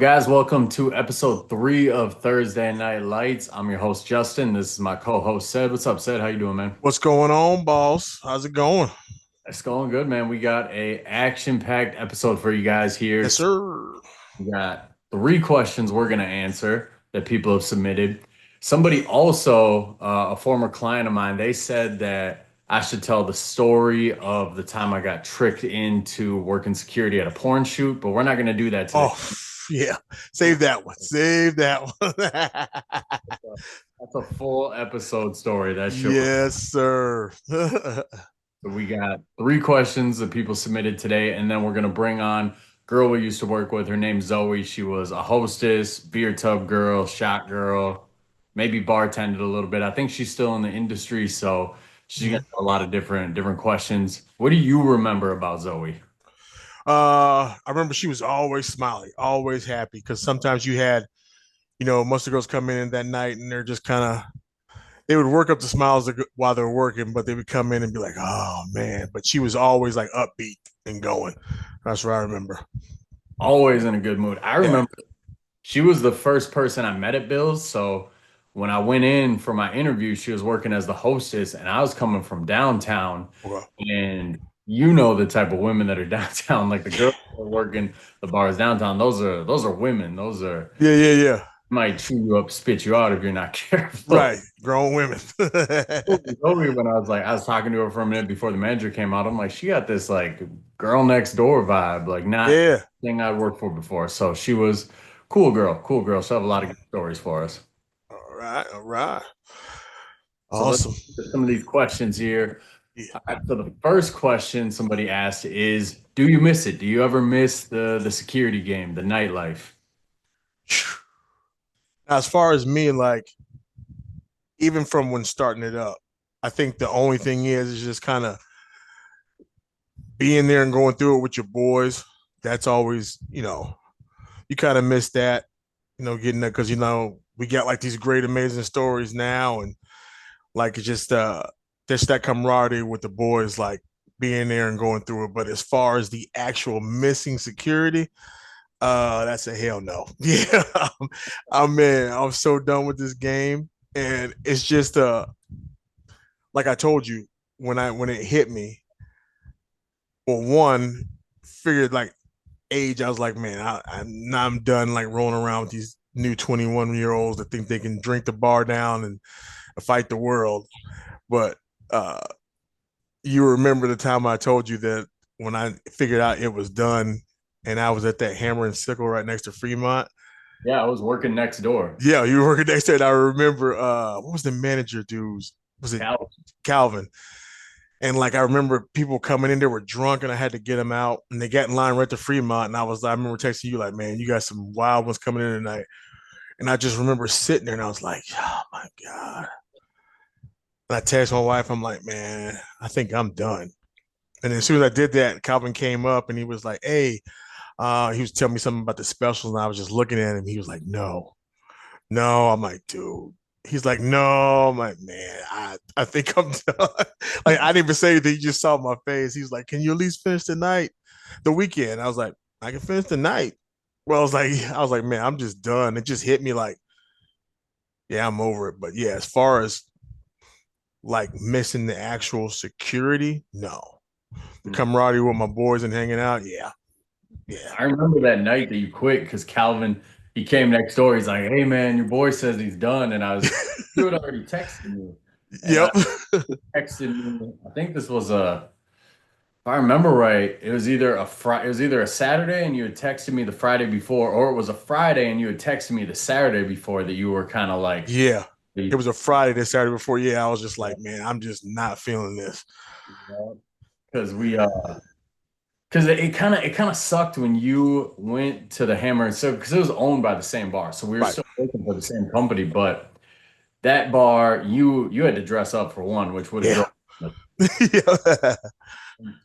Guys, welcome to episode 3 of Thursday Night Lights. I'm your host, Justin. This is my co-host, Sed. What's up, Sed? How you doing, man? What's going on, boss? How's it going? It's going good, man. We got a action-packed episode for you guys here. Yes, sir. We got 3 questions we're going to answer that people have submitted. Somebody also, a former client of mine, they said that I should tell the story of the time I got tricked into working security at a porn shoot, but we're not going to do that today. Oh, yeah. Save that one. Save that one. That's a full episode story. That shit was. Yes, sir. So we got 3 questions that people submitted today, and then we're gonna bring on girl we used to work with. Her name's Zoe. She was a hostess, beer tub girl, shot girl, maybe bartended a little bit. I think she's still in the industry, so she got Mhm. a lot of different questions. What do you remember about Zoe? I remember she was always smiling, always happy. Because sometimes you had, most of the girls come in that night and they're just kind of they would work up the smiles while they're working, but they would come in and be like, "Oh man!" But she was always like upbeat and going. That's what I remember. Always in a good mood. I Yeah. remember she was the first person I met at Bill's. So when I went in for my interview, she was working as the hostess, and I was coming from downtown. Okay. And you know the type of women that are downtown, like the girls that are working the bars downtown. Those are women. Those are Yeah, yeah, yeah. might chew you up, spit you out if you're not careful. Right. Grown women. Zoe, when I was talking to her for a minute before the manager came out, I'm like, she got this like girl next door vibe, like not Yeah. thing I'd worked for before. So she was cool girl, cool girl. She'll have a lot of good stories for us. All right. All right. So let's Awesome. get some of these questions here. Yeah. All right, so the first question somebody asked is, do you miss it? Do you ever miss the security game, the nightlife? As far as me, like, even from when starting it up, I think the only thing is just kind of being there and going through it with your boys. That's always, you kind of miss that, getting that because, we got like these great, amazing stories now. And like, it's just that camaraderie with the boys, like being there and going through it. But as far as the actual missing security, that's a hell no. Yeah, man, I'm so done with this game, and it's just like I told you when it hit me. Well, one figured like age, I was like, man, now I'm done like rolling around with these new 21-year-olds that think they can drink the bar down and fight the world. But uh, you remember the time I told you that when I figured out it was done, and I was at that Hammer and Sickle right next to Fremont. Yeah, I was working next door. Yeah, you were working next to it. I remember what was the manager dude's? Was it Cal, Calvin? And like I remember people coming in there were drunk and I had to get them out and they got in line right to Fremont. And I remember texting you like, man, you got some wild ones coming in tonight. And I just remember sitting there and I was like, oh my God. And I texted my wife, I'm like, man, I think I'm done. And then as soon as I did that, Calvin came up and he was like, hey, he was telling me something about the specials. And I was just looking at him. He was like, no, no. I'm like, dude. He's like, no. I'm like, man, I think I'm done. Like, I didn't even say anything. He just saw my face. He's like, can you at least finish the night, the weekend? I was like, I can finish the night. Well, I was like, man, I'm just done. It just hit me like, yeah, I'm over it. But yeah, as far as like missing the actual security, no. The camaraderie with my boys and hanging out, yeah, yeah. I remember that night that you quit because Calvin, he came next door. He's like, hey man, your boy says he's done. And I was, you had already texted me. And I Yep. texted me, I think this was if I remember right, it was either a Saturday and you had texted me the Friday before, or it was a Friday and you had texted me the Saturday before that you were kind of like, Yeah. It was a Friday this Saturday before. Yeah, I was just like, man, I'm just not feeling this. because because it kind of sucked when you went to the Hammer and Sickle because it was owned by the same bar, so we were Right. still working for the same company, but that bar you had to dress up for one, which would have Yeah. drove me. Yeah.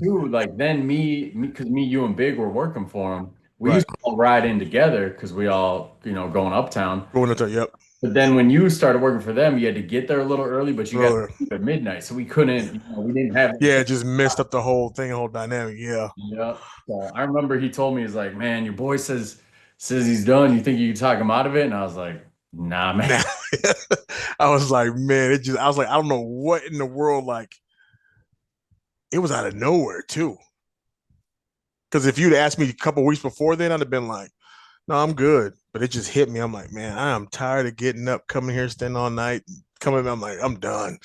Two, like then because me, you, and Big were working for him. We Right. used to all ride in together because we all, going uptown. Going into yep. But then when you started working for them, you had to get there a little early, but you got to Earlier. leave at midnight. So we couldn't, we didn't have Yeah, anything. it just messed up the whole thing, whole dynamic. Yeah. Yeah. So I remember he told me, he's like, man, your boy says says he's done. You think you can talk him out of it? And I was like, nah, man. Now, I was like, man, I was like, I don't know what in the world, like, it was out of nowhere too. Because if you'd asked me a couple weeks before then, I'd have been like, no, I'm good. But it just hit me. I'm like, man, I am tired of getting up, coming here, staying all night, coming. I'm like, I'm done.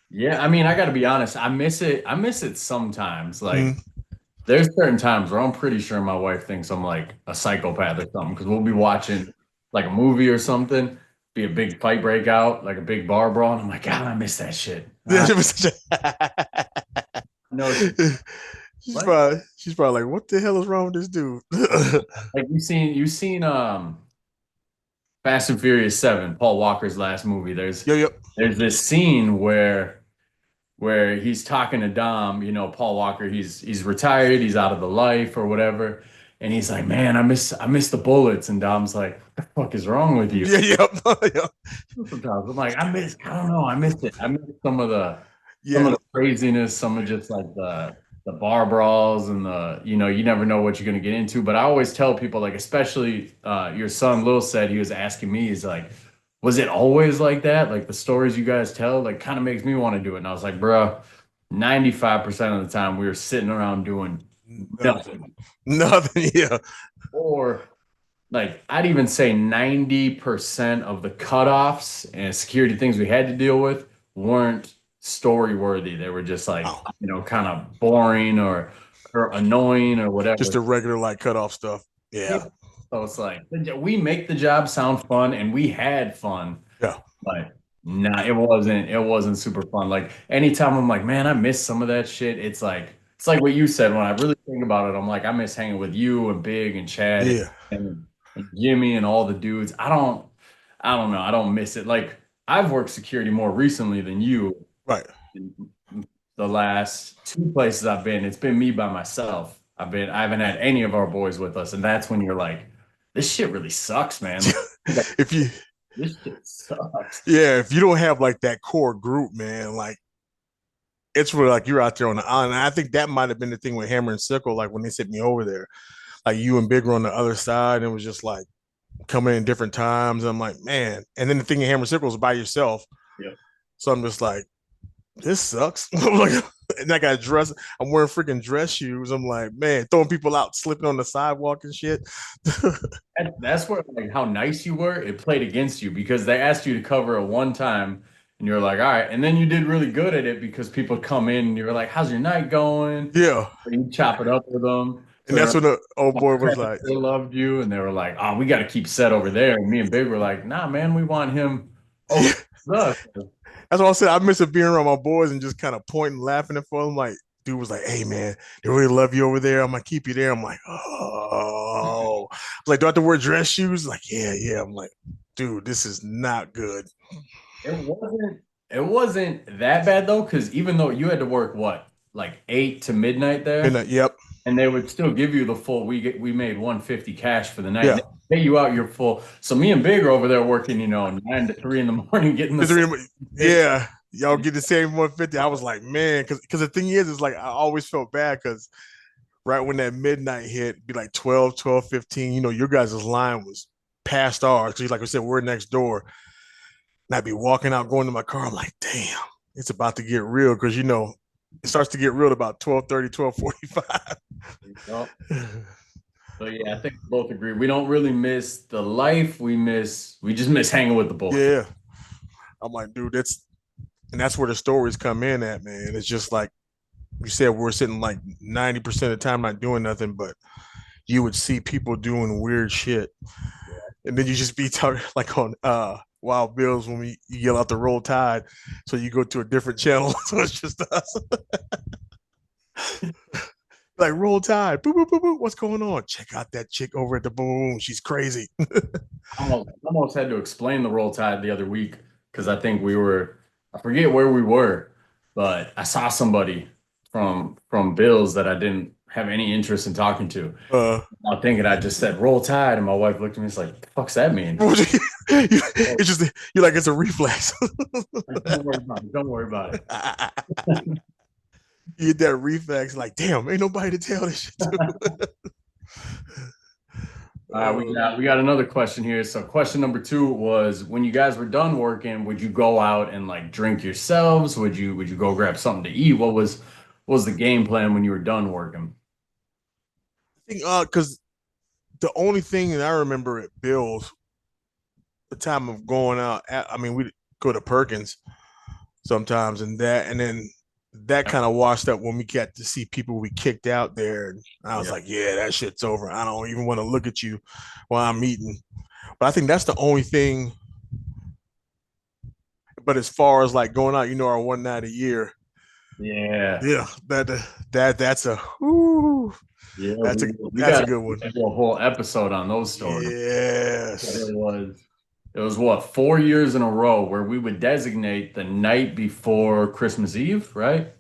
Yeah, I mean, I got to be honest. I miss it. I miss it sometimes. Like, Mm. there's certain times where I'm pretty sure my wife thinks I'm like a psychopath or something because we'll be watching like a movie or something, be a big fight breakout, like a big bar brawl, and I'm like, God, I miss that shit. Yeah, I know she like she's probably like, what the hell is wrong with this dude? like you seen Fast and Furious 7, Paul Walker's last movie. Yo, yo. There's this scene where he's talking to Dom, Paul Walker, he's retired, he's out of the life or whatever. And he's like, man, I miss the bullets. And Dom's like, what the fuck is wrong with you? Yeah, yeah, yeah. Sometimes I'm like, I don't know, I miss it. I miss some Yeah, of the craziness, some of just like the bar brawls and you never know what you're gonna get into. But I always tell people, like, especially your son Lil said he was asking me, he's like, was it always like that? Like the stories you guys tell, like kind of makes me want to do it. And I was like, bro, 95% of the time we were sitting around doing nothing. nothing. Nothing. Yeah. Or like I'd even say 90% of the cutoffs and security things we had to deal with weren't story worthy. They were just like, Oh, kind of boring or annoying or just whatever. the regular like cutoff stuff. Yeah. Yeah. So it's like we make the job sound fun and we had fun, Yeah. but nah, it wasn't super fun. Like anytime I'm like, man, I miss some of that shit. It's like what you said when I really think about it, I'm like, I miss hanging with you and Big and Chad Yeah. and Jimmy and all the dudes. I don't know. I don't miss it. Like I've worked security more recently than you. Right. In the last two places I've been, it's been me by myself. I haven't had any of our boys with us, and that's when you're like, this shit really sucks, man. Like, If you this shit sucks. yeah, if you don't have like that core group, man, like it's really like you're out there on the island. I think that might have been the thing with Hammer and Sickle, like when they sent me over there. Like you and Big were on the other side, and it was just like coming in different times. I'm like, man. And then the thing in Hammer and Sickle is by yourself. Yeah. So I'm just like, this sucks. I'm like, and I got dress. I'm wearing freaking dress shoes. I'm like, man, throwing people out, slipping on the sidewalk and shit. That's where like how nice you were, it played against you because they asked you to cover it one time and you're like, all right. And then you did really good at it because people come in and you're like, how's your night going? Yeah. And you chop it up with them. So And that's they're when the old like, boy was like, they loved you and they were like, oh, we got to keep Set over there. And me and Big were like, nah, man, we want him over yeah. with us. That's what I said. I miss it being around my boys and just kind of pointing, laughing at them. Like, dude was like, hey, man, they really love you over there. I'm going to keep you there. I'm like, oh. I was like, do I have to wear dress shoes? Like, yeah, yeah. I'm like, dude, this is not good. It wasn't that bad though, because even though you had to work what, like 8 to midnight there, Yep. and they would still give you the full. We made 150 cash for the night. Yeah. They pay you out your full. So me and Big are over there working, 9 to 3 in the morning, getting the same. Yeah. Y'all get the same 150. I was like, man, because the thing is like I always felt bad because right when that midnight hit, it'd be like 12, 12, 15. Your guys' line was past ours. Because like I said, we're next door. And I'd be walking out, going to my car. I'm like, damn, it's about to get real. Because it starts to get real at about 12:30, 12:45. Well, so yeah, I think we both agree. We don't really miss the life. We just miss hanging with the boys. Yeah. I'm like, dude, that's where the stories come in at, man. It's just like you said, we're sitting like 90% of the time not doing nothing, but you would see people doing weird shit. And then you just be talking like on Wild Bills when you yell out the roll tide. So you go to a different channel. So it's just us. Like roll tide. Boop, boop, boop, boop. What's going on? Check out that chick over at the boom. She's crazy. I almost had to explain the roll tide the other week because I forget where we were, but I saw somebody from Bills that I didn't have any interest in talking to. uh I'm thinking I just said roll tide, and my wife looked at me. It's like, the fuck's that mean? it's just you're like it's a reflex. Like, don't worry about it. Don't worry about it. You get that reflex, like, damn, ain't nobody to tell this shit to. We got another question here. So question number two was when you guys were done working, would you go out and like drink yourselves? Would you go grab something to eat? What was the game plan when you were done working? I think because the only thing that I remember at Bill's, the time of going out, I mean, we go to Perkins sometimes, and then that Yep. kind of washed up when we got to see people we kicked out there. And I was Yeah. like, yeah, that shit's over. I don't even want to look at you while I'm eating. But I think that's the only thing. But as far as like going out, our one night a year, Yeah. yeah, that's a whew, Yeah. that's a We that's a got good one. to do a whole episode on those stories. Yes. It was what, 4 years in a row where we would designate the night before Christmas Eve, right?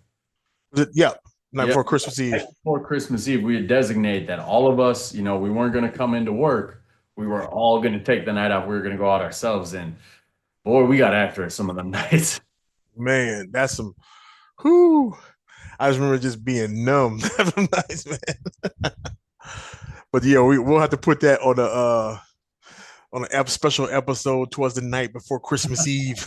Yeah. Night Yeah. before Christmas Eve. Night before Christmas Eve, we would designate that all of us, we weren't going to come into work. We were all going to take the night off. We were going to go out ourselves. And boy, we got after it some of them nights. Man, that's some whoo. I just remember just being numb. Nice, man. But yeah, we'll have to put that on an special episode towards the night before Christmas Eve.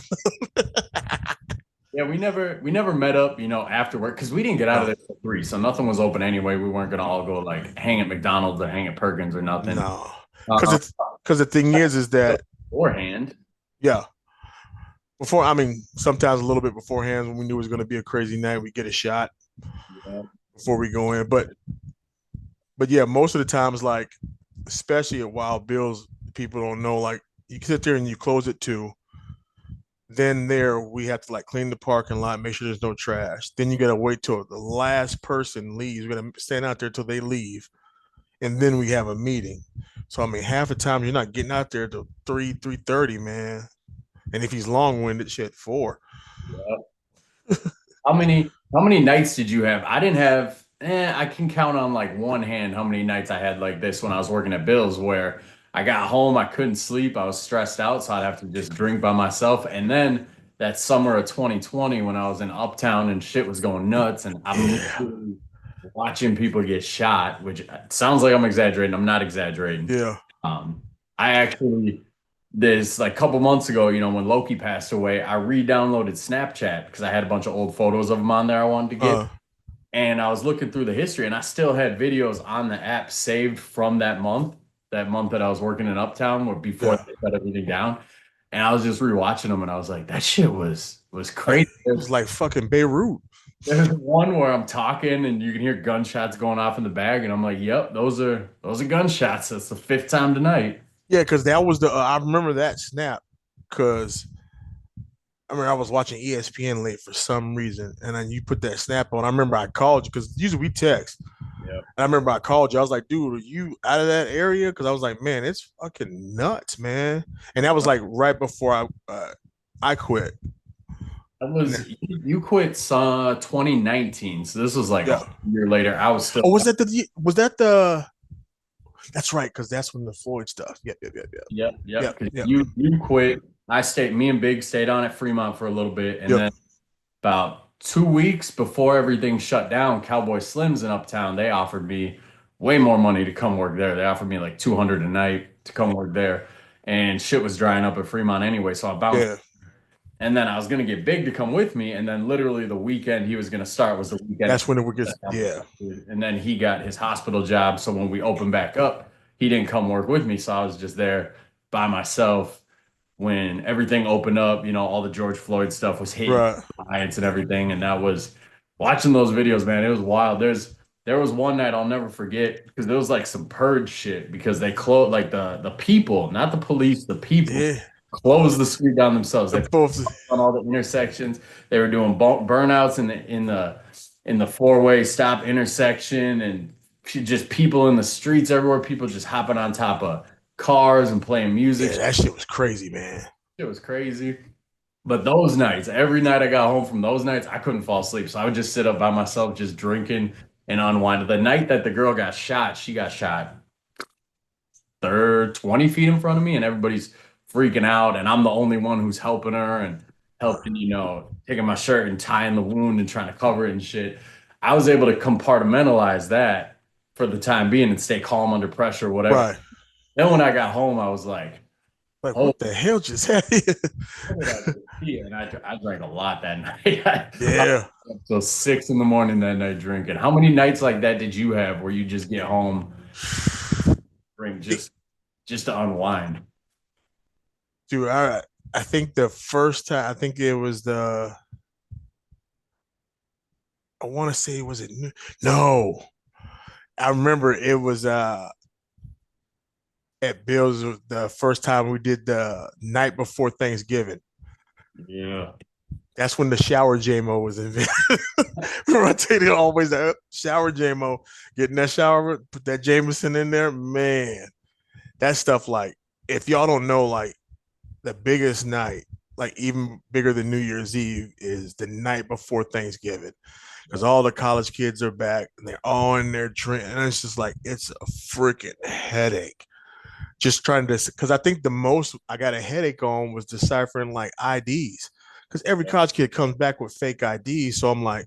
Yeah, we never met up, after work because we didn't get out of No, there till 3, so nothing was open anyway. We weren't gonna all go like hang at McDonald's or hang at Perkins or nothing. no, because Uh, it's because the thing is that Beforehand, yeah, before I mean sometimes a little bit beforehand when we knew it was going to be a crazy night, we get a shot yeah, before we go in. But yeah, most of the times like especially at Wild Bills, people don't know like you sit there and you close it too. Then there we have to like clean the parking lot, make sure there's no trash. Then you gotta wait till the last person leaves. We're gonna stand out there till they leave, and then we have a meeting. So I mean, half the time you're not getting out there till 3:30, man. And if he's long winded, shit 4. yeah. How many nights did you have? I didn't have. I can count on like one hand how many nights I had like this when I was working at Bill's, where I got home, I couldn't sleep, I was stressed out, so I'd have to just drink by myself. And then that summer of 2020, when I was in Uptown and shit was going nuts, and I'm Yeah, literally watching people get shot, which sounds like I'm exaggerating. I'm not exaggerating. yeah, Um, I actually, this like couple months ago, when Loki passed away, I re-downloaded Snapchat because I had a bunch of old photos of him on there I wanted to get. uh, And I was looking through the history and I still had videos on the app saved from that month that I was working in Uptown or before yeah. they shut everything down. And I was just rewatching them and I was like, that shit was Like crazy. it was like fucking Beirut. There's one where I'm talking and you can hear gunshots going off in the bag, and I'm like, "Yep, those are gunshots. That's the fifth time tonight." Yeah, because that was the I remember that snap because I mean, I was watching ESPN late for some reason, and then you put that snap on. I remember I called you because usually we text. Yep. And I remember I called you. I was like, dude, are you out of that area? Because I was like, man, it's fucking nuts, man. And that was like right before I quit. That And was then, you quit 2019, so this was like a yeah. whole year later. I was still. Oh, was that the? That's right, because that's when the Floyd stuff. Yep, yep, yep, yep, Yep, yep. yep, 'Cause yep, you quit. Me and Big stayed on at Fremont for a little bit, and yep. then about 2 weeks before everything shut down, Cowboy Slims in Uptown, they offered me way more money to come work there. They offered me like 200 a night to come work there, and shit was drying up at Fremont anyway, so I bounced. Yeah, And then I was gonna get Big to come with me, and then literally the weekend he was gonna start was the weekend. that's when it gets. Yeah, And then he got his hospital job, so when we opened back up, he didn't come work with me, so I was just there by myself when everything opened up. All the George Floyd stuff was hitting right. riots and everything, and that was watching those videos, man. It was wild. There was one night I'll never forget because there was like some purge shit because they closed like the people, not the police, the people Yeah, closed the street down themselves. the They both. on all the intersections. They were doing burnouts in the four-way stop intersection and just people in the streets everywhere. People just hopping on top of cars and playing Yeah, music. that shit was crazy, man. It was crazy. But those nights, every night I got home from those nights, I couldn't fall asleep. So I would just sit up by myself, just drinking and unwind. The night that the girl got shot, she got shot 20 feet in front of me, and everybody's freaking out. And I'm the only one who's helping her and helping, taking my shirt and tying the wound and trying to cover it and shit. I was able to compartmentalize that. for the time being and stay calm under pressure, whatever. Right. Then when I got home, I was like, Like, oh, what the hell just happened? what did I just see? And I drank a lot that night. I was Yeah. up till 6 in the morning that night drinking. How many nights like that did you have where you just get home, drink just to unwind? Dude, I think the first time, I think it was I want to say, was it? No, I remember it was at Bill's the first time we did the night before Thanksgiving. Yeah. That's when the shower JMO was invented. Remember I tell you always that shower JMO, getting that shower, put that Jameson in there, man. That stuff like if y'all don't know, like the biggest night, like even bigger than New Year's Eve, is the night before Thanksgiving. Because all the college kids are back and they're all in their drink. And it's just like it's a freaking headache. Just trying to, because I think the most I got a headache on was deciphering like IDs. Because every college kid comes back with fake IDs. So I'm like,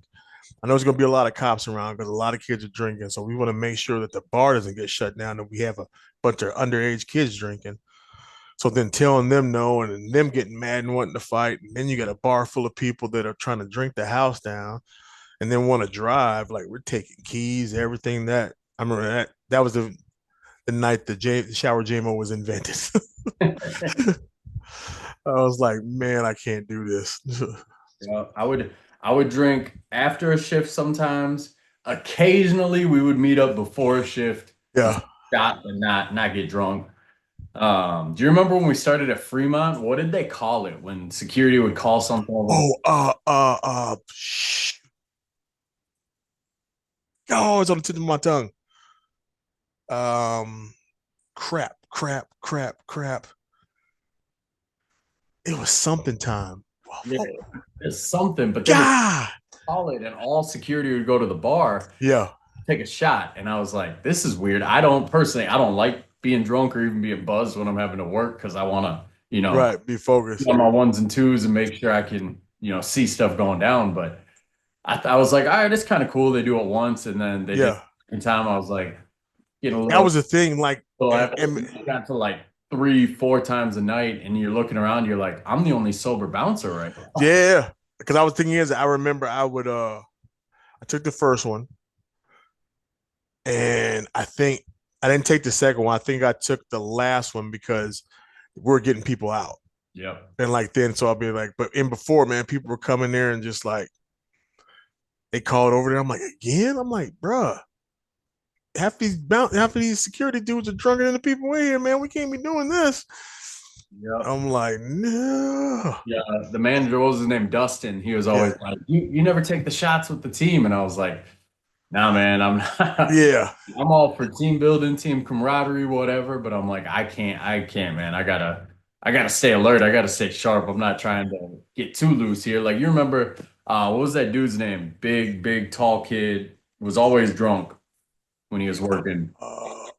I know there's going to be a lot of cops around because a lot of kids are drinking. So we want to make sure that the bar doesn't get shut down and we have a bunch of underage kids drinking. So then telling them no and them getting mad and wanting to fight. And then you got a bar full of people that are trying to drink the house down and then want to drive. Like we're taking keys, everything that I remember that was the night the shower JMO was invented. I was like, man, I can't do this. Yeah, I would drink after a shift sometimes. Occasionally we would meet up before a shift and Yeah. shot and not get drunk. Do you remember when we started at Fremont? What did they call it when security would call something over? Oh, oh, it's on the tip of my tongue. Um, crap. It was something time. Yeah, Oh, it's something, but they would God. call it, and all security would go to the bar, Yeah. take a shot, and I was like, "This is weird." I don't like being drunk or even being buzzed when I'm having to work because I want to, Right. Be focused. on my ones and twos and make sure I can, see stuff going down. But I was like, all right, it's kind of cool. They do it once and then they did it Yeah. in time. I was like, getting a That little, was the thing. Like, little after it got to like 3, 4 times a night, and you're looking around, you're like, I'm the only sober bouncer right now. yeah. Because I was thinking is I remember I took the first one and I think I didn't take the second one. I think I took the last one because we're getting people out. Yep. And like then, so I'll be like, but in before, man, people were coming there and just like they called over there. I'm like, again? I'm like, bruh, half of these security dudes are drunker than the people in here, man. We can't be doing this. Yep. I'm like, no. Yeah. The manager, what was his name? Dustin. He was Yeah. always like, you never take the shots with the team. And I was like, nah, man, I'm not. Yeah. I'm all for team building, team camaraderie, whatever. But I'm like, I can't, man. I gotta stay alert. I gotta stay sharp. I'm not trying to get too loose here. Like you remember, what was that dude's name? Big, tall kid was always drunk when he was working.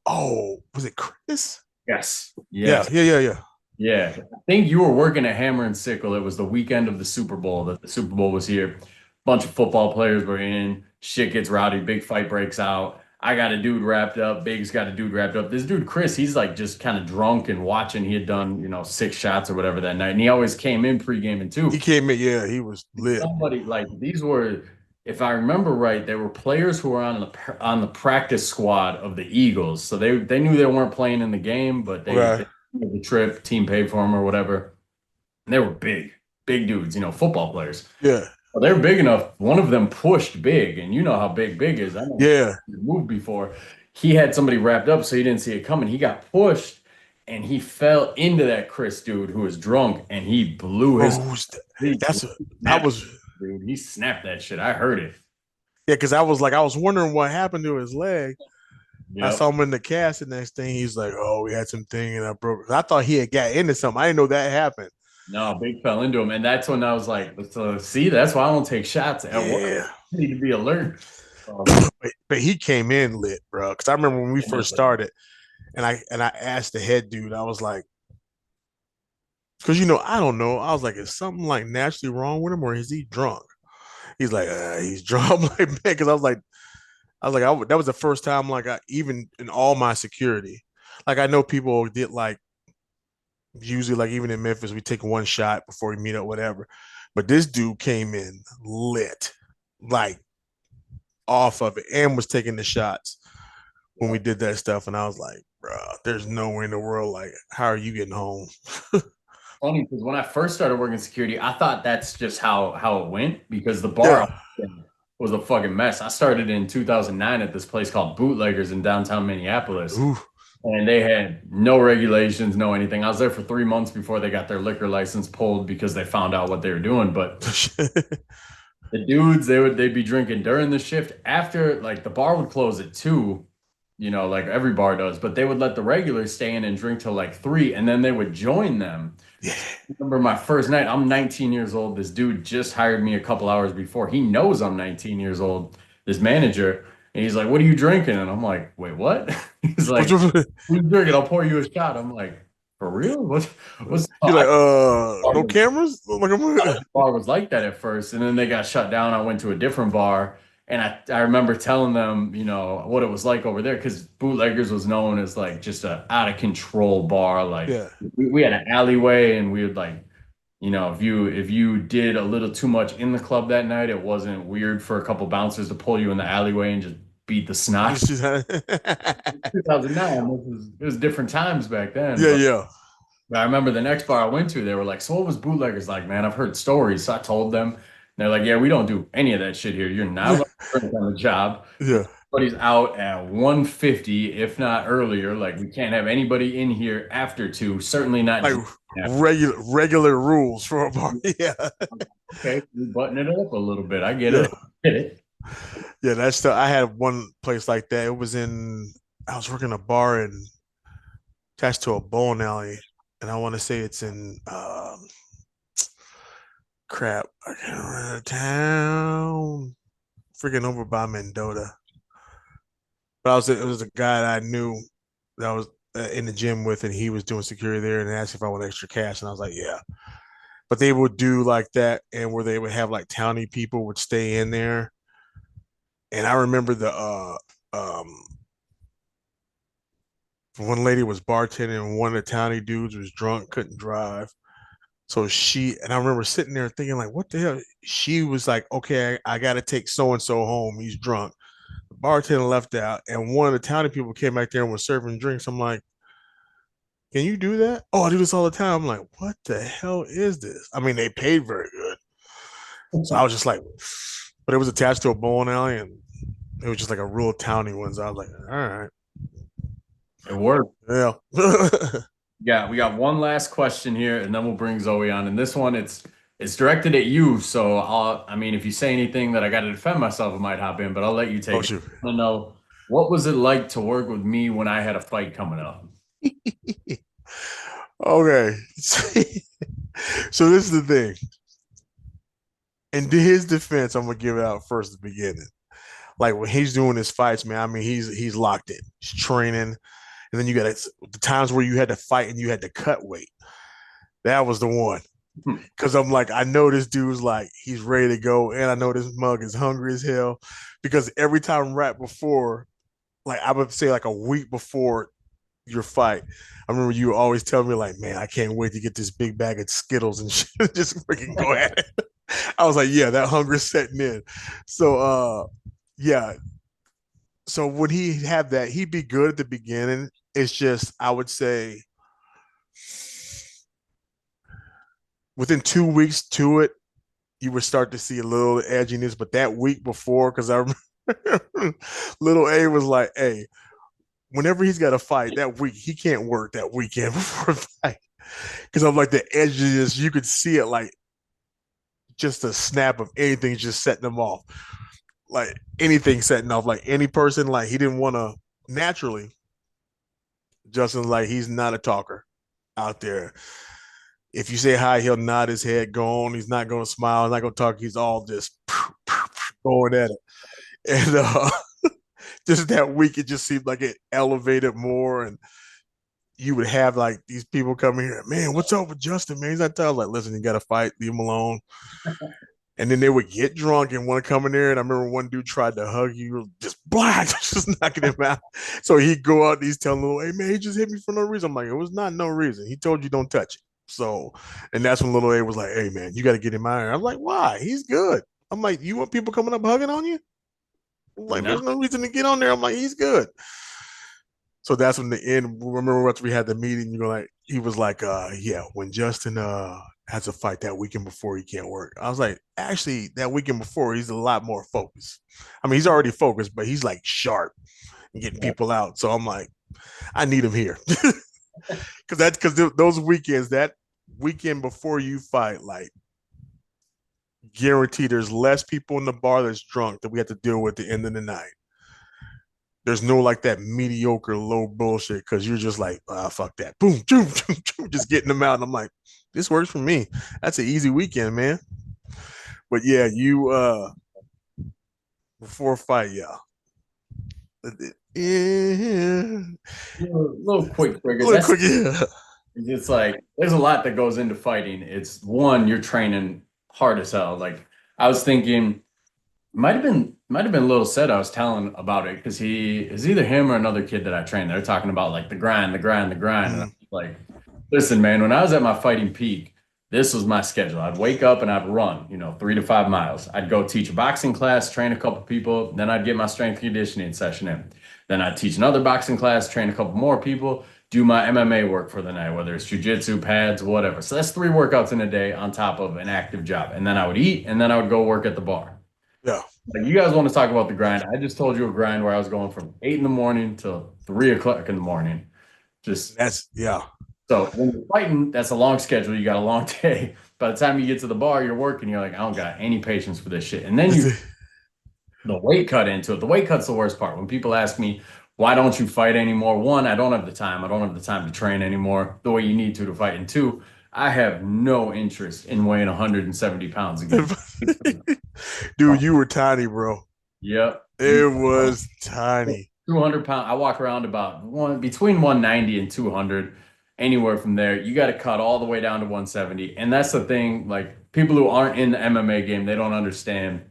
Oh, was it Chris? Yes, Yeah, yes, yeah. yeah. I think you were working at Hammer and Sickle. It was the weekend of the Super Bowl that the Super Bowl was here. Bunch of football players were in. Shit gets rowdy. Big fight breaks out. I got a dude wrapped up. Big's got a dude wrapped up. This dude, Chris, he's like just kind of drunk and watching. He had done, 6 shots or whatever that night. And he always came in pre-gaming He too. came in, yeah, he was lit. Somebody like these were, if I remember right, they were players who were on the practice squad of the Eagles. So they knew they weren't playing in the game, but they Okay. made the trip, team paid for them or whatever. And they were big dudes, football players. Yeah. Well, they're big enough. One of them pushed Big, and you know how big is. I know Yeah. he moved before. He had somebody wrapped up, so he didn't see it coming. He got pushed, and he fell into that Chris dude who was drunk, and he blew his. Bro, He that's I snapped, was dude. He snapped that shit. I heard it. yeah, because I was wondering what happened to his leg. I Yep. saw him in the cast, and next thing he's like, "Oh, we had some thing, and I broke." I thought he had got into something. I didn't know that happened. No, Big fell into him, and that's when I was like, so, "See, that's why I don't take shots at work. Yeah, I need to be alert." but he came in lit, bro. Because I remember when we first started, and I asked the head dude, I was like, because I don't know. I was like, is something like naturally wrong with him, or is he drunk? He's like, he's drunk. I'm like, man, because I was like, I was like, that was the first time, like, I even in all my security, like, I know people did like usually like even in Memphis, we take one shot before we meet up, whatever. But this dude came in lit, like off of it, and was taking the shots when we did that stuff. And I was like, bro, there's nowhere in the world like, how are you getting home? Funny because when I first started working security, I thought that's just how it went because the bar Yeah. was a fucking mess. I started in 2009 at this place called Bootleggers in downtown Minneapolis, Ooh. and they had no regulations, no anything. I was there for 3 months before they got their liquor license pulled because they found out what they were doing. But the dudes, they'd be drinking during the shift. After like the bar would close at 2, like every bar does, but they would let the regulars stay in and drink till like 3, and then they would join them. Yeah. So I remember my first night, I'm 19 years old. This dude just hired me a couple hours before. He knows I'm 19 years old, this manager. And he's like, "What are you drinking?" And I'm like, "Wait, what?" He's like, You're "What are you drinking? I'll pour you a shot." I'm like, "For real? What's like, I no cameras? Like, bar was like that at first, and then they got shut down. I went to a different bar, and I remember telling them, what it was like over there, because Bootleggers was known as like just a out of control bar. Like yeah. we had an alleyway, and we would like, if you did a little too much in the club that night, it wasn't weird for a couple bouncers to pull you in the alleyway and just beat the snot. Yeah, 2009, it was different times back then, but. yeah. I remember the next bar I went to, they were like, "So what was Bootleggers like, man? I've heard stories." So I told them, and they're like, "Yeah, we don't do any of that shit here. You're not allowed to drink on the job. Yeah. Everybody's out at 1:50, if not earlier. Like we can't have anybody in here after 2. Certainly not Like drinking after." regular rules for a bar. Yeah. Okay, we button it up a little bit. I get Yeah. it. I get it. Yeah, that's the I had one place like that. It was in I was working a bar in attached to a bowling alley, and I want to say it's in crap. I can't remember the town. Freaking over by Mendota. But it was a guy that I knew that I was in the gym with, and he was doing security there, and asked if I want extra cash, and I was like, yeah. But they would do like that, and where they would have like towny people would stay in there, and I remember the one lady was bartending, and one of the towny dudes was drunk, couldn't drive. So I remember sitting there thinking, like, what the hell? She was like, okay, I got to take so and so home. He's drunk. The bartender left out, and one of the towny people came back there and was serving drinks. I'm like, can you do that? Oh, I do this all the time. I'm like, what the hell is this? I mean, they paid very good. So I was just like, but it was attached to a bowling alley, and it was just like a real towny one. So I was like, all right, It worked. yeah. Yeah, we got one last question here, and then we'll bring Zoe on. And this one, it's directed at you. So I mean, if you say anything that I got to defend myself, I might hop in, but I'll let you Oh take it. shoot. I want to know, what was it like to work with me when I had a fight coming up? Okay. So this is the thing. In his defense, I'm gonna give it out first at the beginning. Like when he's doing his fights, man. I mean, he's locked in. He's training, and then you got the times where you had to fight and you had to cut weight. That was the one. Because I'm like, I know this dude's like he's ready to go, and I know this mug is hungry as hell. Because every time right before, like I would say like a week before your fight, I remember you always tell me like, man, I can't wait to get this big bag of Skittles and shit, just freaking go at it. I was like, yeah, that hunger's setting in. So yeah. So when he had that, he'd be good at the beginning. It's just I would say within 2 weeks to it, you would start to see a little edginess. But that week before, because I remember little A was like, hey, whenever he's got a fight that week, he can't work that weekend before a fight. Because I'm like the edginess, you could see it like just a snap of anything just setting them off. Like anything setting off, like any person, like he didn't want to naturally. Justin, like he's not a talker out there. If you say hi, he'll nod his head, go on. He's not going to smile. He's not going to talk. He's all just going at it. And just that week, it just seemed like it elevated more. And you would have like these people coming here, man, what's up with Justin, man? He's not telling, like, listen, you got to fight, leave him alone. And then they would get drunk and want to come in there. And I remember one dude tried to hug you, just black, just knocking him out. So he'd go out and he's telling little, hey man, he just hit me for no reason. I'm like, it was not no reason. He told you don't touch it. So, and that's when little A was like, hey man, you got to get him out of here. I'm like, why? He's good. I'm like, you want people coming up hugging on you? I'm like, No. there's no reason to get on there. I'm like, he's good. So that's when the end. Remember once we had the meeting, you know, like he was like, yeah, when Justin has a fight that weekend before he can't work. I was like, actually, that weekend before he's a lot more focused. I mean, he's already focused, but he's like sharp and getting Yeah. people out. So I'm like, I need him here because those weekends, that weekend before you fight, like guarantee there's less people in the bar that's drunk that we have to deal with at the end of the night. There's no like that mediocre low bullshit because you're just like, fuck that. Boom, boom, boom, boom, just getting them out. And I'm like, this works for me. That's an easy weekend, man. But yeah, you before a fight, yeah. Yeah. Little quick trigger. Look That's quick, yeah. it's like there's a lot that goes into fighting. It's one, you're training hard as hell. Like I was thinking, might have been a little said I was telling about it because he is either him or another kid that I trained. They're talking about like the grind, the grind, the grind. And I'm Mm, like, listen, man, when I was at my fighting peak, this was my schedule. I'd wake up and I'd run, 3 to 5 miles. I'd go teach a boxing class, train a couple people, then I'd get my strength conditioning session in. Then I'd teach another boxing class, train a couple more people, do my MMA work for the night, whether it's jujitsu, pads, whatever. So that's 3 workouts in a day on top of an active job. And then I would eat and then I would go work at the bar. yeah, Like you guys want to talk about the grind. I just told you a grind where I was going from 8 in the morning till 3 o'clock in the morning. Just that's yeah. so when you're fighting, that's a long schedule. You got a long day. By the time you get to the bar, you're working, you're like, I don't got any patience for this shit. And then you the weight cut into it. The weight cut's the worst part. When people ask me, why don't you fight anymore? One, I don't have the time. I don't have the time to train anymore the way you need to fight. And two, I have no interest in weighing 170 pounds again. Dude, you were tiny, bro. Yep. It was tiny. 200 pound. I walk around about between 190 and 200, anywhere from there. You got to cut all the way down to 170. And that's the thing, like people who aren't in the MMA game, they don't understand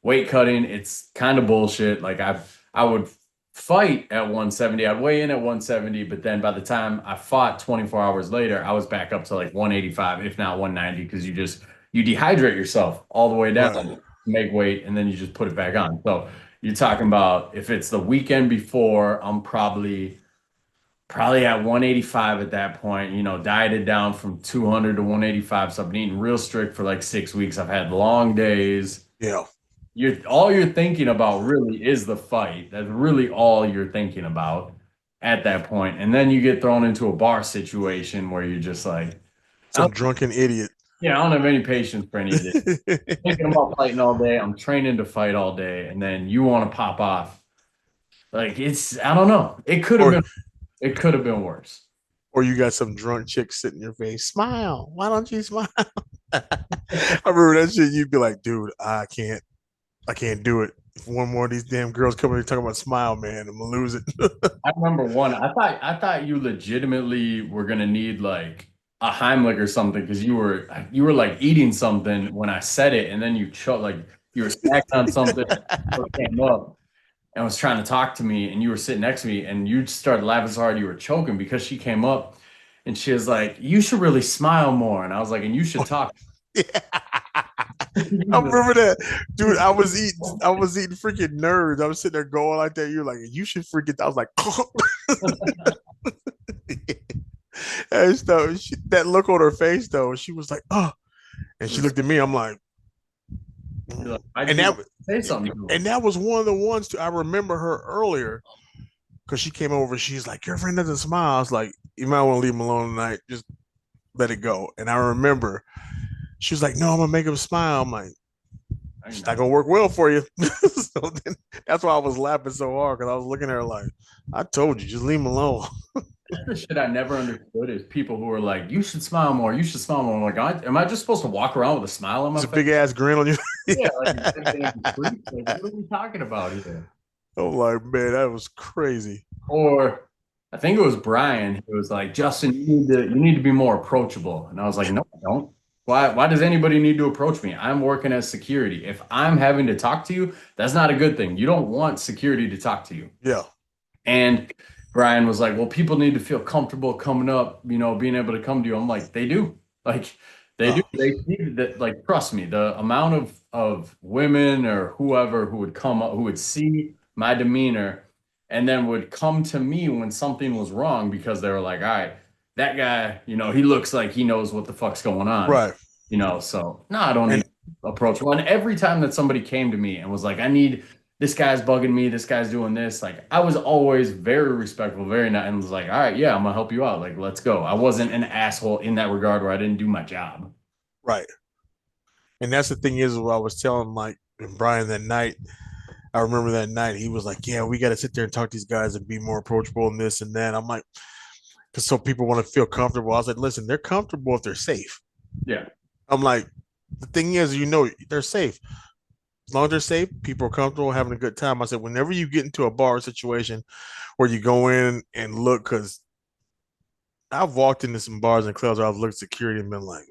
weight cutting. It's kind of bullshit. Like I would fight at 170. I'd weigh in at 170, but then by the time I fought 24 hours later, I was back up to like 185, if not 190, because you dehydrate yourself all the way Right. down, make weight, and then you just put it back on. So you're talking about if it's the weekend before, I'm probably at 185 at that point, dieted down from 200 to 185. So I've been eating real strict for like 6 weeks. I've had long days. Yeah. All you're thinking about really is the fight. That's really all you're thinking about at that point. And then you get thrown into a bar situation where you're just like, I Some don't, drunken idiot. yeah, I don't have any patience for any of this. Thinking about fighting all day. I'm training to fight all day, and then you want to pop off. Like I don't know. or It could have been worse. or you got some drunk chick sitting in your face. Smile. Why don't you smile? I remember that shit. You'd be like, dude, I can't do it. If one more of these damn girls come in and talk about smile, man, I'm gonna lose it. I remember one. I thought you legitimately were gonna need like a Heimlich or something because you were like eating something when I said it, and then you choked like you were snacking on something. And came up and was trying to talk to me, and you were sitting next to me, and you started laughing so hard you were choking because she came up and she was like, "You should really smile more," and I was like, "And you should talk." Yeah. I remember that, dude. I was eating freaking nerds. I was sitting there going like that. You're like, you should freaking. I was like, and stuff. That look on her face though, she was like, oh, and she looked at me. I'm like, You're like, why'd and you that, not say something to her? and that was one of the ones too. I remember her earlier because she came over. She's like, your friend doesn't smile. I was like, you might want to leave him alone tonight. Just let it go. And I remember she was like, no, I'm gonna make him smile. I'm like, I it's not know. gonna work well for you. So then that's why I was laughing so hard because I was looking at her like, I told you, just leave him alone. That's the shit I never understood is people who are like, "You should smile more. You should smile more." I'm like, am I just supposed to walk around with a smile on my It's a face? big ass grin on you. Yeah, like a Yeah. goddamn creep. Like, what are we talking about here? I'm like, man, that was crazy. Or I think it was Brian who was like, "Justin, you need to be more approachable," and I was like, "No, I don't." Why does anybody need to approach me? I'm working as security. If I'm having to talk to you, that's not a good thing. You don't want security to talk to you. Yeah. And Brian was like, well, people need to feel comfortable coming up, being able to come to you. I'm like, they do. Like they do. Oh, They need that, like, trust me, the amount of women or whoever who would come up, who would see my demeanor and then would come to me when something was wrong because they were like, all right, that guy, he looks like he knows what the fuck's going on. right. So no, I don't And need to approach one. Every time that somebody came to me and was like, I need this guy's bugging me, this guy's doing this, like I was always very respectful, very nice, and was like, all right, yeah, I'm gonna help you out. Like, let's go. I wasn't an asshole in that regard where I didn't do my job. right. And that's the thing is what I was telling like Brian that night. I remember that night he was like, "Yeah, we got to sit there and talk to these guys and be more approachable and this and that." I'm like, because so people want to feel comfortable. I was like, "Listen, they're comfortable if they're safe." Yeah. I'm like, the thing is, they're safe. As long as they're safe, people are comfortable having a good time. I said, whenever you get into a bar situation where you go in and look, because I've walked into some bars and clubs where I've looked at security and been like,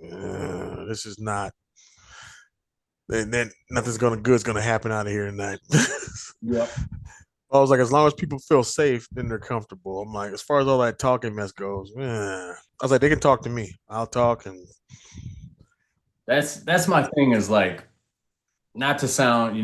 this is not, then nothing's gonna good's gonna happen out of here tonight. Yep. I was like, as long as people feel safe, then they're comfortable. I'm like, as far as all that talking mess goes, I was like, they can talk to me. I'll talk and That's my thing is like not to sound,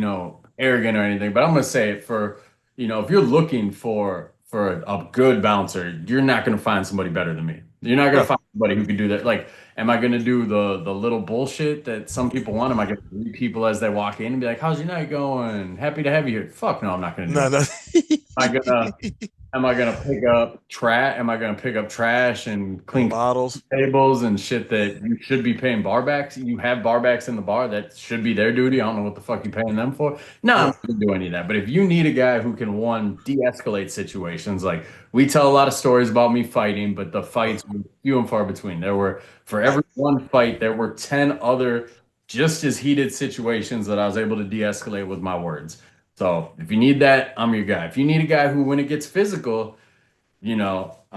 arrogant or anything, but I'm gonna say it for, if you're looking for a good bouncer, you're not gonna find somebody better than me. You're not gonna yeah, find somebody who can do that. Like, am I gonna do the little bullshit that some people want? Am I gonna greet people as they walk in and be like, "How's your night going? Happy to have you here." Fuck no, I'm not gonna do no, it. no. Am I gonna Am I gonna pick up trash and And clean bottles, tables and shit that you should be paying barbacks? You have barbacks in the bar that should be their duty. I don't know what the fuck you paying them for. No, I'm yeah, not gonna do any of that. But if you need a guy who can one de-escalate situations, like we tell a lot of stories about me fighting, but the fights were few and far between. There were for right, every one fight, there were 10 other just as heated situations that I was able to de-escalate with my words. So if you need that, I'm your guy. If you need a guy who, when it gets physical, I'm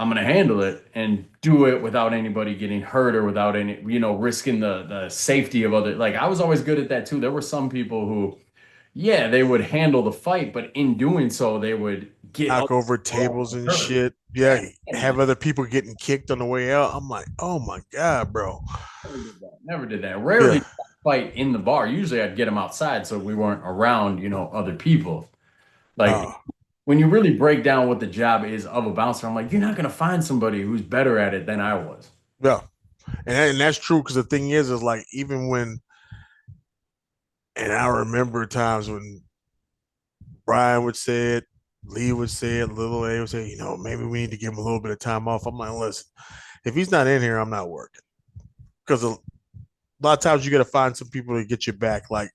gonna handle it and do it without anybody getting hurt or without any, risking the safety of other. Like I was always good at that too. There were some people who, yeah, they would handle the fight, but in doing so, they would get other knock over people tables and hurt. shit. Yeah, Yeah, I can't do have that. other people getting kicked on the way out. I'm like, oh my god, bro. Never did that. Never did that. Rarely Yeah, did I fight in the bar. Usually, I'd get them outside so we weren't around, other people. Like no, when you really break down what the job is of a bouncer, I'm like, you're not gonna find somebody who's better at it than I was. yeah, and that's true because the thing is like even when, and I remember times when Brian would say it, Lee would say it, Little A would say, maybe we need to give him a little bit of time off. I'm like, listen, if he's not in here, I'm not working because a lot of times you got to find some people to get you back. Like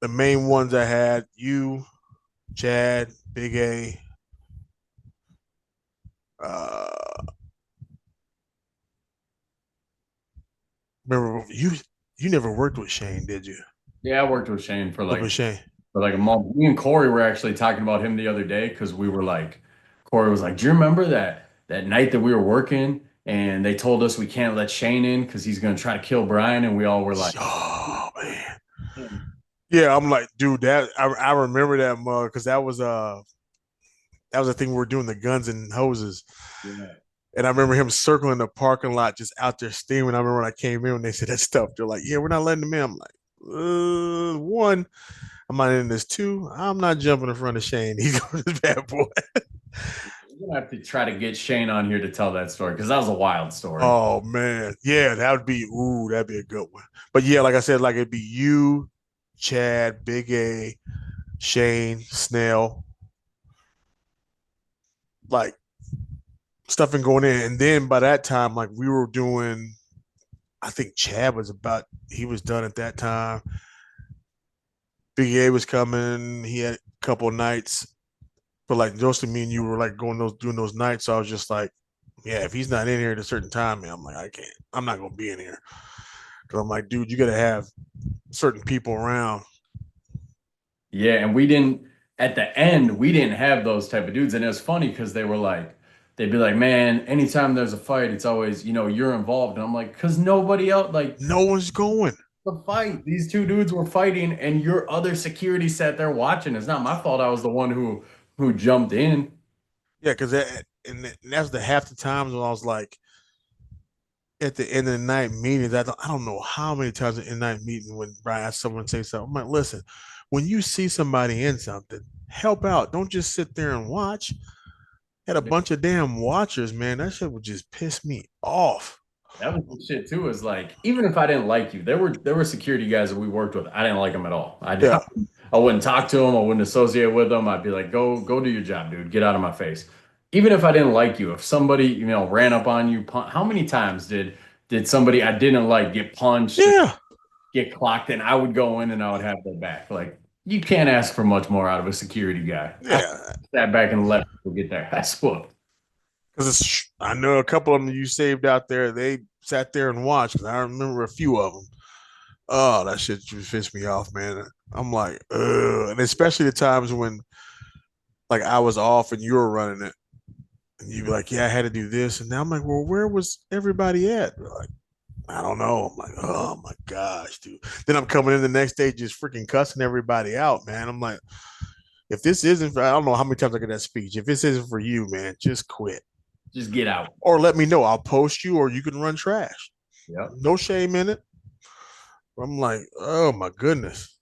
the main ones I had, you, Chad, Big A. Remember you never worked with Shane, did you? Yeah, I worked with Shane What with Shane? for like a month. Me and Corey were actually talking about him the other day because we were like, Corey was like, "Do you remember that night that we were working and they told us we can't let Shane in because he's gonna try to kill Brian?" And we all were like, Oh man. "Hmm." Yeah, I'm like, dude, that I remember that mug because that was the thing we were doing the guns and hoses. Yeah. And I remember him circling the parking lot just out there steaming. I remember when I came in when they said that stuff. They're like, yeah, we're not letting him in. I'm like, one, I'm not in this. Two, I'm not jumping in front of Shane. He's going to this bad boy. We're gonna have to try to get Shane on here to tell that story because that was a wild story. Oh man. Yeah, that'd be a good one. But yeah, like I said, like it'd be you, Chad, Big A, Shane, Snell, like stuff and going in. And then by that time, like we were doing, I think Chad was about, he was done at that time. Big A was coming. He had a couple of nights, but like just me and you were like going those doing those nights. So I was just like, yeah, if he's not in here at a certain time, man, I'm like, I can't. I'm not gonna be in here because I'm like, dude, you got to have certain people around. Yeah, and we didn't at the end we didn't have those type of dudes, and it was funny because they were like, they'd be like, man, anytime there's a fight, it's always, you're involved. And I'm like, because nobody else, like, No one's going. the fight. These two dudes were fighting, and your other security sat there watching. It's not my fault. I was the one who jumped in. Yeah, because and that's the half the times when I was like, at the end of the night meetings, I don't know how many times in the night meeting when Brian asked someone to say something. I'm like, listen, when you see somebody in something, help out. Don't just sit there and watch. Had a bunch of damn watchers, man. That shit would just piss me off. That was the shit too. Is like even if I didn't like you, there were security guys that we worked with. I didn't like them at all. Yeah. I wouldn't talk to them. I wouldn't associate with them. I'd be like, go do your job, dude. Get out of my face. Even if I didn't like you, if somebody ran up on you, how many times did somebody I didn't like get punched or Yeah. get clocked, and I would go in and I would have their back. Like you can't ask for much more out of a security guy. I Yeah. sat back and let people get their ass whooped. Because I know a couple of them you saved out there, they sat there and watched. 'Cause I remember a few of them. Oh, that shit just pissed me off, man. I'm like, ugh. And especially the times when like I was off and you were running it. And you'd be like, yeah, I had to do this. And now I'm like, well, where was everybody at? They're like, I don't know. I'm like, oh my gosh, dude. Then I'm coming in the next day just freaking cussing everybody out, man. I'm like, if this isn't for, I don't know how many times I get that speech. If this isn't for you, man, just quit. Just get out. Or let me know. I'll post you or you can run trash. Yep. No shame in it. I'm like, oh my goodness.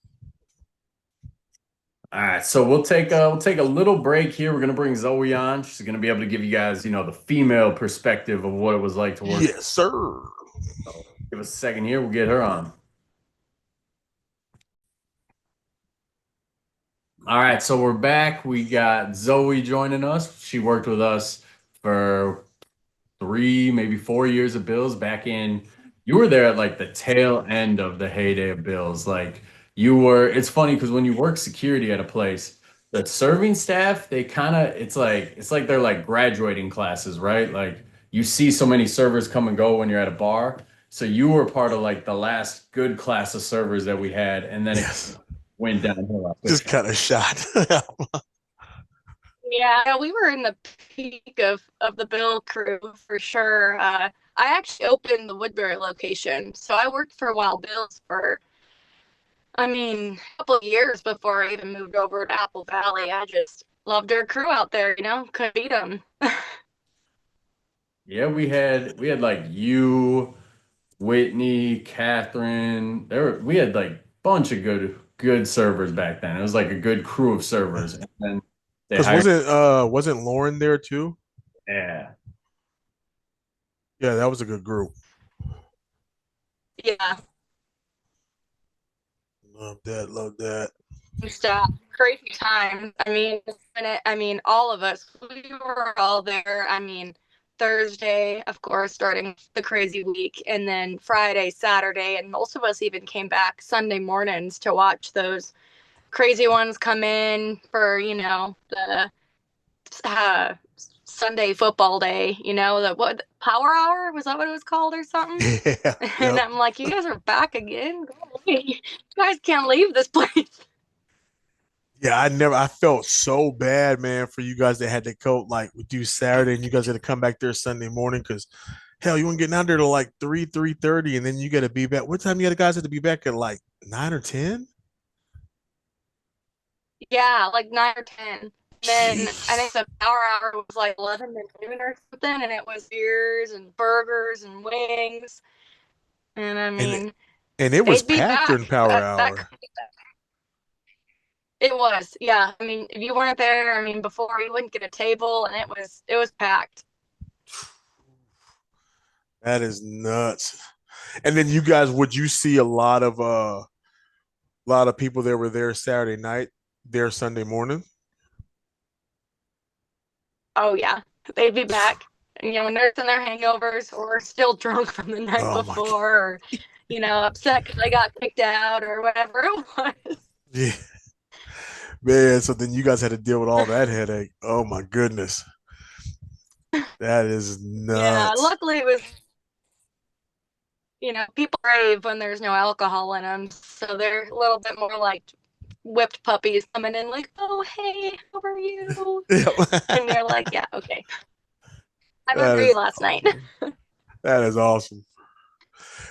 All right, so we'll take a little break here. We're gonna bring Zoe on. She's gonna be able to give you guys, the female perspective of what it was like to work. Yes, sir. So give us a second here. We'll get her on. All right, so we're back. We got Zoe joining us. She worked with us for 3, maybe 4 years of Bills back in. You were there at like the tail end of the heyday of Bills. Like it's funny because when you work security at a place, the serving staff, they kind of, it's like they're like graduating classes, right? Like you see so many servers come and go when you're at a bar. So you were part of like the last good class of servers that we had, and then it Yes. went downhill after Just that. kind of shot. Yeah, we were in the peak of the Bill crew for sure. I actually opened the Woodbury location, so I worked for Wild Bill's for, a couple of years before I even moved over to Apple Valley. I just loved our crew out there, couldn't beat them. Yeah, we had like you, Whitney, Catherine. We had like bunch of good servers back then. It was like a good crew of servers. And then they Because hired wasn't Lauren there too? yeah. Yeah, that was a good group. Yeah, Love that. Love that. just crazy time. All of us, we were all there. Thursday, of course, starting the crazy week, and then Friday, Saturday, and most of us even came back Sunday mornings to watch those crazy ones come in for, the uh, Sunday football day, the what power hour, was that what it was called or something? Yeah. And Yep. I'm like, you guys are back again? You guys can't leave this place. Yeah, I felt so bad, man, for you guys that had to go like we do Saturday and you guys had to come back there Sunday morning because hell, you weren't getting out there to like 3:30, and then you gotta be back. What time you guys had to be back at like 9 or 10? Yeah, like 9 or 10. Then I think Jeez. the power hour was like 11 to noon or something, and it was beers and burgers and wings. And And and it was they'd be packed during back. power That hour. it was, yeah. If you weren't there, before you wouldn't get a table, and it was packed. That is nuts. And then you guys, would you see a lot of people that were there Saturday night, there Sunday morning? Oh yeah, they'd be back. Nursing their hangovers or still drunk from the night Oh my God. before, or upset because they got kicked out or whatever it was. Yeah. Man, so then you guys had to deal with all that headache. Oh my goodness. That is Yeah, nuts. luckily it was, people brave when there's no alcohol in them, so they're a little bit more like whipped puppies coming in like, oh hey, how are you? Yeah. And you're like, yeah, okay. I That remember you is last night. awesome. That is awesome.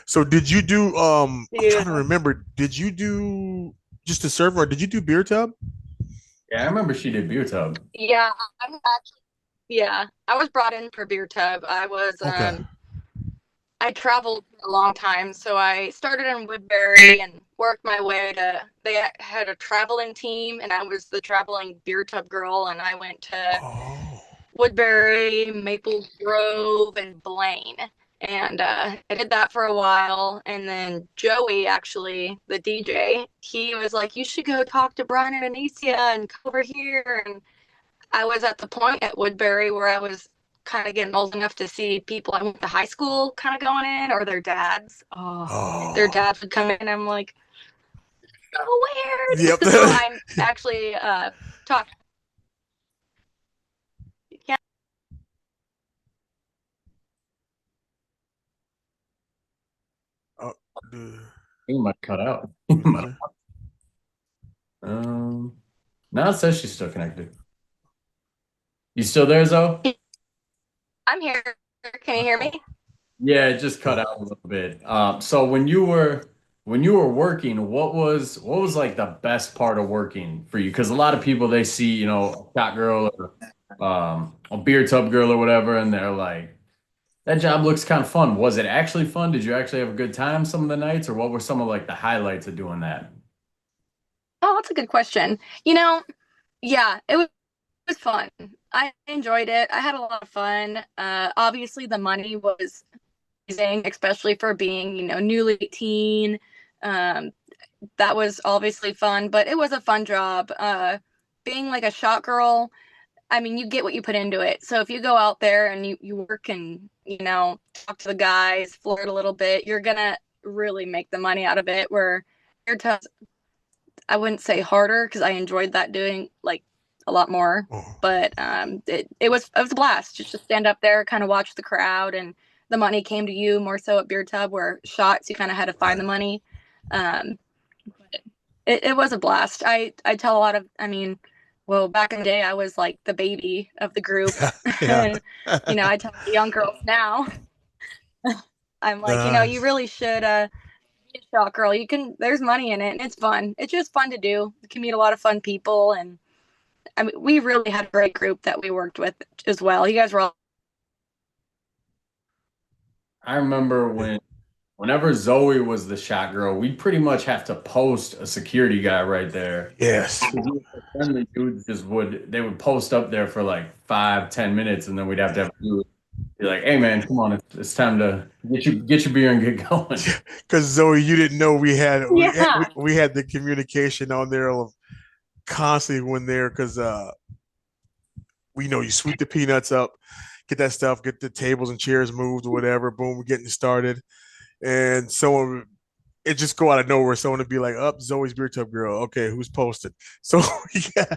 So did you do I'm trying to Yeah. remember, did you do just a server or did you do beer tub? Yeah, I remember she did beer tub. Yeah, I'm actually, yeah, I was brought in for beer tub. Okay. I traveled for a long time, so I started in Woodbury and worked my way to. They had a traveling team, and I was the traveling beer tub girl, and I went to Oh. Woodbury, Maple Grove, and Blaine. And I did that for a while. And then Joey, actually, the DJ, he was like, you should go talk to Brian and Anicia and come over here. And I was at the point at Woodbury where I was kind of getting old enough to see people I went to high school kind of going in or their dads. Oh, their Oh. dads would come in. And I'm like, so Yep. weird. So I actually talked. Yeah. Oh, dude. He might cut out. What is it? Um, now it says she's still connected. You still there, Zoe? I'm here. Can you hear me? Oh. Yeah, it just cut Oh. out a little bit. So when you were working, what was like the best part of working for you? Because a lot of people they see, a shot girl or a beer tub girl or whatever, and they're like, that job looks kind of fun. Was it actually fun? Did you actually have a good time some of the nights, or what were some of like the highlights of doing that? Oh, that's a good question. Yeah, it was fun. I enjoyed it. I had a lot of fun. Obviously, the money was amazing, especially for being, newly 18. Um, that was obviously fun, but it was a fun job. Being like a shot girl, I mean, you get what you put into it. So if you go out there and you work and, talk to the guys, flirt a little bit, you're gonna really make the money out of it. Where your I wouldn't say harder because I enjoyed that doing like a lot more. Oh. But it was a blast just to stand up there, kind of watch the crowd, and the money came to you more so at beer tub where shots you kind of had to find the Right. money. Um, it was a blast. I tell a lot of I mean, well back in the day I was like the baby of the group, Yeah. and I tell the young girls now I'm like you Nice. really should shot girl. You can. There's money in it, and it's fun. It's just fun to do. You can meet a lot of fun people, and I mean, we really had a great group that we worked with as well. You guys were all. I remember Yeah. whenever Zoe was the shot girl, we pretty much have to post a security guy right there. Yes. Friendly dudes they would post up there for like 5, 10 minutes, and then we'd have to have a dude be like, "Hey man, come on, it's time to get your beer and get going." Because Zoe, you didn't know Yeah. we had the communication on there of constantly when there because we know you sweep the peanuts up, get that stuff, get the tables and chairs moved or whatever. Boom, we're getting started, and someone it just go out of nowhere. Someone would be like, "Up, Zoe's beer tub girl. Okay, who's posted?" So yeah,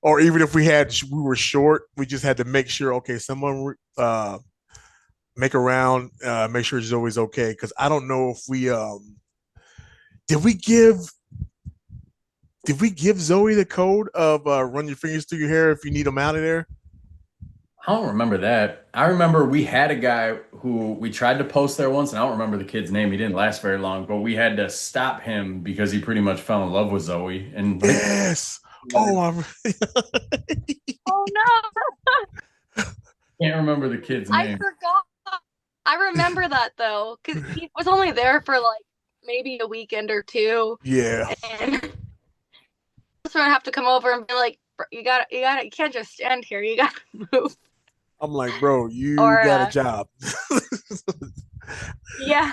or even if we were short, we just had to make sure. Okay, someone make a round, make sure Zoe's okay. Because I don't know if we did we give did we give Zoe the code of run your fingers through your hair if you need them out of there? I don't remember that. I remember we had a guy who we tried to post there once, and I don't remember the kid's name. He didn't last very long, but we had to stop him because he pretty much fell in love with Zoe. And like, Yes. Oh, Oh no, can't remember the kid's I name. forgot. I remember that though, because he was only there for like maybe a weekend or two, yeah. and just gonna have to come over and be like, you can't just stand here. You gotta move. I'm like, bro, you Or got a job. yeah,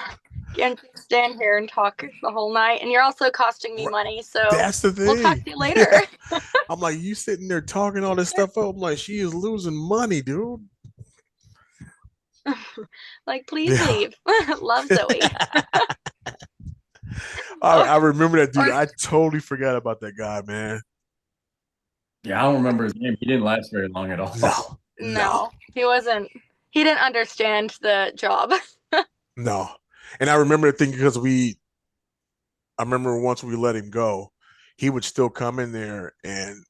can't just stand here and talk the whole night. And you're also costing me money, so That's the we'll talk thing. to you Yeah. later. I'm like, you sitting there talking all this stuff up. I'm like, she is losing money, dude. Like, please Yeah. leave. Love Zoe. I, or, I remember that dude. or I totally forgot about that guy, man. Yeah, I don't remember his name. He didn't last very long at all. No, no, no, he wasn't. He didn't understand the job. no. And I remember the thing because I remember once we let him go, he would still come in there. And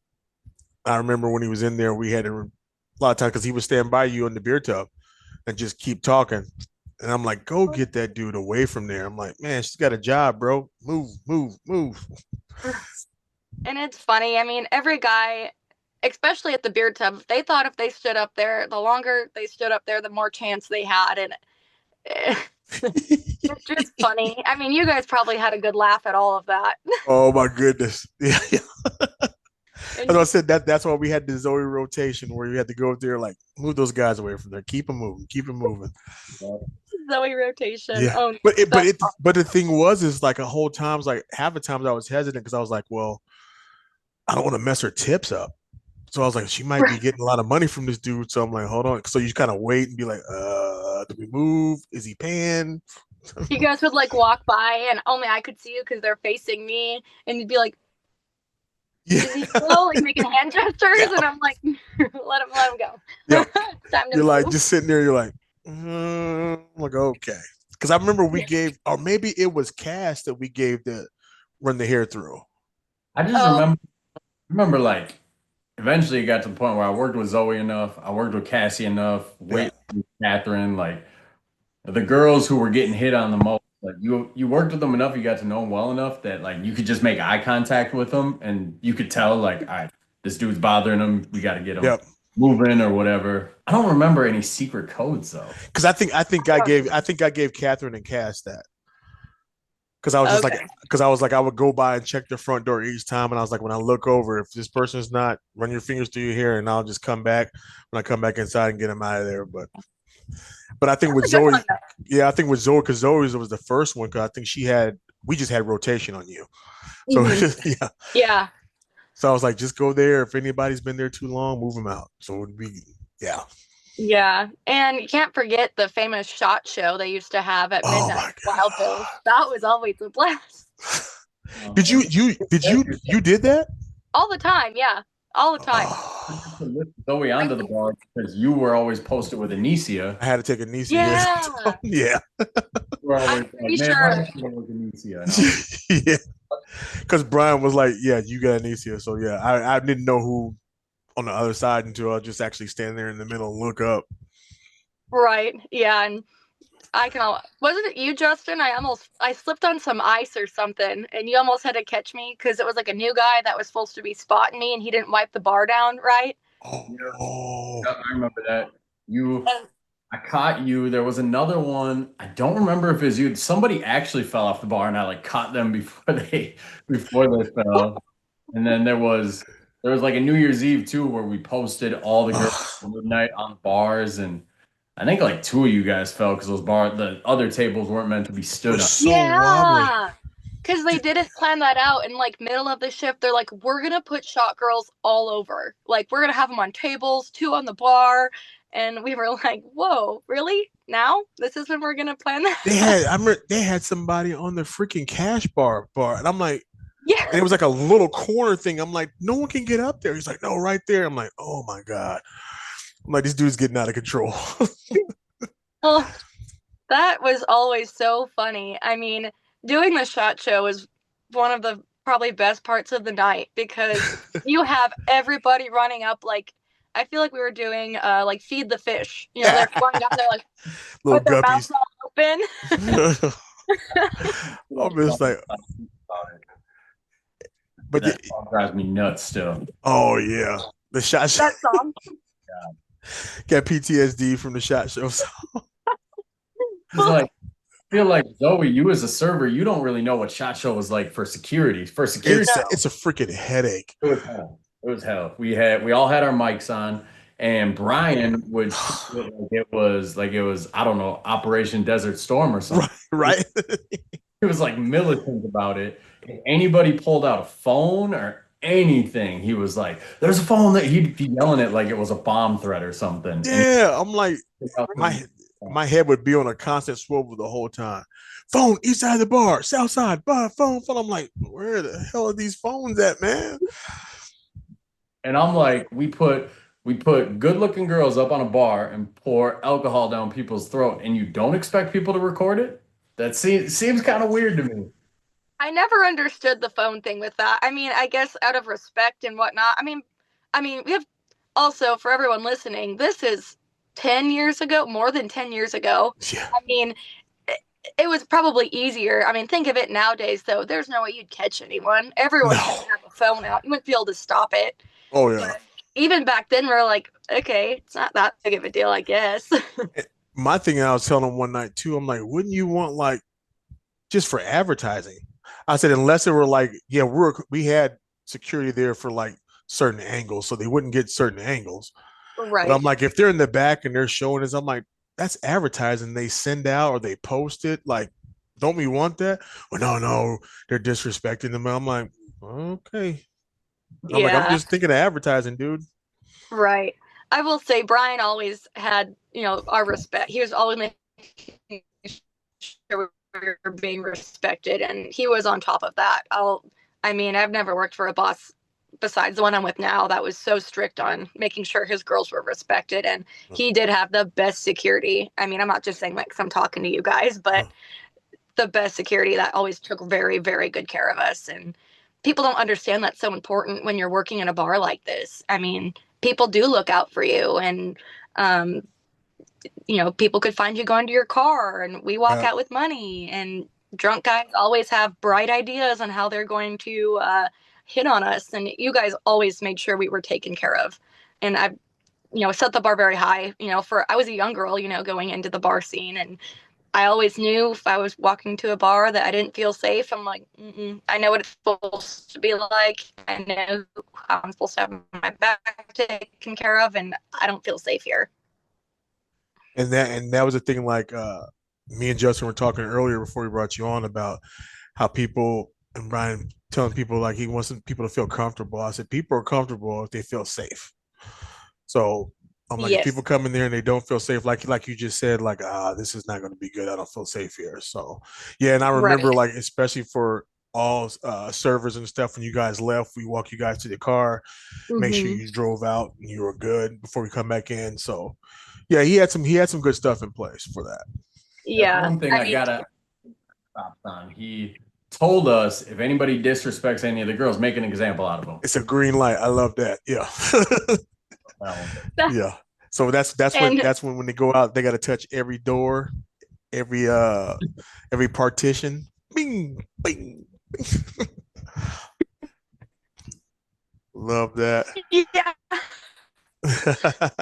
I remember when he was in there, we had to, a lot of times because he would stand by you in the beer tub. and just keep talking. And I'm like, go get that dude away from there. I'm like, man, she's got a job, bro. Move, move, move. And it's funny. I mean, every guy, especially at the beer tub, they thought if they stood up there, the longer they stood up there, the more chance they had. And it's just funny. I mean, you guys probably had a good laugh at all of that. Oh my goodness. Yeah, yeah. As I And said, that's why we had the Zoe rotation where you had to go up there, like, move those guys away from there. Keep them moving. Keep them moving. Zoe rotation. Yeah. Oh, But that's but the thing was is like a whole times like half the times I was hesitant because I was like, well, I don't want to mess her tips up. So I was like, she might be awesome. getting a lot of money from this dude. So I'm like, hold on. So you kind of wait and be like, do we move? Is he paying? You guys would like walk by and only I could see you because they're facing me, and you'd be like, Yeah. "Is he still like making hand gestures?" Yeah. And I'm like, let him go. Yeah. It's time to You're like move." just sitting there, you're like, I'm like, okay. Because I remember we gave, or maybe it was Cass that we gave the run the hair through. I just Oh, remember like eventually it got to the point where I worked with Zoe enough, I worked with Cassie enough, Yeah. wait, Catherine, like the girls who were getting hit on the most. Like you worked with them enough, you got to know them well enough that like you could just make eye contact with them, and you could tell like, all right, this dude's bothering them. We got to get him Yep. moving or whatever. I don't remember any secret codes though. Because I think I gave Catherine and Cass that. Because I was just like, okay. because I was like, I would go by and check the front door each time, and I was like, when I look over, if this person's not, run your fingers through your hair, and I'll just come back when I come back inside and get them out of there. But I think with That's a good Zoe, one though. yeah, I think with Zoe, because Zoe's was the first one, because I think we just had rotation on you. So Hmm. yeah, Yeah, so I was like, just go there. If anybody's been there too long, move them out. So it'd be, yeah. yeah, and you can't forget the famous shot show they used to have at Oh midnight. my Wild Bill. god. That was always a blast. Did And you did that? All the time, yeah, all the time. Oh, to lift Zoe onto the bar because you were always posted with Anicia. I had to take a niece. Yeah, Yeah, yeah, You were I'm always like, pretty man, why sure. don't you go with Anicia? And I was yeah. Because Brian was like, "Yeah, you got Anicia." So yeah, I didn't know who on the other side until I just actually stand there in the middle and look up. Right, yeah, and I can all wasn't it you, Justin? I slipped on some ice or something, and you almost had to catch me because it was like a new guy that was supposed to be spotting me, and he didn't wipe the bar down right. Oh, like, oh, yeah, I remember that. You, And I caught you. There was another one. I don't remember if it was you. Somebody actually fell off the bar, and I like caught them before they fell. And then there was like a New Year's Eve too, where we posted all the girls oh. at midnight on bars, and I think like two of you guys fell because the other tables weren't meant to be It stood was on. so wobbly. yeah, because they didn't plan that out in like middle of the shift. They're like, we're gonna put shot girls all over. Like we're gonna have them on tables, two on the bar, and we were like, whoa, really? Now this is when we're gonna plan They that? had I remember they had somebody on the freaking cash bar, and I'm like, Yeah. and it was like a little corner thing. I'm like, no one can get up there. He's like, no, right there. I'm like, oh my god. I'm like, this dude's getting out of control. Oh, that was always so funny. I mean, doing the shot show is one of the probably best parts of the night because you have everybody running up like I feel like we were doing like feed the fish. You know, they're flying down there like Little with their mouths guppies. all open. I'm just like, but That song drives me nuts still. oh yeah, the shot show. That song. Got PTSD from the shot shows. It's like I feel like Zoe, you as a server, you don't really know what Shot Show was like for security. For security, No. It's a freaking headache. it was hell. It was hell. We all had our mics on, and Brian would treat it like it was I don't know Operation Desert Storm or something. Right, right. He was like militant about it. If anybody pulled out a phone or anything, he was like, "There's a phone," that he'd be yelling it like it was a bomb threat or something. And Yeah, I'm like, he, my my head would be on a constant swivel the whole time. Phone east side of the bar, south side, bar, phone. I'm like, where the hell are these phones at, man? And I'm like, we put good looking girls up on a bar and pour alcohol down people's throat, and you don't expect people to record it? That seems kind of weird to me. I never understood the phone thing with that. I mean, I guess out of respect and whatnot. I mean, we have also for everyone listening, this is 10 years ago, more than 10 years ago. Yeah. I mean, it was probably easier. I mean, think of it nowadays, though. There's no way you'd catch anyone. Everyone's going No. to have a phone out. You wouldn't be able to stop it. Oh yeah. But even back then, we are like, okay, it's not that big of a deal, I guess. My thing, I was telling him one night too. I'm like, wouldn't you want like just for advertising? I said, unless it were like, yeah, we had security there for like certain angles, so they wouldn't get certain angles. But I'm Right. like, if they're in the back and they're showing us, I'm like, that's advertising they send out or they post it. Like, don't we want that? Well, no, no, they're disrespecting them. I'm like, okay. I'm like, I'm Yeah. just thinking of advertising, dude. Right. I will say Brian always had, our respect. He was always making sure we were being respected, and he was on top of that. I mean, I've never worked for a boss besides the one I'm with now that was so strict on making sure his girls were respected, and he did have the best security. I mean, I'm not just saying like 'cause I'm talking to you guys, but the best security that always took very, very good care of us. And people don't understand that's so important when you're working in a bar like this. I mean, people do look out for you, and um, people could find you going to your car, and we walk Yeah. out with money. And drunk guys always have bright ideas on how they're going to hit on us, and you guys always made sure we were taken care of. And I, set the bar very high. For I was a young girl, going into the bar scene, and I always knew if I was walking to a bar that I didn't feel safe, I'm like, I know what it's supposed to be like. I know how I'm supposed to have my back taken care of, and I don't feel safe here. And that was the thing. Like, me and Justin were talking earlier before we brought you on about how people and Brian telling people like he wants people to feel comfortable. I said people are comfortable if they feel safe. So I'm like, if people Yes. come in there and they don't feel safe, like you just said, like this is not going to be good. I don't feel safe here. So yeah, and I remember Right. like especially for all servers and stuff when you guys left, we walked you guys to the car, make sure Hmm. you drove out and you were good before we come back in. So yeah, he had some good stuff in place for that. That's Yeah. one thing I I mean, gotta stop on. He told us if anybody disrespects any of the girls, make an example out of them. It's a green light. I love that. Yeah. Yeah. So that's when and when they go out, they got to touch every door, every uh every partition. Bing, bing. Love that. yeah,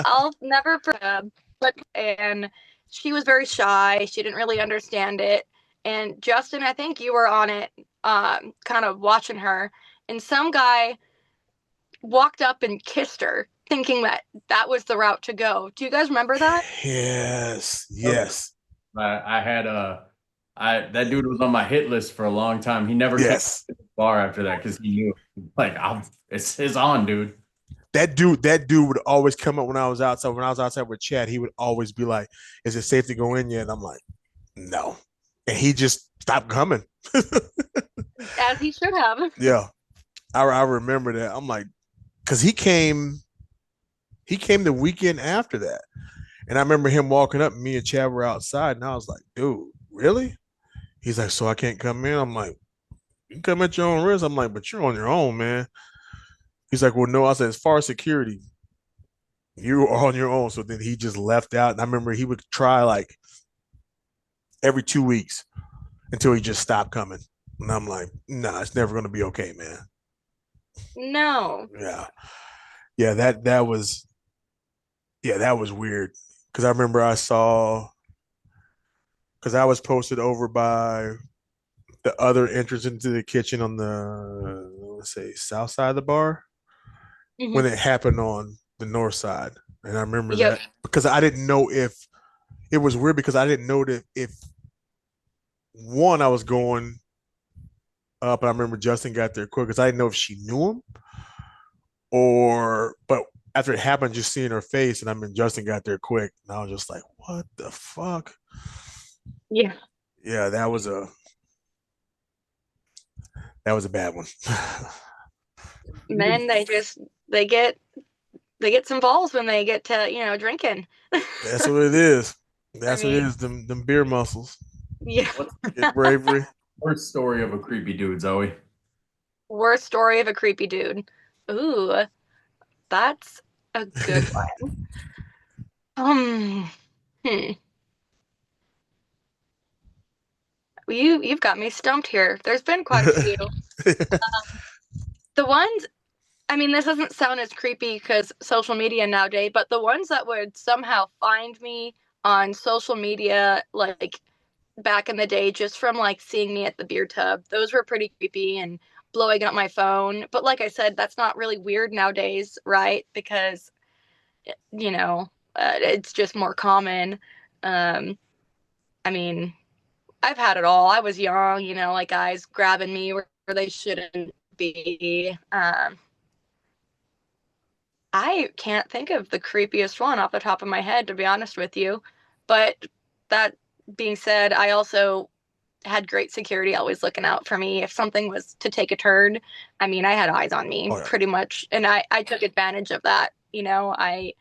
I'll never forget. But and she was very shy. She didn't really understand it. And Justin, I think you were on it, kind of watching her. And some guy walked up and kissed her, thinking that that was the route to go. Do you guys remember that? Yes. Yes. I had that dude was on my hit list for a long time. He never came Yes. to the bar after that because he knew it's on, dude. That dude would always come up when I was outside. When I was outside with Chad, he would always be like, "Is it safe to go in yet?" And I'm like, "No," and he just stopped coming. As he should have. Yeah, I remember that. I'm like, because he came the weekend after that, and I remember him walking up. Me and Chad were outside, and I was like, "Dude, really?" He's like, "So I can't come in?" I'm like, "You can come at your own risk." I'm like, "But you're on your own, man." He's like, "Well, no." I said, "As far as security, you are on your own." So then he just left out. And I remember he would try like every 2 weeks until he just stopped coming. And I'm like, nah, it's never gonna be okay, man. No. Yeah. Yeah, that was weird. Cause I remember I saw because I was posted over by the other entrance into the kitchen on the let's say south side of the bar when Hmm. it happened on the north side. And I remember Yep. that because I didn't know if it was weird because I didn't know that if one I was going up, and I remember Justin got there quick because I didn't know if she knew him but after it happened, just seeing her face, and I mean Justin got there quick, and I was just like, what the fuck? Yeah. Yeah, that was a bad one. Men, they get some balls when they get to, drinking. That's what it is. I That's what it mean, is. Them beer muscles. yeah. What's Get bravery. the worst story of a creepy dude, Zoe? Worst story of a creepy dude. Ooh, that's a good one. Um, hmm. You've got me stumped here. There's been quite a few. The ones, I mean, this doesn't sound as creepy because social media nowadays, but the ones that would somehow find me on social media, like back in the day, just from like seeing me at the beer tub, those were pretty creepy and blowing up my phone. But like I said, that's not really weird nowadays, right? Because, it's just more common. Um, I mean, I've had it all. I was young, like guys grabbing me where they shouldn't be. I can't think of the creepiest one off the top of my head, to be honest with you. But that being said, I also had great security always looking out for me. If something was to take a turn, I mean, I had eyes on me Oh yeah. pretty much. And I took advantage of that. I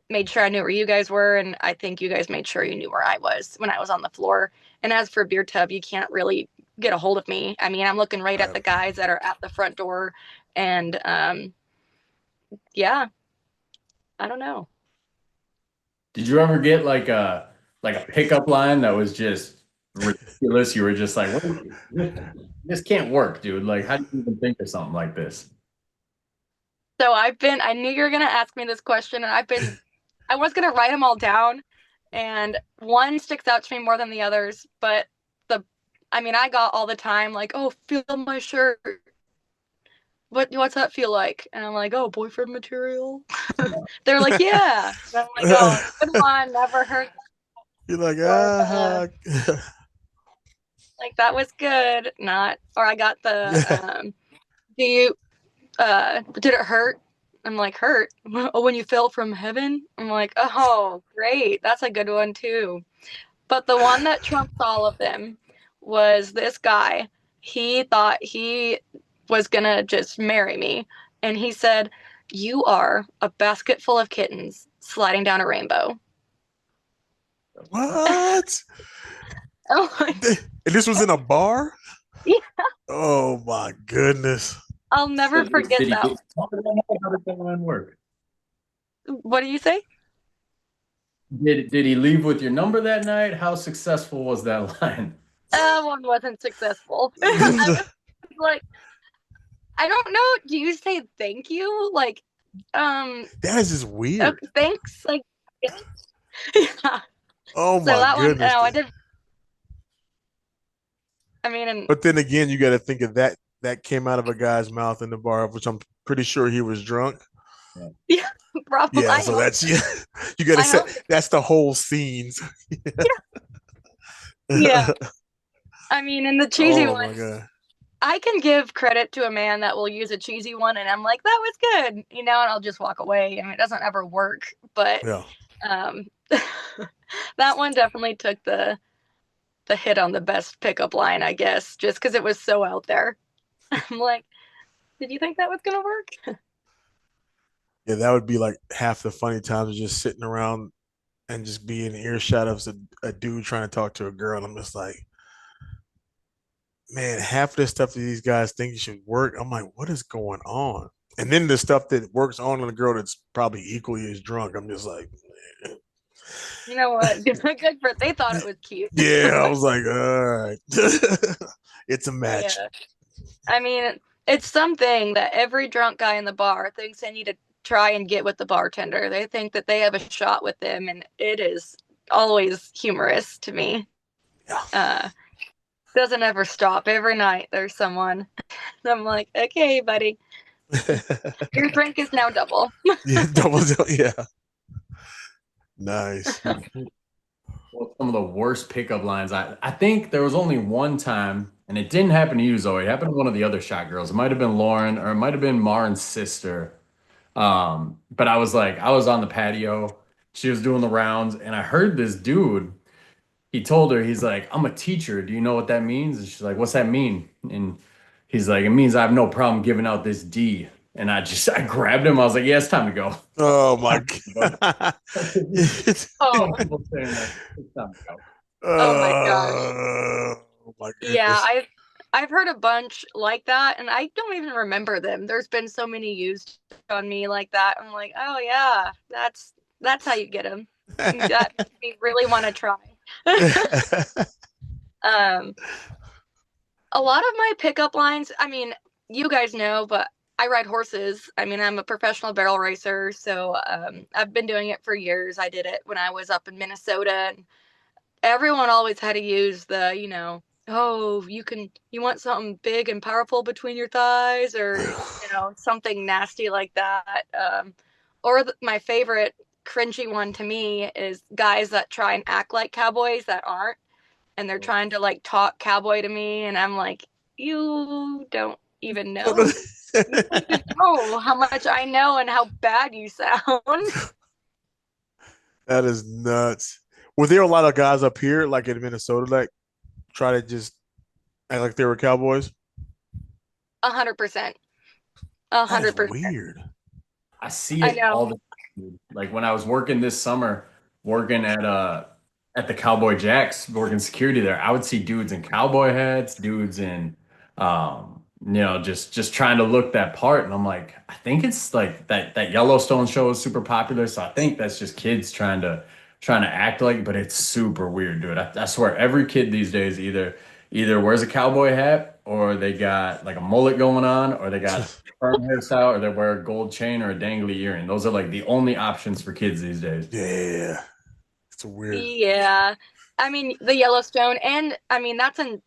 made sure I knew where you guys were. And I think you guys made sure you knew where I was when I was on the floor. And as for beer tub, you can't really get a hold of me. I mean, I'm looking right at Right. the guys that are at the front door. And yeah, I don't know. Did you ever get like a pickup line that was just ridiculous? You were just like, what, this can't work, dude. Like, how do you even think of something like this? So I knew you were going to ask me this question, and I was going to write them all down, and one sticks out to me more than the others, but I mean, I got all the time, like, oh, feel my shirt. What's that feel like? And I'm like, oh, boyfriend material. They're like, yeah. And I'm like, oh, good one. Never heard You're like, that ah. like that was good. Not, or I got do you, did it hurt? I'm like, hurt? Oh, when you fell from heaven? I'm like, oh, great. That's a good one too. But the one that trumps all of them was this guy. He thought he was gonna just marry me. And he said, you are a basket full of kittens sliding down a rainbow. What? Oh, And this was in a bar? yeah, Oh my goodness. I'll never So forget did he that. get how did that line work? What do you say? Did he leave with your number that night? How successful was that line? That one wasn't successful. I was like, I don't know. Do you say thank you? Like, That is just weird. okay, thanks. Like, yeah. Oh So my that one, goodness. no, I did. I mean, and But then again, you got to think of that. That came out of a guy's mouth in the bar, which I'm pretty sure he was drunk. Yeah. yeah, probably. Yeah, so that's yeah. You got to I say hope. that's the whole scenes. Yeah. I mean, and the cheesy Oh my ones, god. I can give credit to a man that will use a cheesy one, and I'm like, that was good, and I'll just walk away. I mean, it doesn't ever work, but Yeah. um, that one definitely took the hit on the best pickup line, I guess, just because it was so out there. I'm like, did you think that was gonna work? Yeah, that would be like half the funny times of just sitting around and just be in earshot of a dude trying to talk to a girl. And I'm just like, man, half of the stuff that these guys think should work, I'm like, what is going on? And then the stuff that works on a girl that's probably equally as drunk, I'm just like, You know what? Good for they thought it was cute. yeah, I was like, all right, it's a match. Yeah. I mean, it's something that every drunk guy in the bar thinks they need to try and get with the bartender. They think that they have a shot with them, and it is always humorous to me. Yeah. Uh, doesn't ever stop. Every night there's someone. And I'm like, okay, buddy, your drink is now double. Yeah, double, yeah, nice. Well, some of the worst pickup lines. I think there was only one time, and it didn't happen to you, Zoe. It happened to one of the other shot girls. It might have been Lauren, or it might have been Marin's sister. But I was on the patio. She was doing the rounds, and I heard this dude. He told her, he's like, I'm a teacher. Do you know what that means? And she's like, what's that mean? And he's like, it means I have no problem giving out this D. And I grabbed him. I was like, yeah, it's time to go. Oh my Time to god. go. Oh, People saying that. It's time to go. oh my gosh. Oh my Yeah, goodness. I've heard a bunch like that, and I don't even remember them. There's been so many used on me like that. I'm like, oh yeah, That's how you get them. That makes me really want to try. um, a lot of my pickup lines, I mean, you guys know, but I ride horses. I mean, I'm a professional barrel racer, so I've been doing it for years. I did it when I was up in Minnesota, and everyone always had to use the, oh, you want something big and powerful between your thighs, or something nasty like that. Or my favorite cringy one to me is guys that try and act like cowboys that aren't, and they're trying to like talk cowboy to me, and I'm like, you don't even know. You don't even know how much I know and how bad you sound. That is nuts. Were there a lot of guys up here, like in Minnesota, like try to just act like they were cowboys? 100%. a That is hundred percent. weird. I see I it know. all the time. Like when I was working this summer, working at the Cowboy Jacks, working security there, I would see dudes in cowboy hats, dudes in just trying to look that part. And I'm like, I think it's like that Yellowstone show is super popular. So I think that's just kids trying to act like, but it's super weird, dude. I swear every kid these days either wears a cowboy hat or they got like a mullet going on or they got perm hairstyle or they wear a gold chain or a dangly earring. Those are like the only options for kids these days. Yeah, it's a weird. Yeah. I mean, the Yellowstone, and I mean, that's in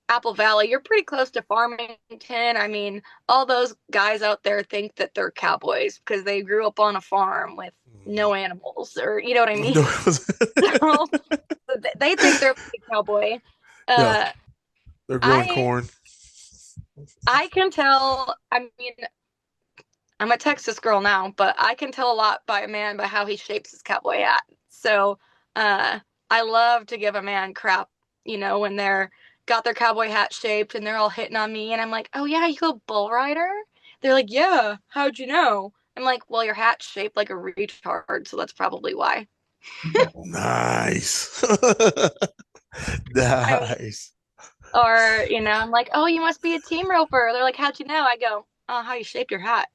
Apple Valley. You're pretty close to Farmington. I mean, all those guys out there think that they're cowboys because they grew up on a farm with no animals, or you know what I mean? So they think they're a cowboy. Yeah, Uh, they're growing I corn. I can tell. I mean, I'm a Texas girl now, but I can tell a lot by a man by how he shapes his cowboy hat. So uh, I love to give a man crap, when they're got their cowboy hat shaped and they're all hitting on me, and I'm like, oh yeah, you go bull rider? They're like, yeah. How'd you know? I'm like, well, your hat's shaped like a retard, so that's probably why. Nice. I mean, Nice. or I'm like, oh, you must be a team roper. They're like, how'd you know? I go, oh, how you shaped your hat.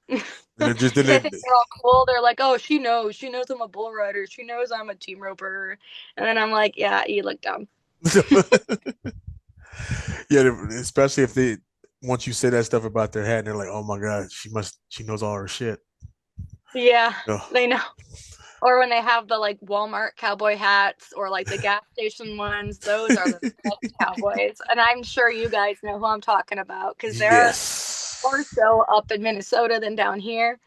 And they're just Because they think they're all cool. They're like, oh, she knows. She knows I'm a bull rider. She knows I'm a team roper. And then I'm like, yeah, you look dumb. yeah, especially if they once you say that stuff about their hat, and they're like, "Oh my god, she knows all her shit." Yeah, No. they know. Or when they have the like Walmart cowboy hats or like the gas station ones, those are the best cowboys. And I'm sure you guys know who I'm talking about because they're more Yes. so up in Minnesota than down here.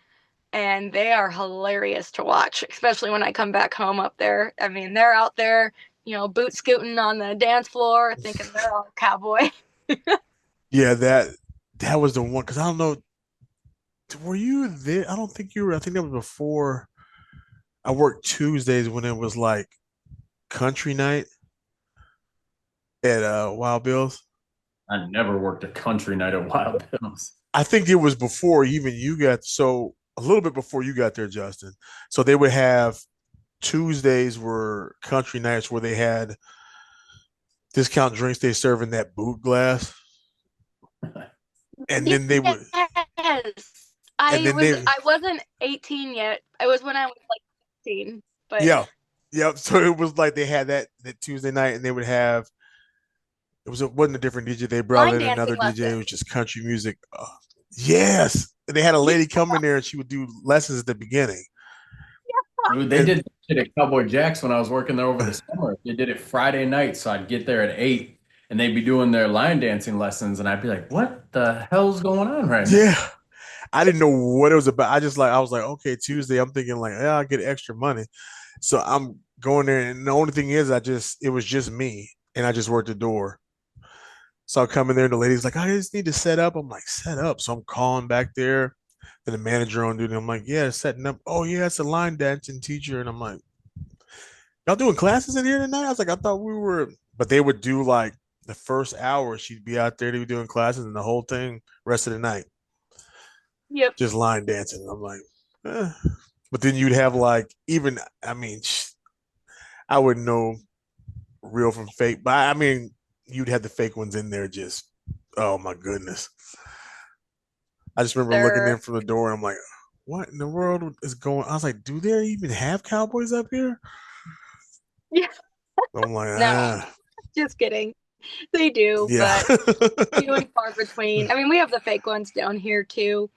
And they are hilarious to watch, especially when I come back home up there. I mean, they're out there, boot scooting on the dance floor, thinking they're all cowboy. Yeah, that was the one because I don't know. Were you there? I don't think you were. I think that was before I worked Tuesdays when it was like country night at Wild Bill's. I never worked a country night at Wild Bill's. I think it was before even you got so a little bit before you got there, Justin. So they would have Tuesdays were country nights where they had discount drinks they serve in that boot glass, and then they would, Yes. and then they, I wasn't 18 yet. It was when I was like 16. But yeah, yeah. So it was like they had that Tuesday night, and they would have it wasn't a different DJ. They brought line in dancing another DJ, lessons. which is country music. Yes, and they had a Yeah. lady come in there, and she would do lessons at the beginning, Dude, they and did that shit at Cowboy Jacks when I was working there over the summer. They did it Friday night, so I'd get there at 8 and they'd be doing their line dancing lessons, and I'd be like, what the hell's going on right now? yeah, I didn't know what it was about. I was like, okay, Tuesday. I'm thinking like, yeah, I'll get extra money. So I'm going there, and the only thing is, it was just me, and I just worked the door. So I come in there, and the lady's like, I just need to set up. I'm like, set up. So I'm calling back there. Then the manager on duty. I'm like, yeah, setting up. Oh yeah, it's a line dancing teacher, and I'm like, y'all doing classes in here tonight? I was like, I thought we were, but they would do like the first hour. She'd be out there. They were doing classes, and the whole thing, rest of the night, Yep. just line dancing. I'm like, eh. But then you'd have like even. I mean, I wouldn't know real from fake, but I mean, you'd have the fake ones in there. Oh my goodness! I just remember looking in They're from the door. And I'm like, what in the world is going? I was like, do they even have cowboys up here? Yeah, I'm like, no, ah, just kidding. They do, yeah. but few and far between. I mean, we have the fake ones down here too.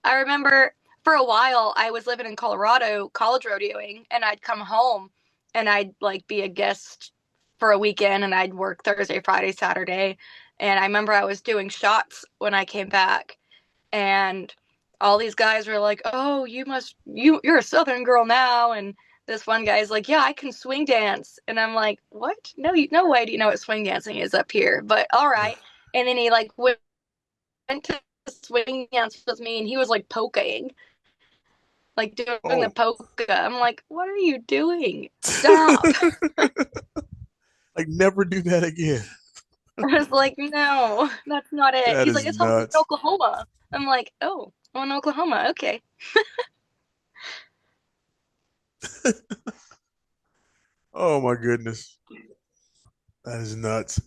I remember for a while I was living in Colorado, college rodeoing, and I'd come home and I'd like be a guest for a weekend and I'd work Thursday, Friday, Saturday. And I remember I was doing shots when I came back and all these guys were like, "Oh, you're a southern girl now." And this one guy's like, "Yeah, I can swing dance." And I'm like, "What? No way do you know what swing dancing is up here." But all right. And then he like went to swing dance with me and he was like polkaing, like doing the Oh. polka. I'm like, what are you doing? Stop. Like never do that again. I was like, no, that's not it. That He's like, is it's home in nuts. Oklahoma. I'm like, oh, I'm in Oklahoma. Okay. Oh my goodness. That is nuts.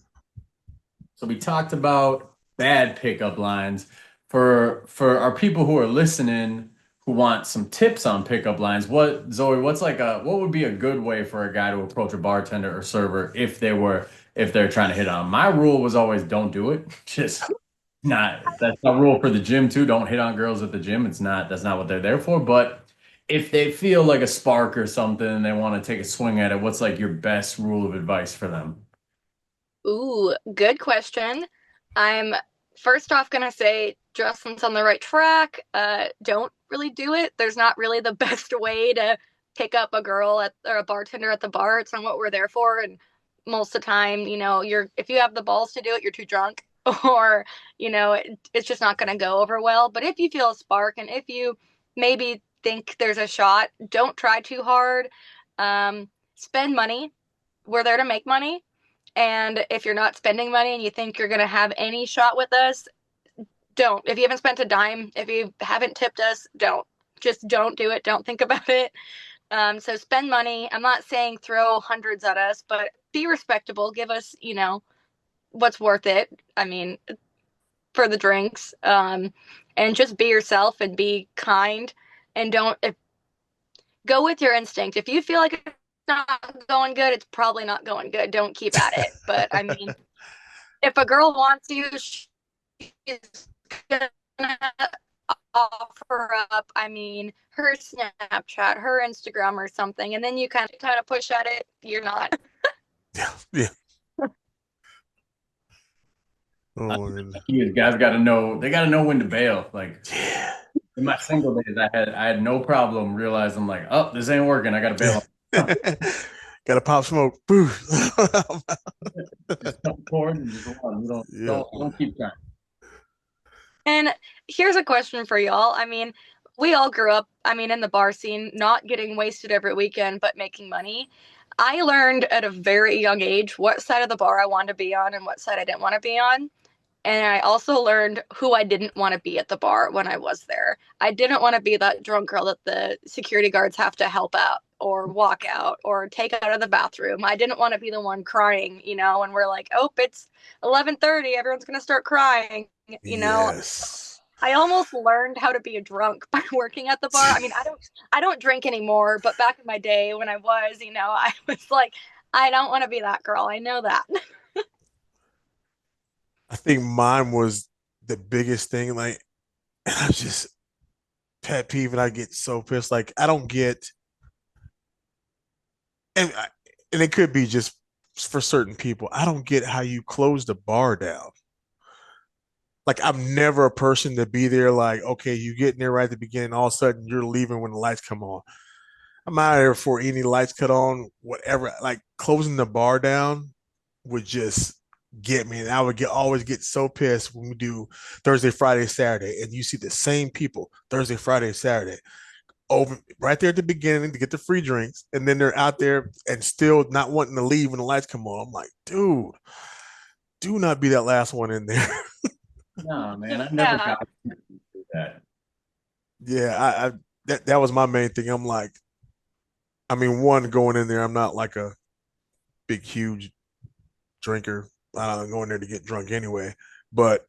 So we talked about bad pickup lines. For our people who are listening who want some tips on pickup lines, what Zoe, what would be a good way for a guy to approach a bartender or server if they're trying to hit on 'em? My rule was always don't do it. Just not that's a rule for the gym too. Don't hit on girls at the gym. That's not what they're there for. But if they feel like a spark or something and they want to take a swing at it, what's like your best rule of advice for them? Ooh, good question. I'm first off gonna say Justin's on the right track. Don't really do it. There's not really the best way to pick up a girl at or a bartender at the bar. It's not what we're there for. And most of the time, you're if you have the balls to do it, you're too drunk, or it's just not gonna go over well. But if you feel a spark and if you maybe think there's a shot, don't try too hard. Spend money. We're there to make money. And if you're not spending money and you think you're going to have any shot with us, don't. If you haven't spent a dime, if you haven't tipped us, don't. Just don't do it. Don't think about it. So spend money. I'm not saying throw hundreds at us, but be respectable. Give us, what's worth it. I mean, for the drinks. And just be yourself and be kind. And don't go with your instinct. If you feel like it's not going good, it's probably not going good. Don't keep at it. But I mean, if a girl wants you, she's gonna offer up. I mean, her Snapchat, her Instagram, or something, and then you kind of push at it. You're not. Yeah. Yeah. Uh, Oh my goodness. You guys got to know they got to know when to bail. Like Yeah. in my single days, I had no problem realizing like, oh, this ain't working. I got to bail. Yeah. Gotta pop smoke. Boo. Just come forward and just run. You don't Yeah. don't keep trying. And here's a question for y'all. I mean, we all grew up, I mean, in the bar scene, not getting wasted every weekend, but making money. I learned at a very young age what side of the bar I wanted to be on and what side I didn't want to be on. And I also learned who I didn't want to be at the bar when I was there. I didn't want to be that drunk girl that the security guards have to help out or walk out or take out of the bathroom. I didn't want to be the one crying, when we're like, "Oh, it's 11:30, everyone's going to start crying." You know, Yes. I almost learned how to be a drunk by working at the bar. I mean, I don't drink anymore, but back in my day when I was, I was like, I don't want to be that girl. I know that. I think mine was the biggest thing. Like, I was just pet peeve, and I get so pissed. Like, I don't get, and and it could be just for certain people. I don't get how you close the bar down. Like, I'm never a person to be there. Like, okay, you get in there right at the beginning, all of a sudden you're leaving when the lights come on. I'm out of there before any lights cut on, whatever. Like closing the bar down would just get me. And I would always get so pissed when we do Thursday, Friday, Saturday, and you see the same people Thursday, Friday, Saturday over right there at the beginning to get the free drinks, and then they're out there and still not wanting to leave when the lights come on. I'm like, dude, do not be that last one in there. No, man, I never Yeah. got that. Yeah, I that was my main thing. I'm like, I mean, one going in there, I'm not like a big, huge drinker. I don't go in there to get drunk anyway. But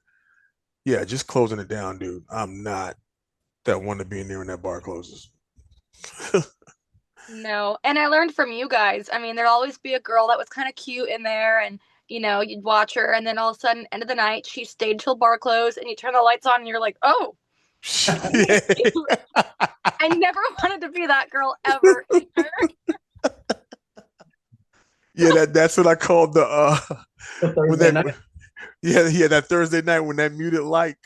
yeah, just closing it down, dude. I'm not. that want to be in there when that bar closes. No. And I learned from you guys. I mean, there'd always be a girl that was kind of cute in there, and you'd watch her, and then all of a sudden, end of the night, she stayed till bar closed, and you turn the lights on, and you're like, oh, I never wanted to be that girl ever. Yeah, that's what I called the The when Thursday that night. yeah that Thursday night when that muted light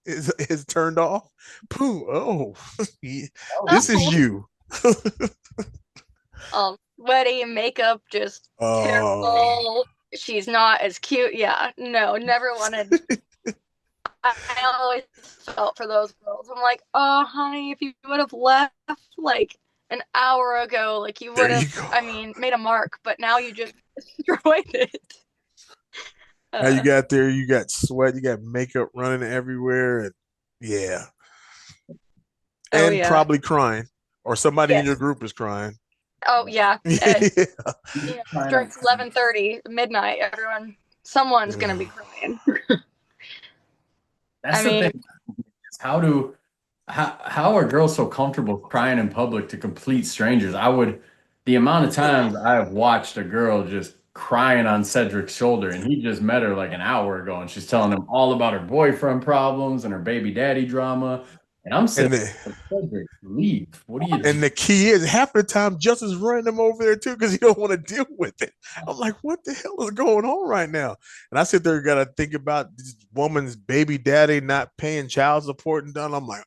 is turned off. Pooh, oh, this is Oh, you. sweaty, makeup just Oh, terrible. She's not as cute. Yeah, no, never wanted. I always felt for those girls. I'm like, oh, honey, if you would have left like an hour ago, like you there would you have, go. I mean, made a mark, but now you just destroyed it. Now you Uh, got there, you got sweat, you got makeup running everywhere, and yeah, oh, and yeah. probably crying, or somebody in your Yes. group is crying. Oh, yeah. Yeah. Trying Starts 11:30 midnight. Someone's gonna be crying. That's I the thing. mean, Is how are girls so comfortable crying in public to complete strangers? The amount of times I have watched a girl just crying on Cedric's shoulder, and he just met her like an hour ago, and she's telling him all about her boyfriend problems and her baby daddy drama. And I'm and sitting the there like, Cedric, leave. What are you and doing? the key is half the time Justin's running them over there too because he don't want to deal with it. I'm like, what the hell is going on right now? And I sit there and gotta think about this woman's baby daddy not paying child support and done. I'm like,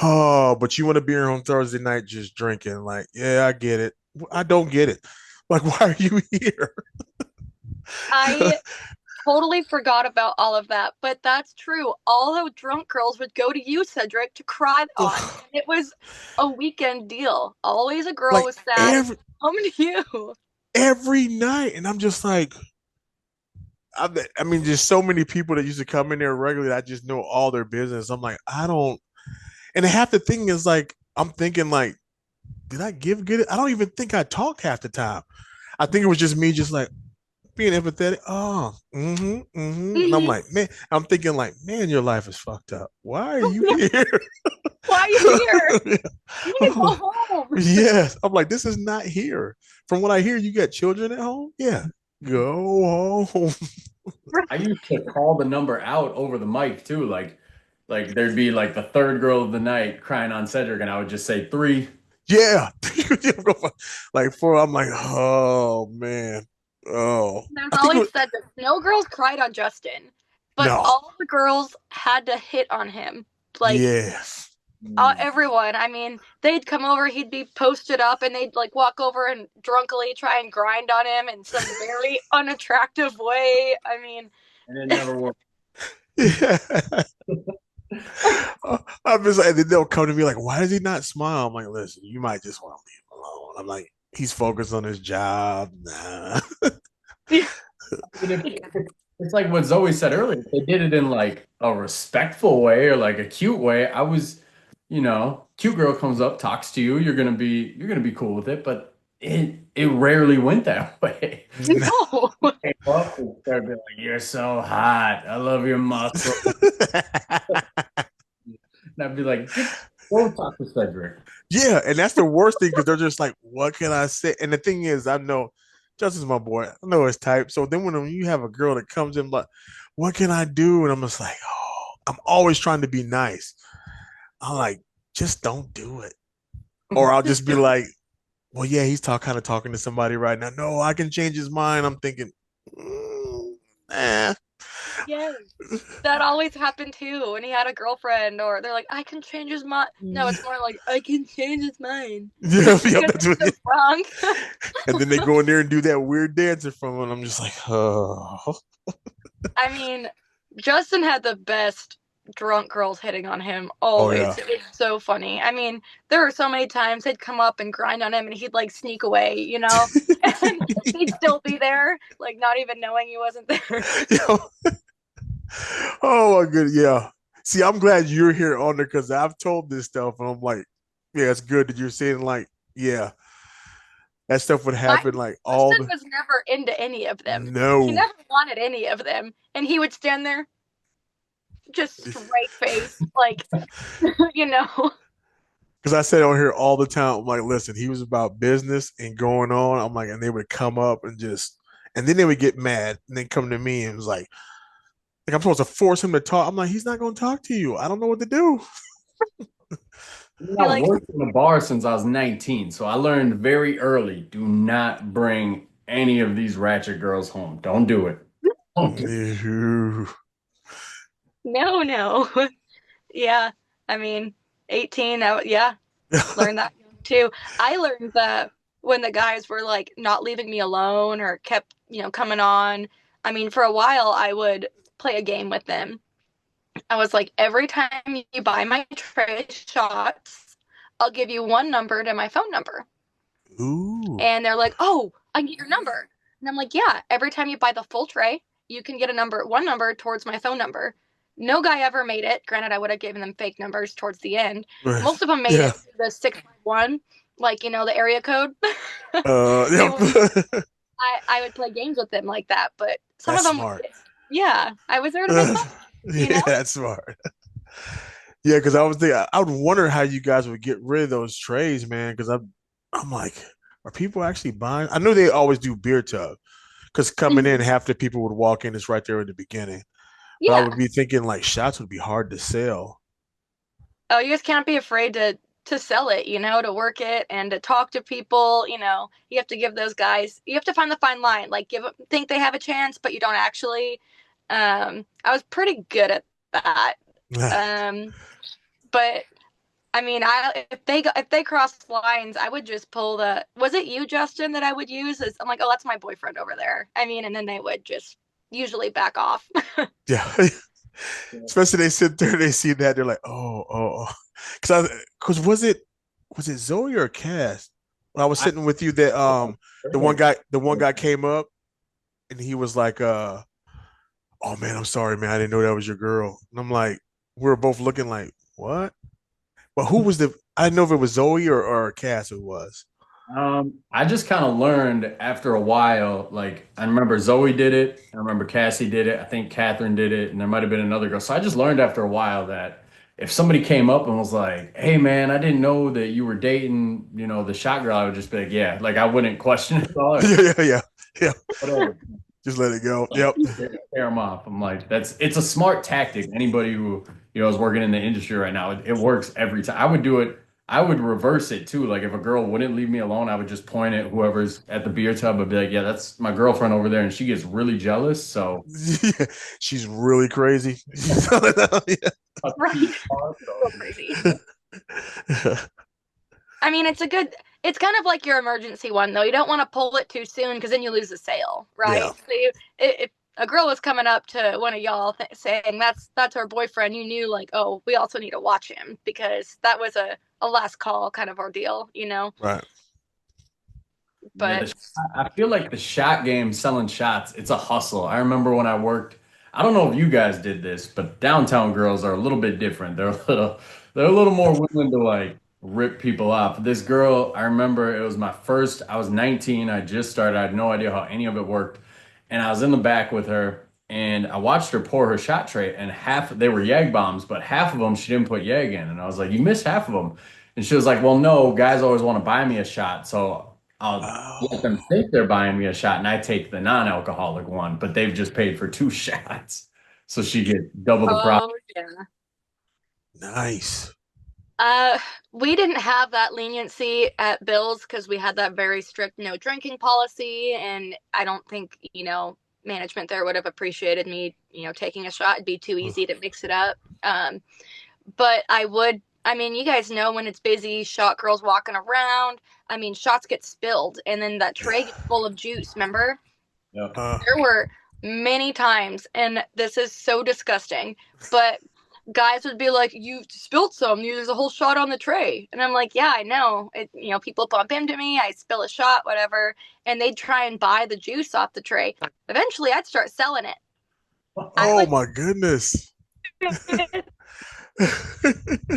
oh, but you want to be here on Thursday night just drinking? Like, yeah, I get it. I don't get it. Like, why are you here? I totally forgot about all of that, but that's true. All the drunk girls would go to you, Cedric, to cry on, and it was a weekend deal. Always a girl Like was sad. every Coming to you. every night, and I'm just like, I mean, just so many people that used to come in there regularly. I just know all their business. I'm like, I don't. And half the thing is like, I'm thinking like, did I give good? I don't even think I talked half the time. I think it was just me, just like being empathetic. Oh, and I'm Mhm. like, man, I'm thinking like, man, your life is fucked up. Why are you here? Why are you here? You need to go home. Yes, I'm like, this is not here. From what I hear, you got children at home. Yeah, go home. I used to call the number out over the mic too. Like there'd be like the third girl of the night crying on Cedric, and I would just say three. Yeah, like four. I'm like, oh man, oh. There's I think it always was Cedric. No girls cried on Justin, but no. all the girls had to hit on him. Like Yes. everyone. I mean, they'd come over, he'd be posted up, and they'd like walk over and drunkenly try and grind on him in some very unattractive way. I mean, And it never worked. Yeah. I'm just like, they'll come to me like, why does he not smile? I'm like, listen, you might just want to leave him alone. I'm like, he's focused on his job. Nah. It's like what Zoe said earlier. If they did it in like a respectful way or like a cute way. Cute girl comes up, talks to you, you're gonna be cool with it, but it rarely went that way. no. Came up and started being like, "You're so hot. I love your muscle." And I'd be like, "Go talk to Cedric." Yeah, and that's the worst thing because they're just like, what can I say? And the thing is, I know Justin's my boy. I know his type. So then when you have a girl that comes in like, what can I do? And I'm just like, oh, I'm always trying to be nice. I'm like, just don't do it. Or I'll just be like, well, yeah, he's kind of talking to somebody right now. No, I can change his mind. I'm thinking, nah. Yes. That always happened too when he had a girlfriend, or they're like, I can change his mind. No, it's more like, I can change his mind. Yeah, yeah, Because that's it's what. so wrong. And then they go in there and do that weird dancing from him. And I'm just like, oh. I mean, Justin had the best drunk girls hitting on him Oh always. yeah. It was so funny. I mean, there were so many times they'd come up and grind on him and he'd like sneak away, and he'd still be there, like not even knowing he wasn't there. Oh my good, yeah. See, I'm glad you're here on there because I've told this stuff, and I'm like, yeah, it's good that you're saying like, yeah, that stuff would My happen like all Justin the was never into any of them. He no. never wanted any of them. And he would stand there, just straight face, like, you know. Because I said on here all the time, I'm like, listen, he was about business and going on. I'm like, and they would come up and just, and then they would get mad and then come to me and was like I'm supposed to force him to talk. I'm like, he's not going to talk to you. I don't know what to do. Be I've like, worked in the bar since I was 19, so I learned very early, do not bring any of these ratchet girls home. Don't do it. Don't do it. Ew. no, no. Yeah. I mean, 18, yeah, learned that too. I learned that when the guys were like not leaving me alone or kept, coming on. I mean, for a while, I would play a game with them. I was like, every time you buy my tray of shots, I'll give you one number to my phone number. Ooh. And they're like, oh, I can get your number. And I'm like, yeah, every time you buy the full tray, you can get one number towards my phone number. No guy ever made it. Granted, I would have given them fake numbers towards the end. Most of them made Yeah. it to the 651, like, the area code. They Yep. would, I would play games with them like that, but some of That's them would smart. yeah, I was there to make money, you Yeah, know? that's smart. Yeah, because I was thinking, I would wonder how you guys would get rid of those trays, man. Because I'm like, are people actually buying? I know they always do beer tub because coming in, half the people would walk in. It's right there in the beginning. But I Yeah. would be thinking like shots would be hard to sell. Oh, you just can't be afraid to sell it, to work it and to talk to people, you have to give those guys, you have to find the fine line, like think they have a chance, but you don't actually. I was pretty good at that. Um, but I mean, if they crossed lines, I would just pull was it you, Justin, that I would use? I'm like, oh, that's my boyfriend over there. I mean, and then they would just usually back off. Yeah. Especially they sit there, they see that, they're like, oh. Because was it Zoe or Cass? When I was I, sitting with you that the one guy came up and he was like, oh man, I'm sorry, man. I didn't know that was your girl. And I'm like, we were both looking like, what? But who was I didn't know if it was Zoe or Cass who it was. I just kind of learned after a while. Like I remember Zoe did it. I remember Cassie did it. I think Catherine did it, and there might have been another girl. So I just learned after a while that if somebody came up and was like, "Hey, man, I didn't know that you were dating, the shot girl," I would just be like, "Yeah." Like I wouldn't question it at all. Yeah. Whatever. Just let it go. Like, Yep. tear them off. I'm like, it's a smart tactic. Anybody who is working in the industry right now, it works every time. I would do it. I would reverse it too. Like if a girl wouldn't leave me alone, I would just point at whoever's at the beer tub and be like, "Yeah, that's my girlfriend over there," and she gets really jealous. So Yeah. She's really crazy. Yeah. Right. So crazy. I mean, it's kind of like your emergency one, though. You don't want to pull it too soon because then you lose the sale, right? Yeah. So if a girl was coming up to one of y'all saying that's her boyfriend, you knew like, oh, we also need to watch him because that was a last call kind of ordeal. Right. yeah, But I feel like the shot game, selling shots, it's a hustle. I remember when I worked. I don't know if you guys did this, but downtown girls are a little bit different. They're a little more willing to like rip people off. This girl, I remember it was my first. I was 19. I just started. I had no idea how any of it worked, and I was in the back with her, and I watched her pour her shot tray, and half they were Yag bombs, but half of them she didn't put Yag in, and I was like, "You missed half of them." And she was like, "Well, no, guys always want to buy me a shot, so I'll let them Oh, think they're buying me a shot, and I take the non-alcoholic one, but they've just paid for two shots, so she gets double the price." oh yeah. nice. Uh, we didn't have that leniency at Bill's because we had that very strict no drinking policy, and I don't think management there would have appreciated me taking a shot. It'd be too easy to mix it up. But I would. I mean, you guys know when it's busy, shot girls walking around. I mean, shots get spilled, and then that tray gets full of juice. Remember, Yep. there were many times, and this is so disgusting, but guys would be like, "You spilled some. There's a whole shot on the tray," and I'm like, "Yeah, I know. People bump into me. I spill a shot, whatever, and they'd try and buy the juice off the tray. Eventually, I'd start selling it. I Oh would my goodness.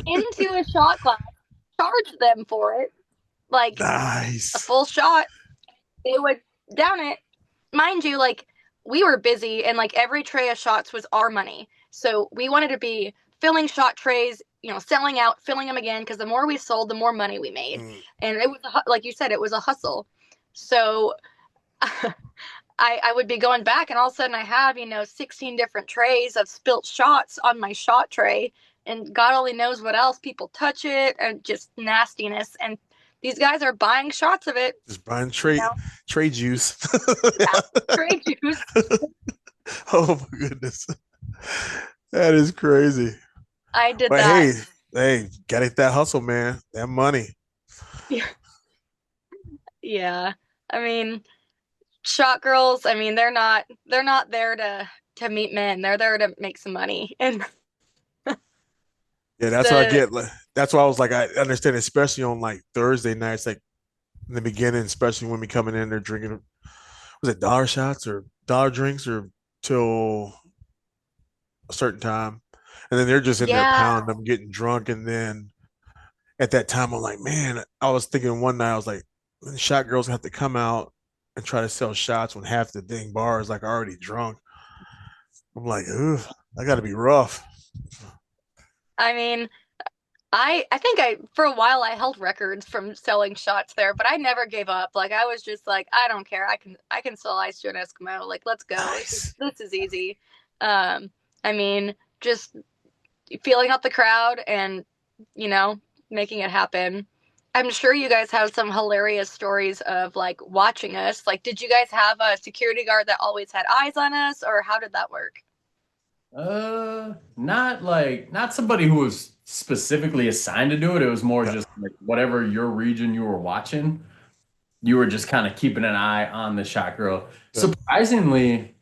into a shot glass, charge them for it, like a Nice. full shot. They would down it, mind you, like." we were busy, and like every tray of shots was our money. So we wanted to be filling shot trays, selling out, filling them again, because the more we sold, the more money we made. Mm. And it was, like you said, it was a hustle. So I would be going back, and all of a sudden I have, 16 different trays of spilt shots on my shot tray. And God only knows what else. People touch it and just nastiness. And these guys are buying shots of it, Just buying you know? trade juice. Yeah, tray juice. Oh my goodness. That is crazy. I did But that. hey, gotta get that hustle, man. That money. Yeah. Yeah. I mean, shot girls, I mean, they're not there to meet men. They're there to make some money. And Yeah, that's what I the get. That's why I was like, I understand, especially on like Thursday nights, like in the beginning, especially when we coming in there drinking, was it dollar shots or dollar drinks or till a certain time, and then they're just in there yeah, pounding them, getting drunk, and then at that time, I'm like, man, I was thinking one night, I was like, the shot girls have to come out and try to sell shots when half the dang bar is like already drunk. I'm like, ugh, I got to be rough. I mean, I think I for a while I held records from selling shots there, but I never gave up. Like I was just like, I don't care. I can sell ice to an Eskimo. Like let's go. This is Nice. this is easy. Um, I mean, just feeling out the crowd and you know making it happen. I'm sure you guys have some hilarious stories of like watching us. Like, did you guys have a security guard that always had eyes on us, or how did that work? Not somebody who was specifically assigned to do it. It was more Yeah, just like whatever your region you were watching, you were just kind of keeping an eye on the shot girl. yeah. Surprisingly,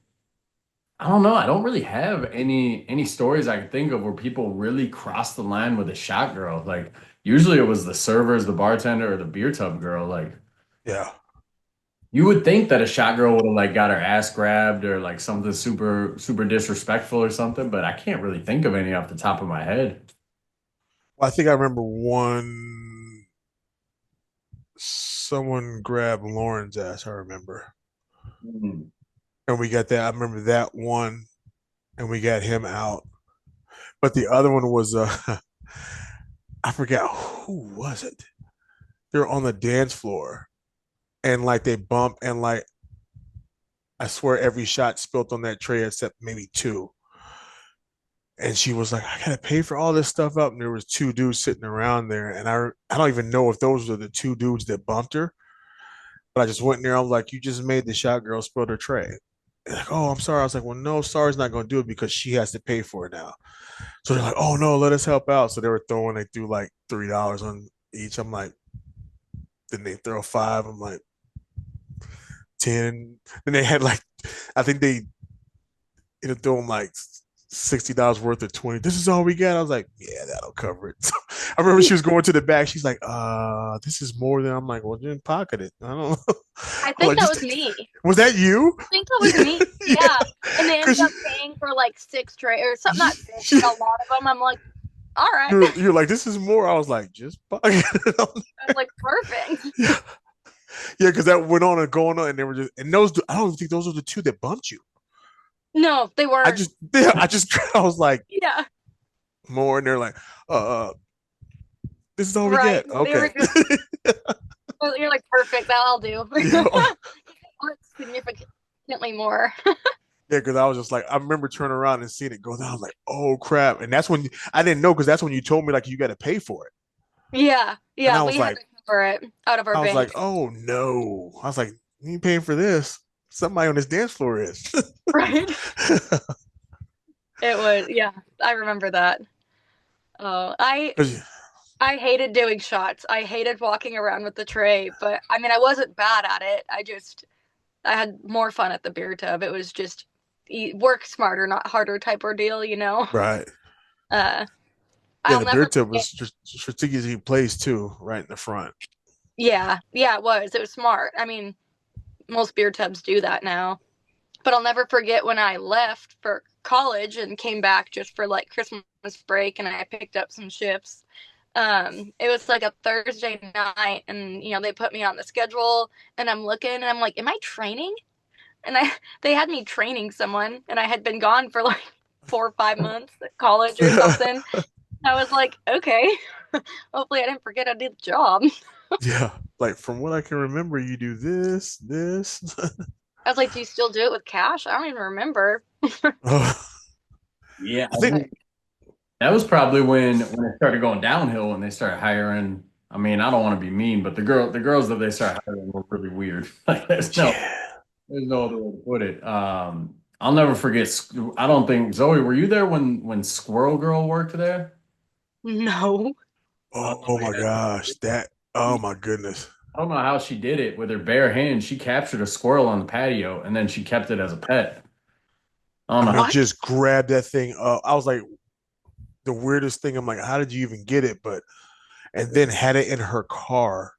I don't know. I don't really have any stories I can think of where people really crossed the line with a shot girl. Like usually it was the servers, the bartender, or the beer tub girl. Like Yeah. you would think that a shot girl would have like got her ass grabbed or like something super disrespectful or something, but I can't really think of any off the top of my head. Well, I think I remember one. Someone grabbed Lauren's ass. I remember, Hmm. and we got that. I remember that one, and we got him out. But the other one was I forgot who was it. They're on the dance floor, and like they bump, and like I swear every shot spilt on that tray except maybe two. And she was like, I gotta pay for all this stuff up. And there was two dudes sitting around there. And I don't even know if those were the two dudes that bumped her. But I just went in there. I was like, you just made the shot girl spill her tray. And like, oh, I'm sorry. I was like, well, no, sorry's not gonna do it because she has to pay for it now. So they're like, oh no, let us help out. So they threw like $3 on each. I'm like, then they throw five. I'm like 10. And they had like, I think they ended up throwing like $60 worth of 20. This is all we got. I was like, yeah, that'll cover it. So I remember she was going to the back. She's like, this is more than. I'm like, well, you didn't pocket it. I don't know. I I'm think like, that just was me. was that you? I think that was Yeah, me. yeah. Yeah. And they ended Because up paying for like six tray or something, not six, but a lot of them. I'm like, all right. you're like, this is more. I was like, just pocket it. I was like, perfect. Yeah, yeah, because that went on and going on, and they were just, and those. I don't even think those were the two that bumped you. No, they I weren't. just, yeah, I was like, Yeah. more, and they're like, this is all we Right. get. They were Okay. just, you're like, perfect. That'll do. Yeah, Significantly more. yeah, because I was just like, I remember turning around and seeing it go down. I was like, oh crap! And that's when I didn't know because that's when you told me like you got to pay for it, Yeah. and Yeah. We had to cover it out of our I was like, bank. oh no! I was like, you ain't paying for this. Somebody on this dance floor is. Right. It was, yeah. I remember that. Oh, I hated doing shots. I hated walking around with the tray, but I mean, I wasn't bad at it. I had more fun at the beer tub. It was just work smarter, not harder type ordeal. Right. Uh, Yeah, I'll the beer never tub forget. was strategically placed too, right in the front. Yeah, yeah, it was. It was smart. I mean, most beer tubs do that now. But I'll never forget when I left for college and came back just for like Christmas break and I picked up some shifts. It was like a Thursday night and they put me on the schedule and I'm looking and I'm like, am I training? and I they had me training someone, and I had been gone for like 4 or 5 months at college or something. I was like, okay, hopefully I didn't forget I did the job. Yeah. Like from what I can remember, you do this, this. I was like, do you still do it with cash? I don't even remember. I Yeah, I think, think that was probably when it started going downhill and they started hiring. I mean, I don't want to be mean, but the girls that they started hiring were really weird. Like yeah. there's no other way to put it. I'll never forget. I don't think Zoe, were you there when Squirrel Girl worked there? No. Oh Oh my yeah. gosh. oh my goodness. I don't know how she did it with her bare hands. She captured a squirrel on the patio and then she kept it as a pet. I don't I know mean, how. What? just grab that thing up. I was like, the weirdest thing. I'm like, how did you even get it? But, and then had it in her car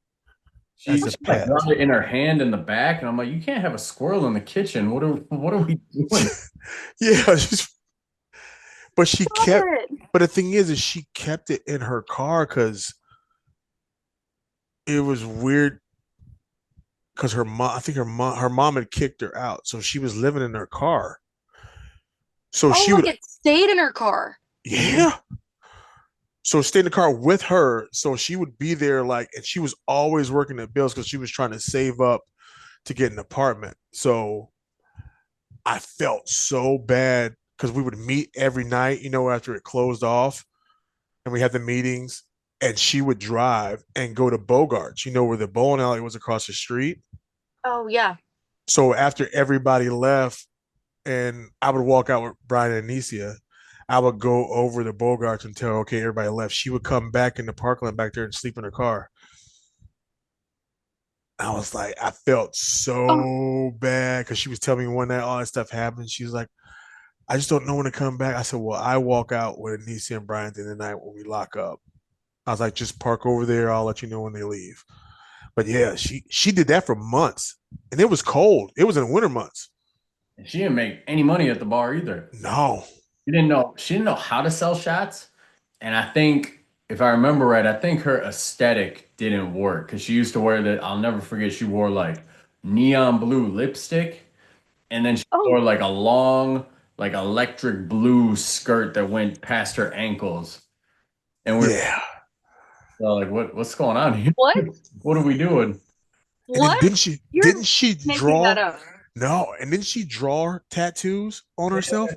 as a She like pet. brought it in her hand in the back, and I'm like, you can't have a squirrel in the kitchen. What are we doing? Yeah. But she Stop kept, it. but the thing is she kept it in her car because it was weird because her mom, I think her mom had kicked her out. So she was living in her car. So Oh, she like would, it stayed in her car. Mhm. yeah. So stay in the car with her. So she would be there like, and she was always working at bills because she was trying to save up to get an apartment. So I felt so bad because we would meet every night, after it closed off and we had the meetings and she would drive and go to Bogart's, where the bowling alley was across the street. Oh yeah. So after everybody left and I would walk out with Brian and Anicia, I would go over to Bogart's until, okay, everybody left. She would come back in the parking lot back there and sleep in her car. I was like, I felt Oh, so bad because she was telling me one night all that stuff happened. She was like, I just don't know when to come back. I said, well, I walk out with Anicia and Brian at the end of the night when we lock up. I was like, just park over there. I'll let you know when they leave. But yeah, she did that for months, and it was cold. It was in the winter months. And she didn't make any money at the bar either. No, She didn't know how to sell shots. And I think if I remember right, I think her aesthetic didn't work because she used to wear that. I'll never forget. She wore like neon blue lipstick, and then she oh, wore like a long, like electric blue skirt that went past her ankles. And we're yeah. like, what's going on here? what? What are we doing? And then What? didn't she You're didn't she making that draw? up. No, and didn't she draw tattoos on Yeah, herself?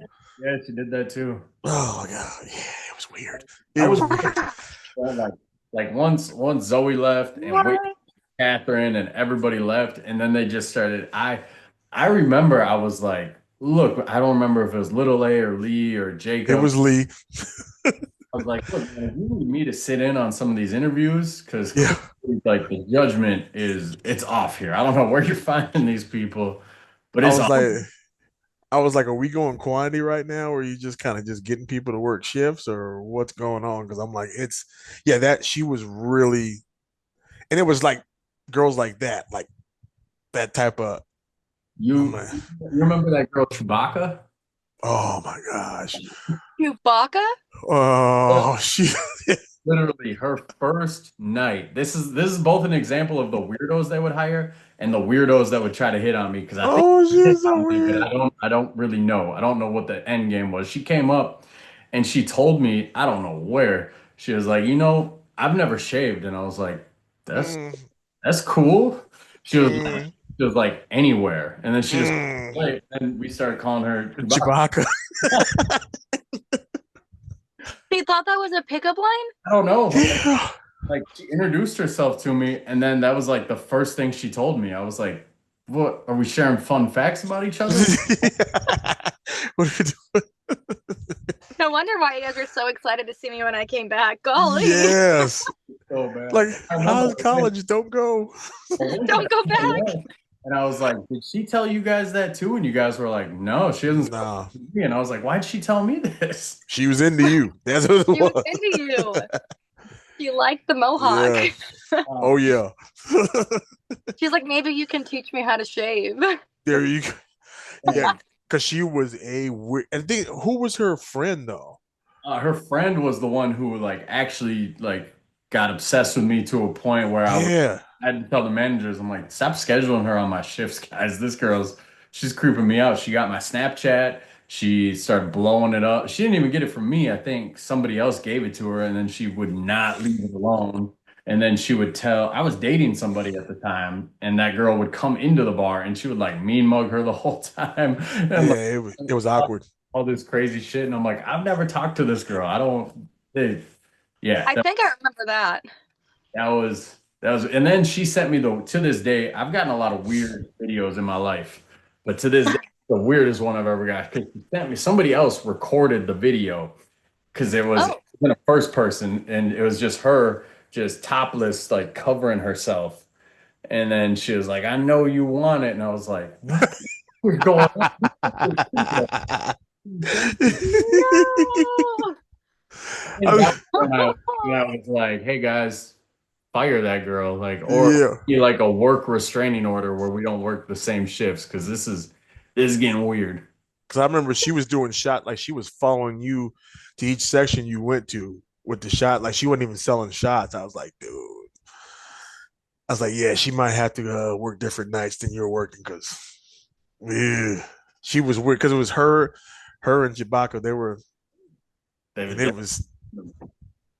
yeah, she did that too. Oh my god, yeah, it was weird. I It was was weird. like once Zoe left and Whitney, What? Catherine, and everybody left, and then they just started. I remember I was like, look, I don't remember if it was Little A or Lee or It Jacob. was Lee. I was like, look, man, if you need me to sit in on some of these interviews, because Yeah, clearly, like the judgment it's off here. I don't know where you're finding these people, but I it's was off. like, are we going quantity right now, or are you just kind of just getting people to work shifts, or what's going on? Because I'm like, yeah, that she was really, and it was like girls like that type of. I'm You like, you remember that girl Chewbacca? oh my gosh, Chewbacca? oh she, Literally her first night. This is both an example of the weirdos they would hire and the weirdos that would try to hit on me because I think oh they hit she's so on me, but weird. I don't really know. I don't know what the end game was. She came up and she told me, I don't know where. She was like, I've never shaved. And I was like, that's Mm, that's cool. She was like, mm, anywhere. And then she just mm. wait, and we started calling her Chewbacca. Chewbacca. She thought that was a pickup line? I don't know. Yeah. Like she introduced herself to me, and then that was like the first thing she told me. I was like, "What are we sharing fun facts about each other?" What are we No wonder why you guys were so excited to see me when I came back. doing? Golly. Yes. So bad. Like, I remember how's college? Don't go. I went to Don't go that back. one, and I was like, "Did she tell you guys that too?" And you guys were like, "No, she hasn't spoken Nah, to me." And I was like, "Why'd she tell me this?" she was into you. That's what it She was was. into you. She liked the mohawk. Yeah. Um, Oh yeah. She's like, maybe you can teach me how to shave. There you go. Yeah, and, because she was a weird. And think who was her friend though? her friend was the one who like actually like got obsessed with me to a point where Yeah. I had to tell the managers, I'm like, stop scheduling her on my shifts, guys. This girl's she's creeping me out. She got my Snapchat. She started blowing it up. She didn't even get it from me. I think somebody else gave it to her, and then she would not leave it alone. And then she would tell, I was dating somebody at the time, and that girl would come into the bar and she would like mean mug her the whole time. And like, Yeah, it was awkward. all this crazy shit. And I'm like, I've never talked to this girl. I don't, yeah, I think I remember that. that was, and then she sent me to this day, I've gotten a lot of weird videos in my life, but to this day, the weirdest one I've ever got, 'cause she sent me, somebody else recorded the video because it was Oh, in a first person and it was just her just topless, like covering herself. And then she was like, I know you want it. And I was like, what is going on? no. And that's when I was like, hey guys, fire that girl, like, or Yeah, be like a work restraining order where we don't work the same shifts because this is getting weird. because I remember she was doing shot like she was following you to each section you went to with the shot. Like she wasn't even selling shots. I was like, dude. I was like, yeah, she might have to work different nights than you're working because she was weird because it was her and Jabaka. They were, They- and it was,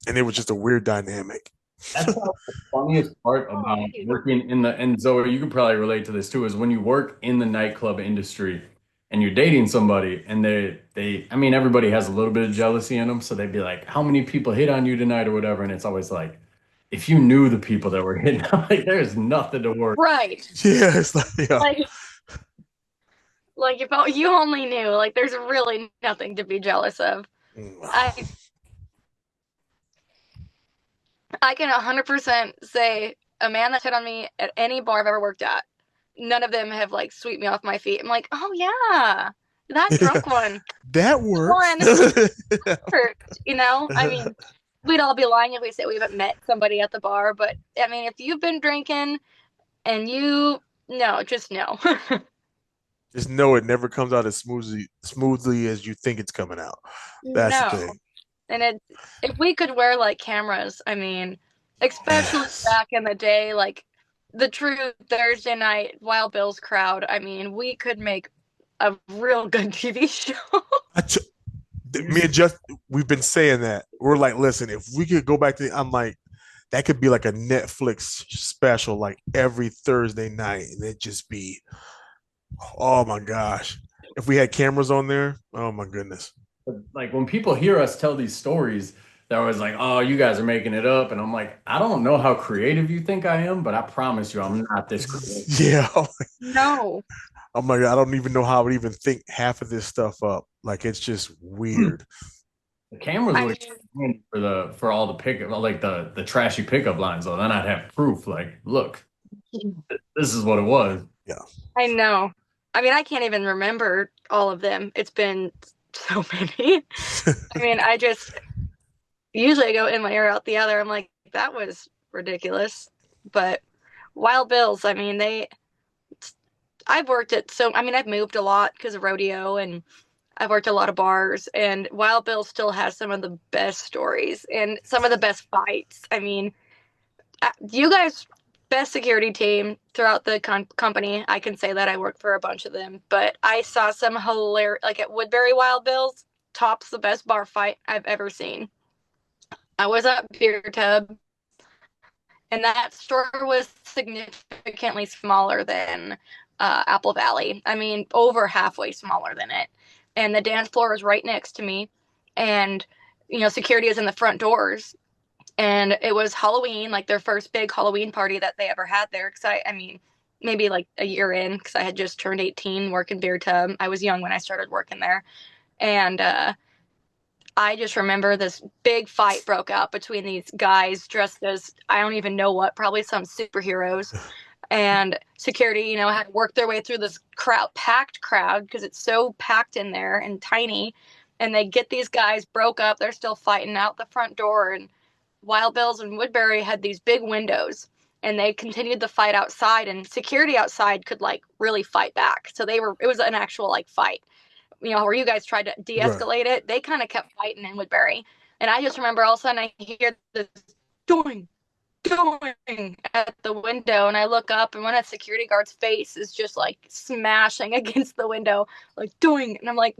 and it was just a weird dynamic. That's how the funniest part about working in the, and Zoe, you could probably relate to this too, is when you work in the nightclub industry and you're dating somebody and I mean, everybody has a little bit of jealousy in them. So they'd be like, how many people hit on you tonight or whatever? And it's always like, if you knew the people that were hitting on, like, there's nothing to worry. Right. Yeah, it's like, yeah. Like if you only knew, like there's really nothing to be jealous of. I I can 100% say a man that's hit on me at any bar I've ever worked at, none of them have like swept me off my feet. I'm like, oh yeah, that drunk one, That works. one hurt. I mean, we'd all be lying if we say we haven't met somebody at the bar, but I mean, if you've been drinking and no, just no. Just know it never comes out as smoothly as you think it's coming out. That's the No. thing. And if we could wear like cameras, I mean, especially Yes. back in the day, like the true Thursday night Wild Bill's crowd, I mean, we could make a real good TV show. I t- Me and just we've been saying that. We're like, listen, if we could go back to I'm like, that could be like a Netflix special, like every Thursday night, and it just be, oh my gosh. If we had cameras on there, oh my goodness. Like when people hear us tell these stories, they're always like, "Oh, you guys are making it up," and I'm like, "I don't know how creative you think I am, but I promise you, I'm not this creative." Yeah. No. I'm like, I don't even know how I would even think half of this stuff up. Like it's just weird. The cameras I would mean, expand for all the pickup, like the trashy pickup lines, though. Then I'd have proof. Like, look, this is what it was. Yeah. I know. I mean, I can't even remember all of them. It's been so many. I mean, I just usually I go in my ear out the other. I'm like, that was ridiculous. But Wild Bills, I mean, I've worked at I mean, I've moved a lot because of rodeo and I've worked at a lot of bars, and Wild Bill still has some of the best stories and some of the best fights. I mean, you guys, best security team throughout the company. I can say that I worked for a bunch of them, but I saw some hilarious, like at Woodbury Wild Bills, tops the best bar fight I've ever seen. I was at Beer Tub, and that store was significantly smaller than Apple Valley. I mean, over halfway smaller than it. And the dance floor was right next to me, and security is in the front doors. And it was Halloween, like their first big Halloween party that they ever had there. Because I mean, maybe like a year in, because I had just turned 18, working Beer Tub. I was young when I started working there, and I just remember this big fight broke out between these guys dressed as I don't even know what, probably some superheroes. And security, had to work their way through this packed crowd because it's so packed in there and tiny. And they get these guys broke up. They're still fighting out the front door. And Wild Bills and Woodbury had these big windows. And they continued the fight outside. And security outside could like really fight back. So it was an actual like fight. Where you guys tried to Right. de-escalate it, they kind of kept fighting in Woodbury. And I just remember all of a sudden I hear this doing, doing at the window? And I look up, and one of the security guards' face is just like smashing against the window, like doing. And I'm like,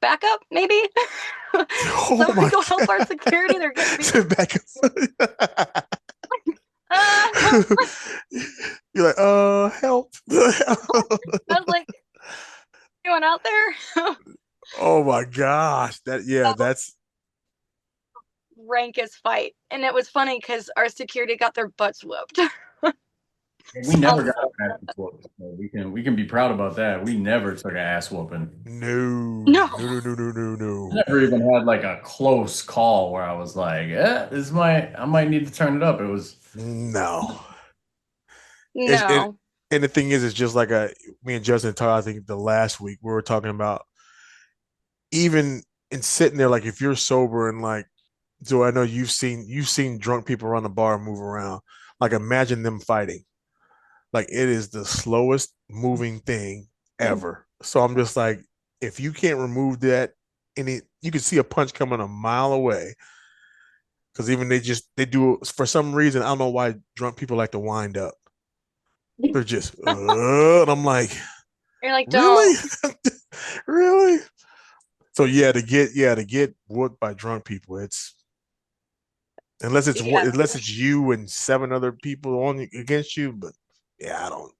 back up, maybe. Oh Somebody my go help our God. security. They're getting beat. Sit back. Help. You're like, help. I was like, anyone out there? Oh my gosh. That was That's rankest fight. And it was funny because our security got their butts whooped. We never got Also, an ass whooping. So we can be proud about that. We never took an ass whooping. no, no, no, no, no, no, no, I no. never even had like a close call where I was like, I might need to turn it up. It was No. It's it, no. and the thing is, it's just like me and Justin talked, I think the last week we were talking about even in sitting there, like if you're sober and like, so I know you've seen drunk people around the bar move around. Like imagine them fighting. Like it is the slowest moving thing ever. So I'm just like, if you can't remove that, you can see a punch coming a mile away. Because even they do for some reason, I don't know why drunk people like to wind up. They're just, and I'm like, You're like, really, don't. really. So yeah to get whooped by drunk people, it's Yeah. unless it's you and seven other people on against you. But yeah, I don't.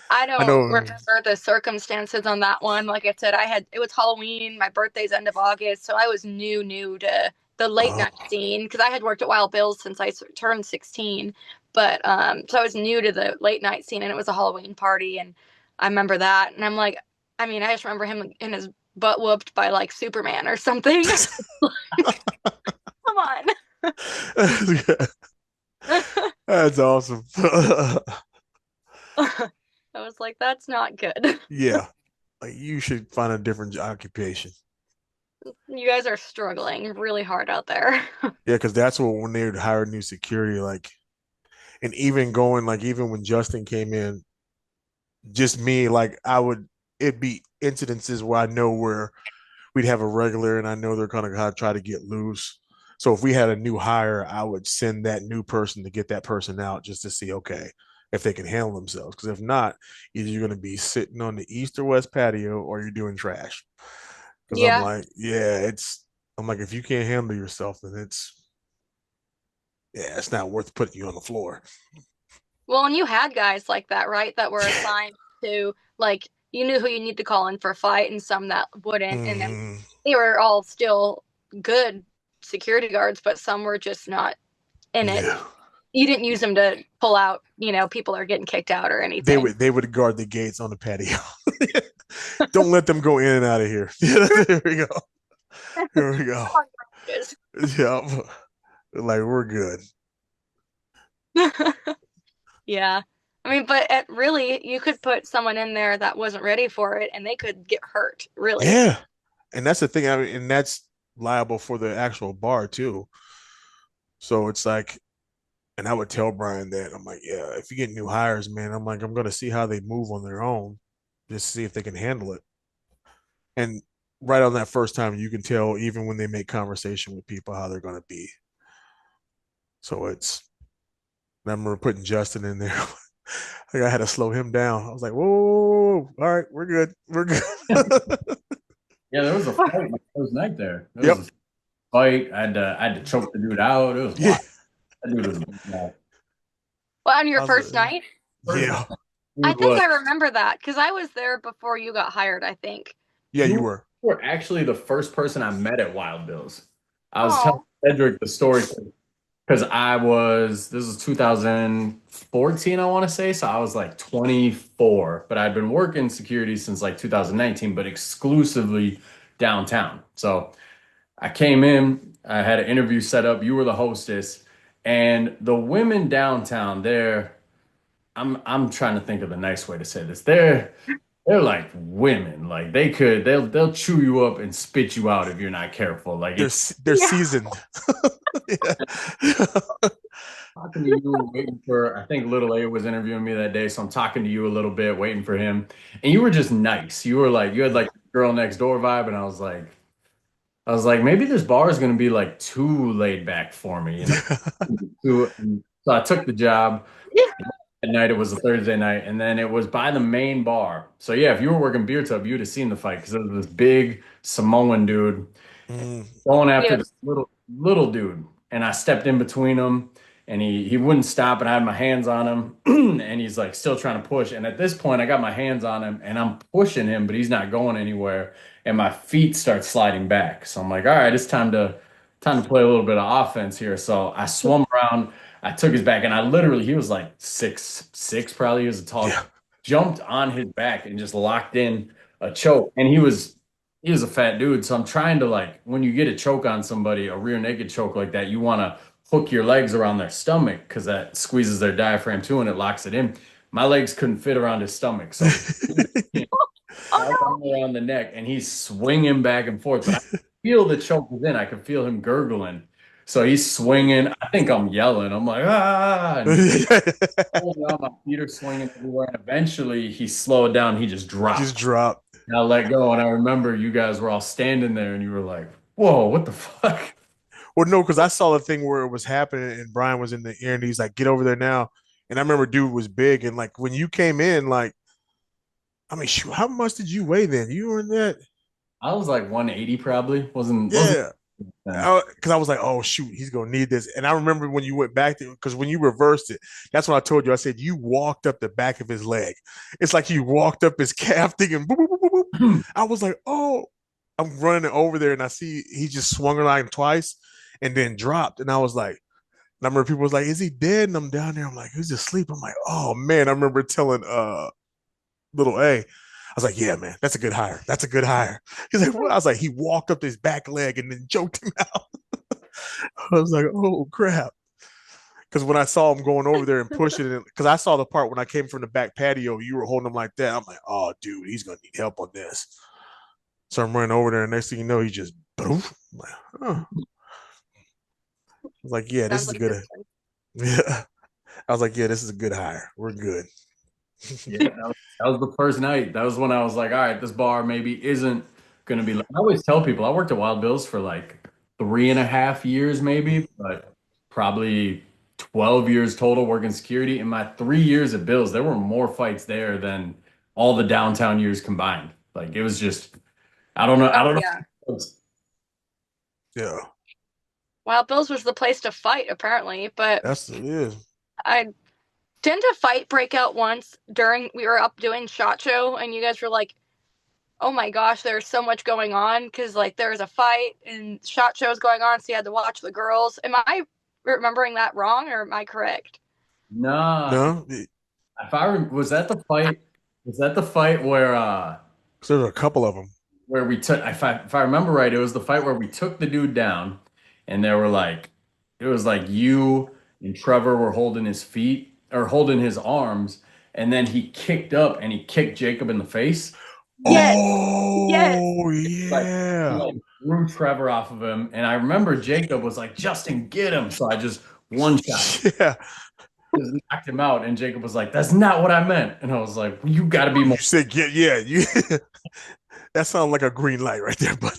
I I don't know. remember the circumstances on that one. Like I said, it was Halloween. My birthday's end of August, so I was new to the late Oh, night scene because I had worked at Wild Bill's since I turned 16. But so I was new to the late night scene, and it was a Halloween party, and I remember that. And I'm like, I mean, I just remember him in his butt whooped by like Superman or something. Come on. that's awesome. I was like, that's not good. Yeah, like you should find a different occupation. You guys are struggling really hard out there. Yeah, because that's what when they would hire new security, like, and even going like even when Justin came in, just me, like I would it'd be incidences where I know where we'd have a regular and I know they're gonna try to get loose. So if we had a new hire, I would send that new person to get that person out just to see, okay, if they can handle themselves. Because if not, either you're gonna be sitting on the east or west patio or you're doing trash. Because I'm Yeah. like, yeah, I'm like, if you can't handle yourself, then yeah, it's not worth putting you on the floor. Well, and you had guys like that, right? That were assigned to like you knew who you need to call in for a fight, and some that wouldn't, and then Mm-hmm. they were all still good security guards, but some were just not in it. Yeah. You didn't use them to pull out, people are getting kicked out or They anything. would they would guard the gates on the patio. Don't let them go in and out of here. Here we go. Here we go. Yeah. Like we're good. Yeah. I mean, but really, you could put someone in there that wasn't ready for it, and they could get hurt. Really. Yeah. And that's the thing. I mean, and that's liable for the actual bar too. So it's like, and I would tell Brian that I'm like, yeah, if you get new hires, man, I'm like, I'm gonna see how they move on their own, just see if they can handle it. And right on that first time, you can tell even when they make conversation with people how they're gonna be. So I remember putting Justin in there. Like I had to slow him down. I was like, whoa, whoa, whoa, whoa. All right, we're good. We're good. yeah, there was a fight my first night there. There was Yep. a fight. I had to choke the dude out. It was Yeah. wild. That dude was a big guy. Well, on your I was first like, night, First yeah. I dude think was I remember that because I was there before you got hired. I think. Yeah, you you were. were actually the first person I met at Wild Bill's. I was telling Oh, Cedric the story because this was 2014, I want to say. So I was like 24, but I'd been working security since like 2019, but exclusively downtown. So I came in, I had an interview set up. You were the hostess, and the women downtown there. I'm trying to think of the nice way to say this. They're like women. Like they'll chew you up and spit you out if you're not careful. Like They're it's they're yeah. seasoned. Yeah. talking to you, waiting for, I think Little A was interviewing me that day, so I'm talking to you a little bit, waiting for him. And you were just nice. You were like, you had Yeah. like girl next door vibe, and I was like, I was like, maybe this bar is gonna be like too laid back for me, you know? So I took the job. At night, it was a Thursday night, and then it was by the main bar. So yeah, if you were working beer tub, you'd have seen the fight because it was this big Samoan dude Mm, going after the Yes. little dude, and I stepped in between him, and he wouldn't stop, and I had my hands on him, and he's like still trying to push. And at this point, I got my hands on him, and I'm pushing him, but he's not going anywhere, and my feet start sliding back. So I'm like, all right, it's time to play a little bit of offense here. So I swung around, I took his back, and I literally he was like 6'6", probably. He was a tall, yeah. jumped on his back and just locked in a choke, and he was a fat dude. So I'm trying to like when you get a choke on somebody, a rear naked choke like that, you want to hook your legs around their stomach because that squeezes their diaphragm too and it locks it in. My legs couldn't fit around his stomach, so he Oh got no. him around the neck and he's swinging back and forth. But I feel the choke was in. I could feel him gurgling. So he's swinging. I think I'm yelling. I'm like ah, and holding on. My feet are swinging everywhere. And eventually he slowed down. He just Just dropped. dropped. And I let go, and I remember you guys were all standing there, and you were like, "Whoa, what the fuck?" Well, no, because I saw the thing where it was happening and Brian was in the air and he's like, get over there now. And I remember dude was big. And like when you came in, like, I mean, shoot, how much did you weigh then? You were in that? I was like 180, probably. Wasn't Yeah. then. Because I was like, oh, shoot, he's going to need this. And I remember when you went back to, because when you reversed it, that's when I told you, I said, you walked up the back of his leg. It's like you walked up his calf thing and boop, boop, boop, boop, boop. I was like, oh, I'm running over there and I see he just swung around twice and then dropped. And I was like, and I remember people was like, "Is he dead?" And I'm down there. I'm like, "He's asleep." I'm like, "Oh man!" I remember telling little A, I was like, "Yeah, man, that's a good hire. That's a good hire." He's like, "What?" I was like, "He walked up his back leg and then choked him out." I was like, "Oh crap!" Because when I saw him going over there and pushing it, because I saw the part when I came from the back patio, you were holding him like that. I'm like, "Oh, dude, he's gonna need help on this." So I'm running over there, and next thing you know, he just, poof. I'm like, oh. I was like, "Yeah, this Sounds is a like good." Yeah, I was like, "Yeah, this is a good hire. We're good." Yeah, that was the first night. That was when I was like, "All right, this bar maybe isn't gonna be." I always tell people I worked at Wild Bill's for like 3.5 years, maybe, but probably 12 years total working security. In my 3 years at Bill's, there were more fights there than all the downtown years combined. Like it was just, I don't know, I Oh don't yeah. know. Yeah, Wild Bill's was the place to fight, apparently. But that's it is. I didn't a fight break out once during we were up doing SHOT Show, and you guys were like, "Oh my gosh, there's so much going on," because like there was a fight and SHOT Show's going on, so you had to watch the girls. Am I remembering that wrong, or am I correct? Nah, No, was that the fight? Was that the fight so there's a couple of them. where we took if I remember right, it was the fight where we took the dude down and there were like it was like you and Trevor were holding his feet or holding his arms and then he kicked up and he kicked Jacob in the face. Yes. Yes. Oh Like he yeah, like threw Trevor off of him. And I remember Jacob was like, Justin, get him. So I just one shot yeah. just knocked him out. And Jacob was like, that's not what I meant. And I was like, well, you gotta be You more. said get yeah. You that sounds like a green light right there, but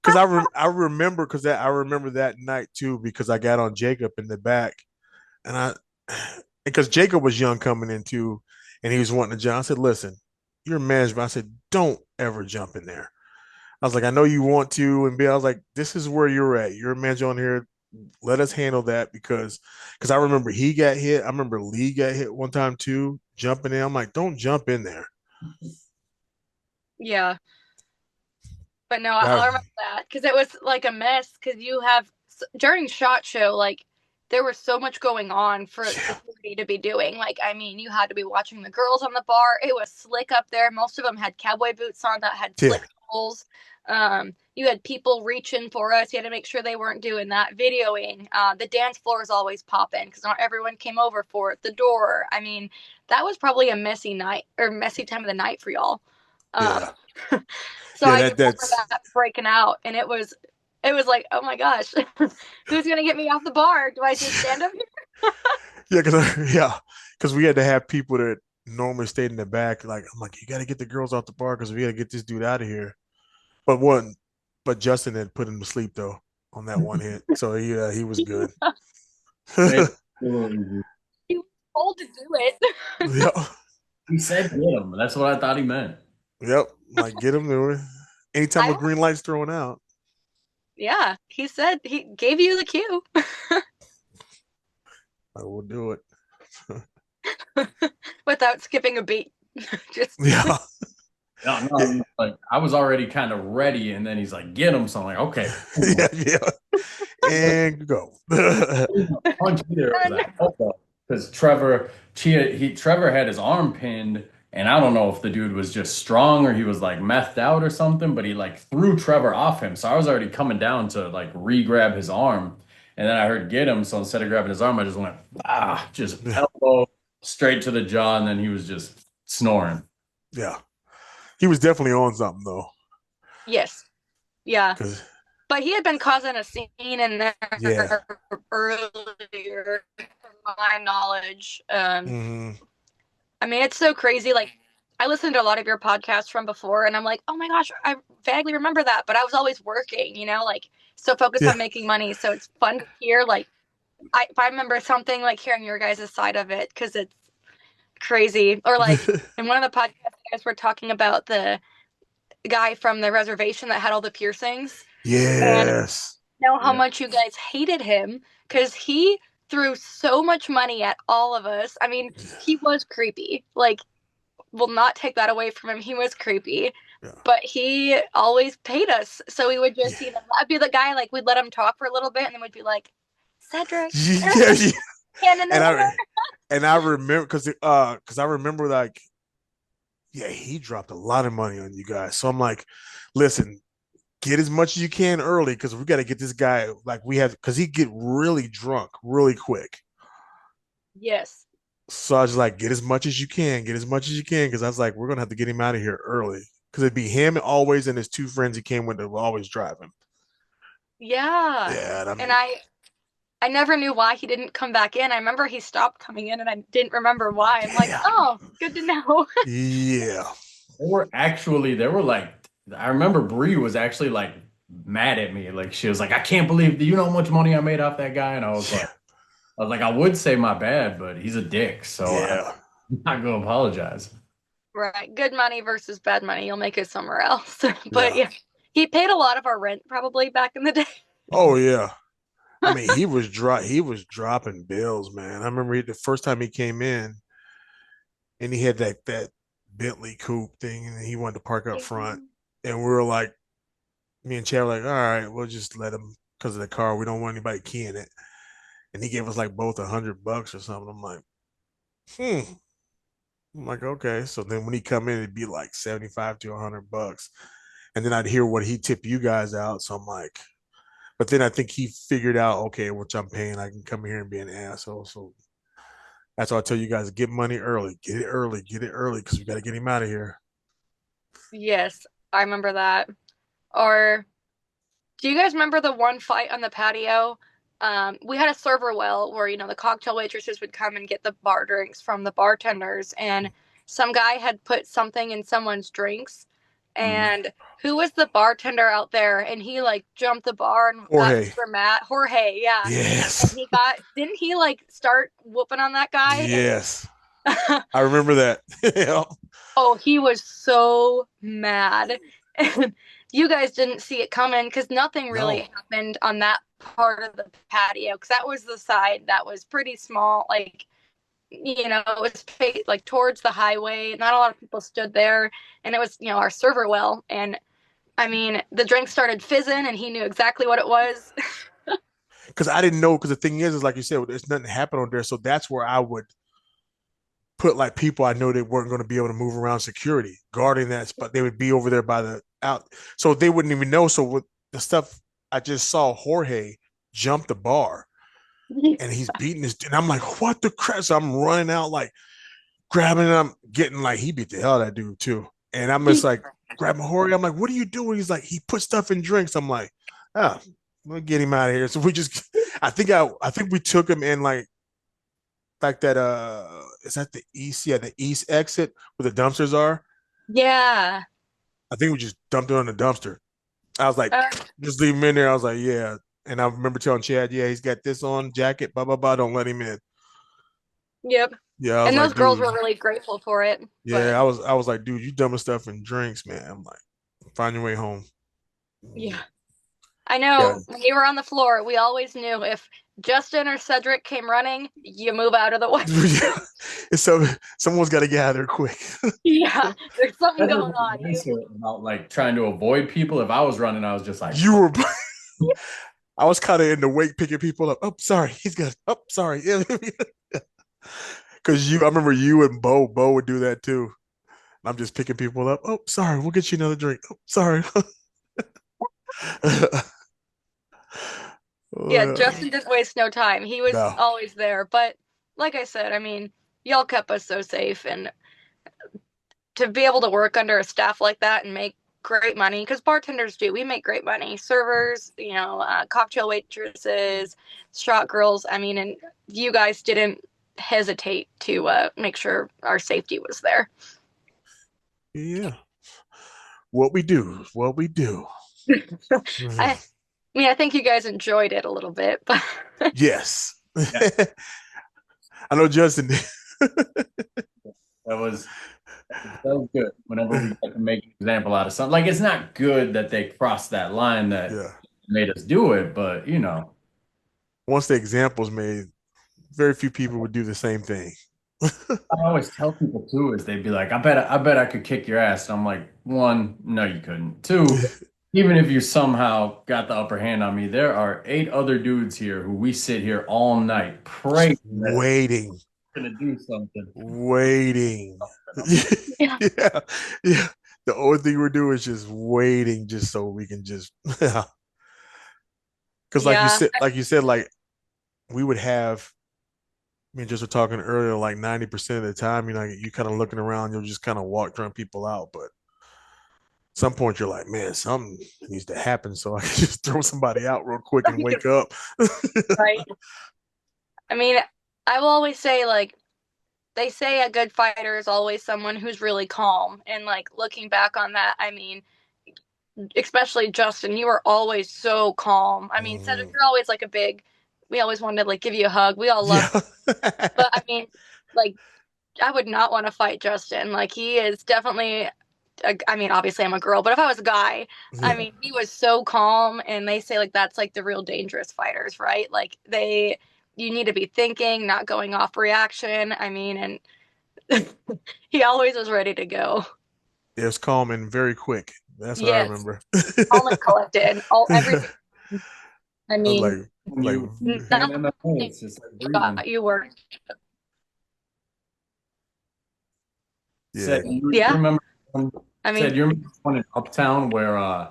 because I remember I remember that night too because I got on Jacob in the back and I because Jacob was young coming in too and he was wanting to jump. I said, listen, you're management. I said, don't ever jump in there. I was like, I know you want to, and I was like, this is where you're at. You're a manager on here. Let us handle that because I remember he got hit. I remember Lee got hit one time too, jumping in. I'm like, don't jump in there. Yeah. But no, I, I'll remember that because it was like a mess. Because you have during SHOT Show, like there was so much going on for yeah, security to be doing. Like, I mean, you had to be watching the girls on the bar. It was slick up there. Most of them had cowboy boots on that had yeah, slick soles. You had people reaching for us. You had to make sure they weren't doing that. Videoing. The dance floor is always popping because not everyone came over for it. The door. I mean, that was probably a messy night or messy time of the night for y'all. Um, yeah, so yeah. I do remember That's that breaking out, and it was like, oh my gosh, who's gonna get me off the bar? Do I just stand up here? yeah, because yeah, because we had to have people that normally stayed in the back. Like I'm like, you got to get the girls off the bar because we got to get this dude out of here. But one, but Justin had put him to sleep though on that one hit, so he was good. It's a little easy. He was told to do it. Yep, He said get him. That's what I thought he meant. yep. Like get him there. Anytime a I green light's thrown out, Yeah, he said he gave you the cue. I will do it. Without skipping a beat. Just Yeah, No, yeah, no, like I was already kind of ready, and then he's like, "Get him!" So I'm like, "Okay." yeah, yeah. And go. Punch there was like, "Okay," because Trevor had his arm pinned, and I don't know if the dude was just strong or he was like methed out or something, but he like threw Trevor off him. So I was already coming down to like re-grab his arm, and then I heard "Get him!" So instead of grabbing his arm, I just went just elbow straight to the jaw, and then he was just snoring. Yeah, he was definitely on something though, yes. Yeah. because But he had been causing a scene in yeah, there earlier, from my knowledge. hmm I mean, it's so crazy. Like, I listened to a lot of your podcasts from before, and I'm like, oh my gosh, I vaguely remember that, but I was always working, like so focused yeah, on making money. So it's fun to hear, like, if I remember something, like hearing your guys' side of it, because it's crazy. Or like in one of the podcasts, you guys were talking about the guy from the reservation that had all the piercings, and yes, know how Yeah. much you guys hated him because he threw so much money at all of us. I mean, he was creepy. Like, will not take that away from him. He was creepy, yeah, but he always paid us. So we would yeah, just, I'd be the guy, like, we'd let him talk for a little bit, and then we'd be like, Cedric, yeah, yeah. hand in And there. I remember because I remember like yeah, he dropped a lot of money on you guys. So I'm like, listen, get as much as you can early because we got to get this guy like we have because he get really drunk really quick. Yes. So I was like, get as much as you can, get as much as you can because I was like, we're gonna have to get him out of here early because it'd be him always and his two friends he came with that will always drive him. Yeah. Yeah, and And I'm I never knew why he didn't come back in. I remember he stopped coming in, and I didn't remember why. I'm like, yeah, oh, good to know. yeah, They were like, I remember Bree was actually like mad at me. Like she was like, I can't believe, do you know how much money I made off that guy? And yeah, I was like, I would say my bad, but he's a dick, so I'm yeah, not gonna apologize. Right. Good money versus bad money. You'll make it somewhere else. But yeah. yeah, he paid a lot of our rent probably back in the day. Oh yeah. I mean, he was dropping bills, man. I remember the first time he came in and he had that Bentley coupe thing and he wanted to park up front. And we were like, me and Chad were like, all right, we'll just let him because of the car. We don't want anybody keying it. And he gave us like both $100 or something. I'm like, hmm. I'm like, okay. So then when he come in, it'd be like 75 to $100. And then I'd hear what he tipped you guys out. So I'm like, but then I think he figured out, okay, which I'm paying, I can come here and be an asshole. So that's why I tell you guys, get money early, get it early, because we got to get him out of here. Yes, I remember that. Or do you guys remember the one fight on the patio? We had a server well where, the cocktail waitresses would come and get the bar drinks from the bartenders, and some guy had put something in someone's drinks. Mm. And who was the bartender out there? And he like jumped the bar and got Jorge. super mad. Jorge, yeah. And Yes. didn't he like start whooping on that guy? Yes. I remember that. Yeah. Oh, he was so mad. And you guys didn't see it coming because nothing No. really happened on that part of the patio because that was the side that was pretty small. Like, it was like towards the highway. Not a lot of people stood there. And it was, our server well. And I mean, the drink started fizzing and he knew exactly what it was. Because I didn't know. Because the thing is like you said, there's nothing happened on there. So that's where I would put like people I know they weren't going to be able to move around security guarding that spot. They would be over there by the out, so they wouldn't even know. So with the stuff I just saw, Jorge jump the bar and he's beating this, and I'm like, what the crap? So I'm running out like grabbing him, I'm getting like he beat the hell out of that dude too, and I'm just like grabbing Jorge. I'm like, what are you doing? He's like, he put stuff in drinks. I'm like, oh, we'll get him out of here. So we just, I think we took him in like that is that the east, yeah, the east exit where the dumpsters are. Yeah. I think we just dumped it on the dumpster I was like, Uh, just leave him in there. I was like, yeah. And I remember telling Chad, yeah, he's got this on, jacket, blah, blah, blah. Don't let him in. yep. Yeah, I was And those like, girls dude, were really grateful for it. yeah, But I was like, dude, you dumbing stuff and drinks, man. I'm like, find your way home. yeah, I Yeah. know when you were on the floor, we always knew if Justin or Cedric came running, you move out of the way. So someone's got to get out of there quick. Yeah, there's something That's going what's on. nicer about like trying to avoid people. If I was running, I was just like, You were, I was kind of in the wake picking people up. Oh, sorry, he's good. Oh, sorry. Because I remember you and Bo would do that too. I'm just picking people up. Oh, sorry, we'll get you another drink. Oh, sorry. Yeah, Uh, Justin didn't waste no time. He was no. always there. But like I said, I mean, y'all kept us so safe, and to be able to work under a staff like that and make great money, because bartenders do, we make great money. Servers, cocktail waitresses, shot girls. I mean, and you guys didn't hesitate to make sure our safety was there. Yeah. What we do, what we do. I mean, I think you guys enjoyed it a little bit, but Yes. yeah, I know Justin did. that was that was good. Whenever we get to make an example out of something, like it's not good that they crossed that line that Yeah. made us do it, but Once the example's made, very few people would do the same thing. I always tell people too is they'd be like, I bet I could kick your ass. And I'm like, one, no, you couldn't. Two, even if you somehow got the upper hand on me, there are 8 other dudes here who we sit here all night praying that Waiting. they're gonna do something. Waiting. yeah, Yeah. Yeah. The only thing we're doing is just waiting just so we can just because yeah, like you said, like we would have me and just were talking earlier, like 90% of the time, you kind of looking around, you'll just kind of walk drunk people out. But at some point you're like, man, something needs to happen so I can just throw somebody out real quick and wake up. right. I mean, I will always say, like, they say a good fighter is always someone who's really calm. And, like, looking back on that, I mean, especially Justin, you were always so calm. I mean, Cedric, Mm, you're always like a big, we always wanted to, like, give you a hug. We all yeah. loved you. But, I mean, like, I would not want to fight Justin. Like, he is definitely, I mean, obviously I'm a girl, but if I was a guy, I Yeah. mean, he was so calm. And they say, like, that's like the real dangerous fighters, right? Like, you need to be thinking, not going off reaction. I mean, and he always was ready to go. It was calm and very quick. That's what I Yes, remember. calm and collected. All everything. I I was mean, When like, you train nothing MMA, it's just like breathing. about you were. yeah, Said you Yeah, remember when, I mean, said you remember one in Uptown where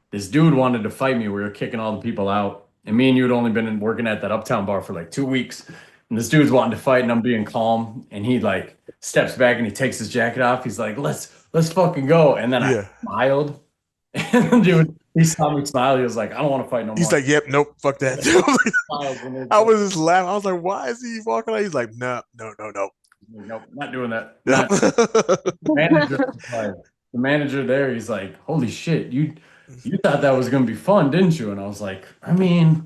this dude wanted to fight me. We were kicking all the people out, and me and you had only been working at that Uptown bar for like 2 weeks. And this dude's wanting to fight, and I'm being calm. And he like steps back and he takes his jacket off. He's like, "Let's fucking go." And then I yeah. smiled, and the dude he saw me smile. He was like, "I don't want to fight no He's more." like, yep, nope, fuck that. Smiles and it's I like, was just laughing. I was like, why is he walking out? He's like, no, no, no, no. nope, not doing that. Yep. Not manager. Like, the manager there, he's like, "Holy shit, you thought that was gonna be fun, didn't you?" And I was like, "I mean,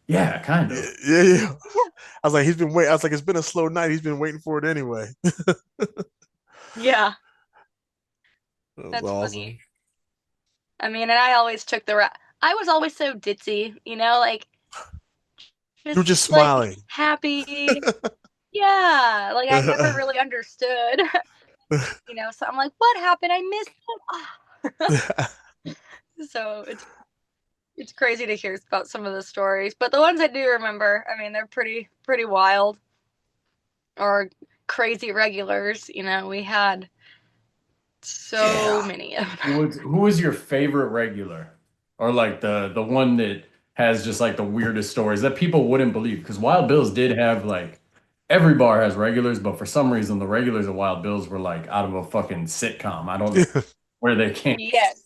yeah, kind Yeah, of." yeah, yeah. I was like, he's been waiting. I was like, it's been a slow night. He's been waiting for it anyway. yeah, That was that's funny. awesome. I mean, and I always took the I was always so ditzy, like You were just just like smiling. happy. Yeah, like I never really understood, So I'm like, what happened? I missed it. Ah. So it's crazy to hear about some of the stories, but the ones I do remember, I mean, they're pretty wild or crazy regulars. We had so Yeah. many of Who them. was your favorite regular, or like the one that has just like the weirdest stories that people wouldn't believe? Because Wild Bills did have like every bar has regulars, but for some reason the regulars at Wild Bills were like out of a fucking sitcom. I don't know where they came. Yes.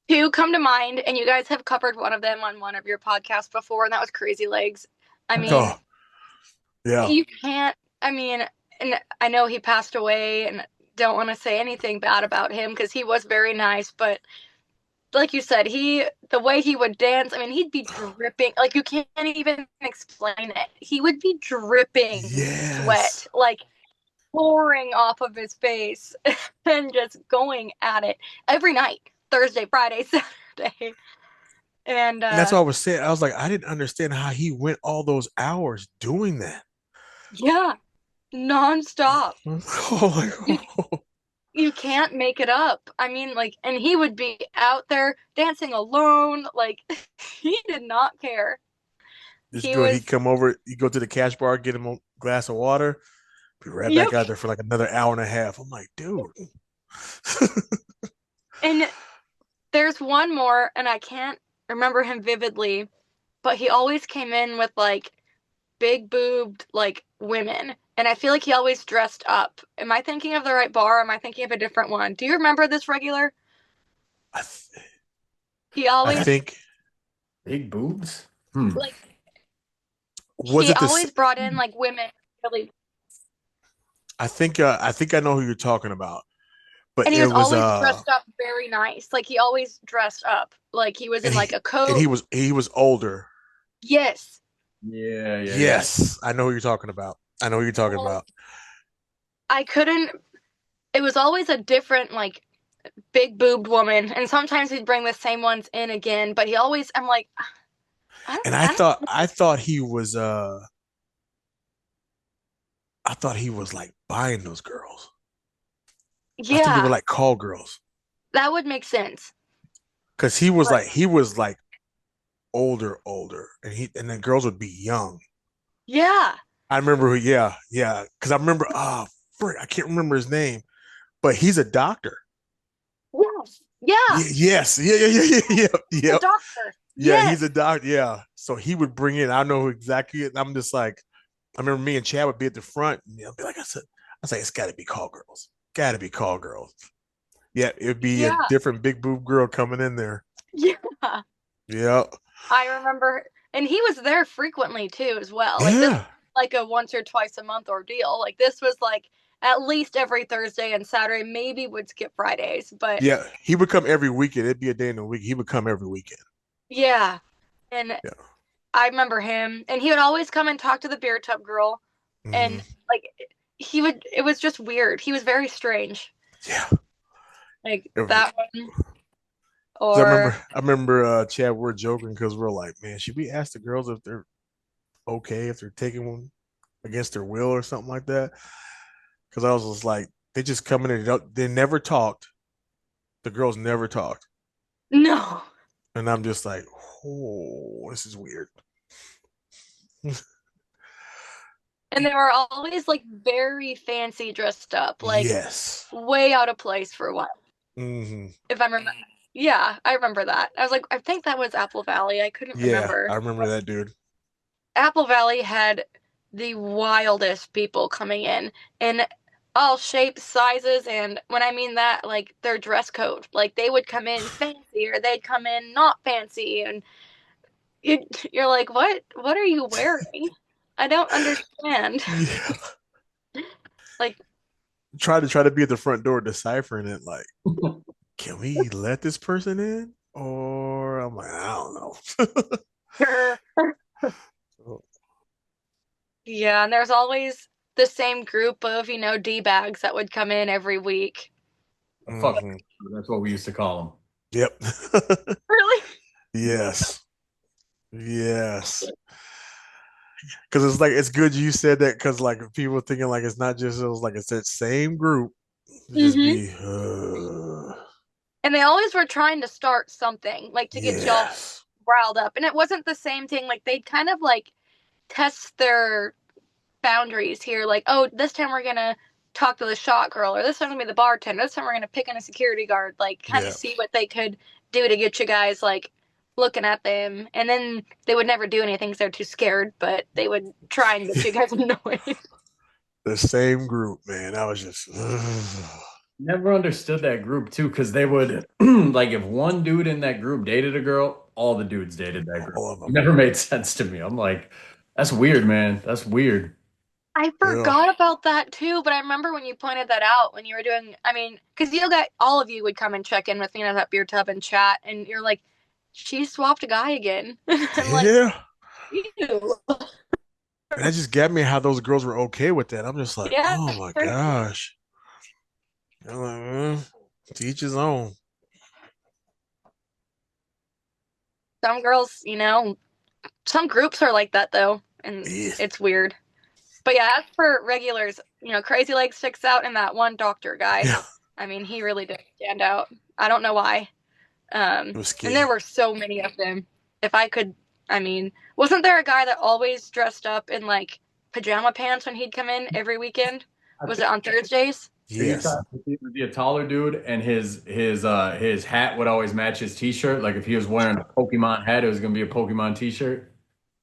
Two come to mind, and you guys have covered one of them on one of your podcasts before, and that was Crazy Legs. I mean, Oh, yeah. you can't, I mean, and I know he passed away, and don't want to say anything bad about him because he was very nice, but like you said, the way he would dance, I mean, he'd be dripping. Like you can't even explain it. He would be dripping Yes. sweat, like pouring off of his face and just going at it every night, Thursday, Friday, Saturday. And And that's what I was saying. I was like, I didn't understand how he went all those hours doing that. yeah, nonstop. Oh my You God. you can't make it up. I mean, like, and he would be out there dancing alone. Like, he did not care. Just He go. He was, come over. You go to the cash bar, get him a glass of water. Be right back yep. out there for like another hour and a half. I'm like, dude. And there's one more, and I can't remember him vividly, but he always came in with like big boobed like women. And I feel like he always dressed up. Am I thinking of the right bar? Am I thinking of a different one? Do you remember this regular? I, th- He I always think Big boobs. Hmm. like was he it this? always brought in like women really, I think I know who you're talking about. But and he it was was always dressed up very nice. Like he always dressed up. Like he was and in like he a and coat. he was older. Yes. Yeah, yeah, yeah. Yes, I know who you're talking about. I know who you're talking And about. I couldn't it was always a different like big boobed woman, and sometimes he'd bring the same ones in again, but he always I'm like And I don't I thought he was like buying those girls. I thought they were yeah, like call girls that would make sense. because But he was like older, and the girls would be young. yeah. I remember who, yeah, because I remember I can't remember his name, but he's a doctor. Yes. Yeah. Yes, yeah, The yeah. doctor. Yeah, he's Yes. a doctor. Yeah. So he would bring in, I know who exactly it. I'm just like, I remember me and Chad would be at the front and be like, I say, it's got to be call girls. Got to be call girls. Yeah, it'd be a Yeah. different big boob girl coming in there. Yeah. Yeah. I remember, and he was there frequently too, as well. Like this, Yeah. like a once or twice a month ordeal. Like this was like at least every Thursday and Saturday. Maybe would skip Fridays, but Yeah. He would come every weekend. It'd be a day in the week. He would come every weekend. yeah. And Yeah. I remember him, and he would always come and talk to the beer tub girl, Hmm. and like he would. It was just weird. He was very strange. Yeah. Like Every, that one, 'cause or I remember Chad, we're joking because we're like, man, should we ask the girls if they're okay, if they're taking one against their will or something like that? Because I was just like, they just come in and they never talked. The girls never talked. no. And I'm just like, oh, this is weird. And they were always like very fancy dressed up, like Yes. way out of place for a while. Hmm. If I remember, yeah, I remember that. I was like, I think that was Apple Valley. I couldn't Yeah, remember. I remember that dude. Apple Valley had the wildest people coming in all shapes, sizes, and when I mean that, like their dress code. Like they would come in fancy or they'd come in not fancy, and you're like, what are you wearing? I don't understand. Yeah. Like, Try to be at the front door deciphering it like, can we let this person in? Or I'm like, I don't know. yeah, and there's always the same group of, D bags that would come in every week. Fuck. Hmm. That's what we used to call Yep. Really? Yes. Yes. Because it's like it's good you said that because like people thinking like it's not just it was like it's that same group. Just Mm-hmm. be And they always were trying to start something, like to get y'all yes. riled up. And it wasn't the same thing. Like they'd kind of like test their boundaries here. Like, oh, this time we're gonna talk to the shot girl, or this time we're gonna be the bartender. This time we're gonna pick on a security guard. Like, kind of Yeah. see what they could do to get you guys like looking at them. And then they would never do anything because they're too scared, but they would try and get you guys annoyed. The same group, man. I was just Never understood that group too, because they would like if one dude in that group dated a girl, all the dudes dated that girl. all of It them. never made sense to me. I'm like, that's weird, man. That's weird. I Yeah. forgot about that too, but I remember when you pointed that out when you were doing. I mean, because you got all of you would come and check in with me at that beer tub and chat, and you're like, she swapped a guy again. I'm like, Yeah. ew. And that just got me how those girls were okay with that. I'm just like, Yeah, oh my crazy. gosh. I'm like, to each his own. Some girls, some groups are like that though, and Yeah. it's weird. But yeah, as for regulars, Crazy Legs sticks out, and that one doctor guy. Yeah. I mean, he really did stand out. I don't know why. It was And there scary. were so many of them. If I could, I mean, wasn't there a guy that always dressed up in like pajama pants when he'd come in every weekend? I Was think it on Thursdays? you're Yes. talking he would be a taller dude, and his hat would always match his t-shirt. Like if he was wearing a Pokemon hat, it was gonna be a Pokemon t-shirt.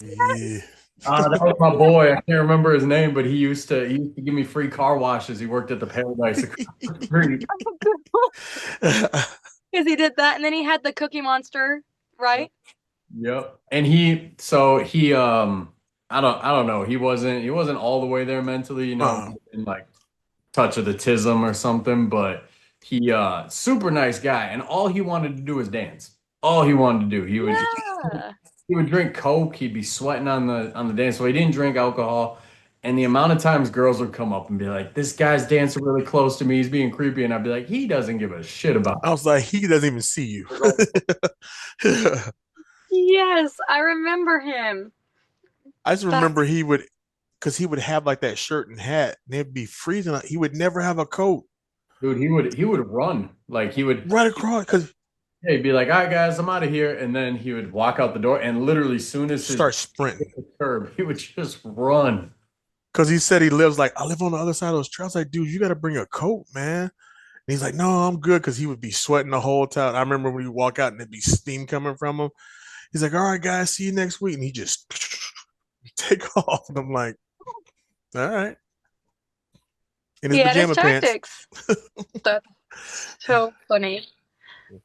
Yeah. That was my boy. I can't remember his name, but he used to give me free car washes. He worked at the Paradise across the street. Because he did that, and then he had the Cookie Monster, right? Yep. And I don't know. He wasn't all the way there mentally, uh, in like touch of the tism or something, but he super nice guy, and all he wanted to do was dance. All he wanted to do. Yeah. He would drink Coke, he'd be sweating on the dance floor. He didn't drink alcohol. And the amount of times girls would come up and be like, "This guy's dancing really close to me. He's being creepy." And I'd be like, "He doesn't give a shit about I was like, he doesn't even see you. Yes, I remember him. I just That remember he would, because he would have like that shirt and hat, and it'd be freezing. He would never have a coat Dude, he would run. Like right across because he'd be like, "All right, guys, I'm out of here." And then he would walk out the door, and literally soon as his start sprinting. hit the curb, he would just run. Because he said he lives like, I live on the other side of those trails. Like, dude, you got to bring a coat, man. And he's like, no, I'm good. Because he would be sweating the whole time. I remember when he walk out and there'd be steam coming from him. He's like, all right, guys, see you next week. And he just take off. And I'm like, all right. In his he had his pajama pants. tactics. That's so funny.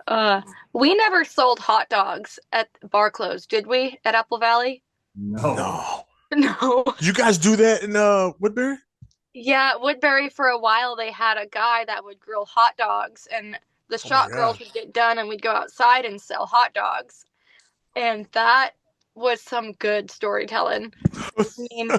Uh, we never sold hot dogs at bar close, did we? At Apple Valley? No. No. No. Did you guys do that in Woodbury? Yeah, Woodbury for a while they had a guy that would grill hot dogs, and the Oh my shot girls would gosh. get done and we'd go outside and sell hot dogs. And that was some good storytelling. I mean,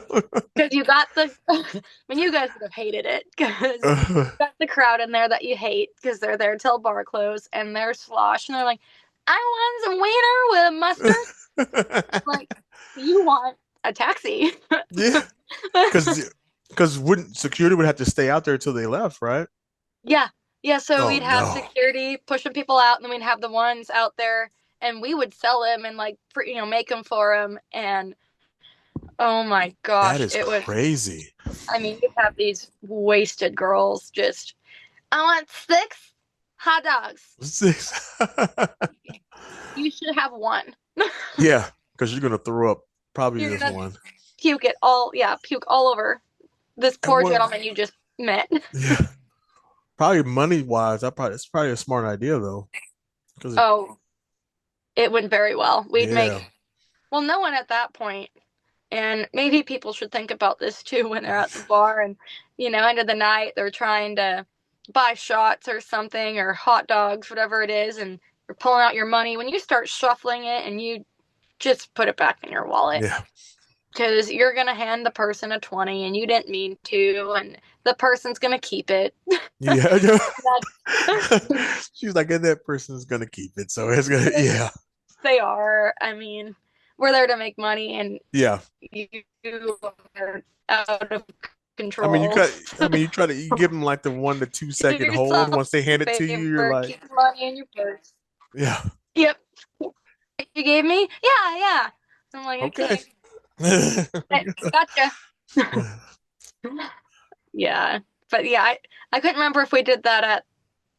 because you got the, I mean, you guys would have hated it because you got the crowd in there that you hate because they're there till bar close and they're slosh and they're like, I want some wiener with mustard. Like, you want a taxi. Yeah. Because wouldn't security would have to stay out there until they left, right? Yeah. Yeah. So Oh we'd have no. security pushing people out, and then we'd have the ones out there, and we would sell them and, like, make them for them. And oh my That gosh, is it was, crazy. I mean, you have these wasted girls just, I want 6 hot dogs. Six. You should have one. Yeah, because you're gonna throw up probably You're this gonna one. puke it all, yeah, puke all over this And poor what? gentleman you just met. Yeah, probably money wise, it's probably a smart idea though. Because Oh, it went very well. We'd yeah, make, well, no one at that point. And maybe people should think about this too when they're at the bar and, end of the night, they're trying to buy shots or something or hot dogs, whatever it is, and you're pulling out your money. When you start shuffling it and you just put it back in your wallet yeah, because you're going to hand the person a 20 and you didn't mean to, and the person's going to keep it. yeah. She's like, and that person's gonna keep it, so it's gonna, yeah, They are. I mean, we're there to make money and yeah. you are out of I mean, control. you try to, you give them like the 1 to 2 second Do hold. yourself Once they hand a it to you, you're favor, like, keep the money in your purse. yeah, Yep. You gave me? Yeah, yeah. I'm like, okay. okay. Gotcha. Yeah. But yeah, I couldn't remember if we did that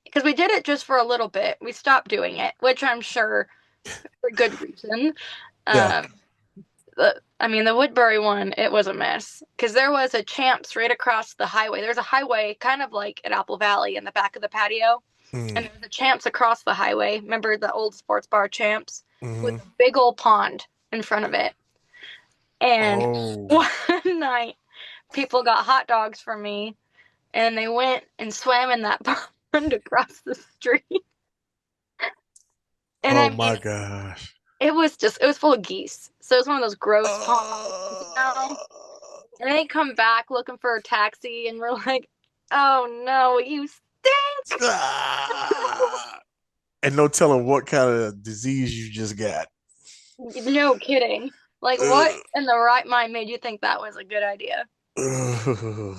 because we did it just for a little bit. We stopped doing it, which I'm sure for good reason. Yeah. Um, I mean, the Woodbury one, it was a mess because there was a Champs right across the highway. There's a highway kind of like at Apple Valley in the back of the patio, and Mm, there was a Champs across the highway. Remember the old sports bar Champs with mhm. a big old pond in front of it. And Oh, one night, people got hot dogs for me, and they went and swam in that pond across the street. And Oh I mean, my gosh. it was full of geese. So it was one of those gross ponds, you know? Uh, And they come back looking for a taxi, and we're like, oh no, you stink! ah. And no telling what kind of disease you just got. No kidding. Like, what Ugh. in the right mind made you think that was a good idea? Ugh.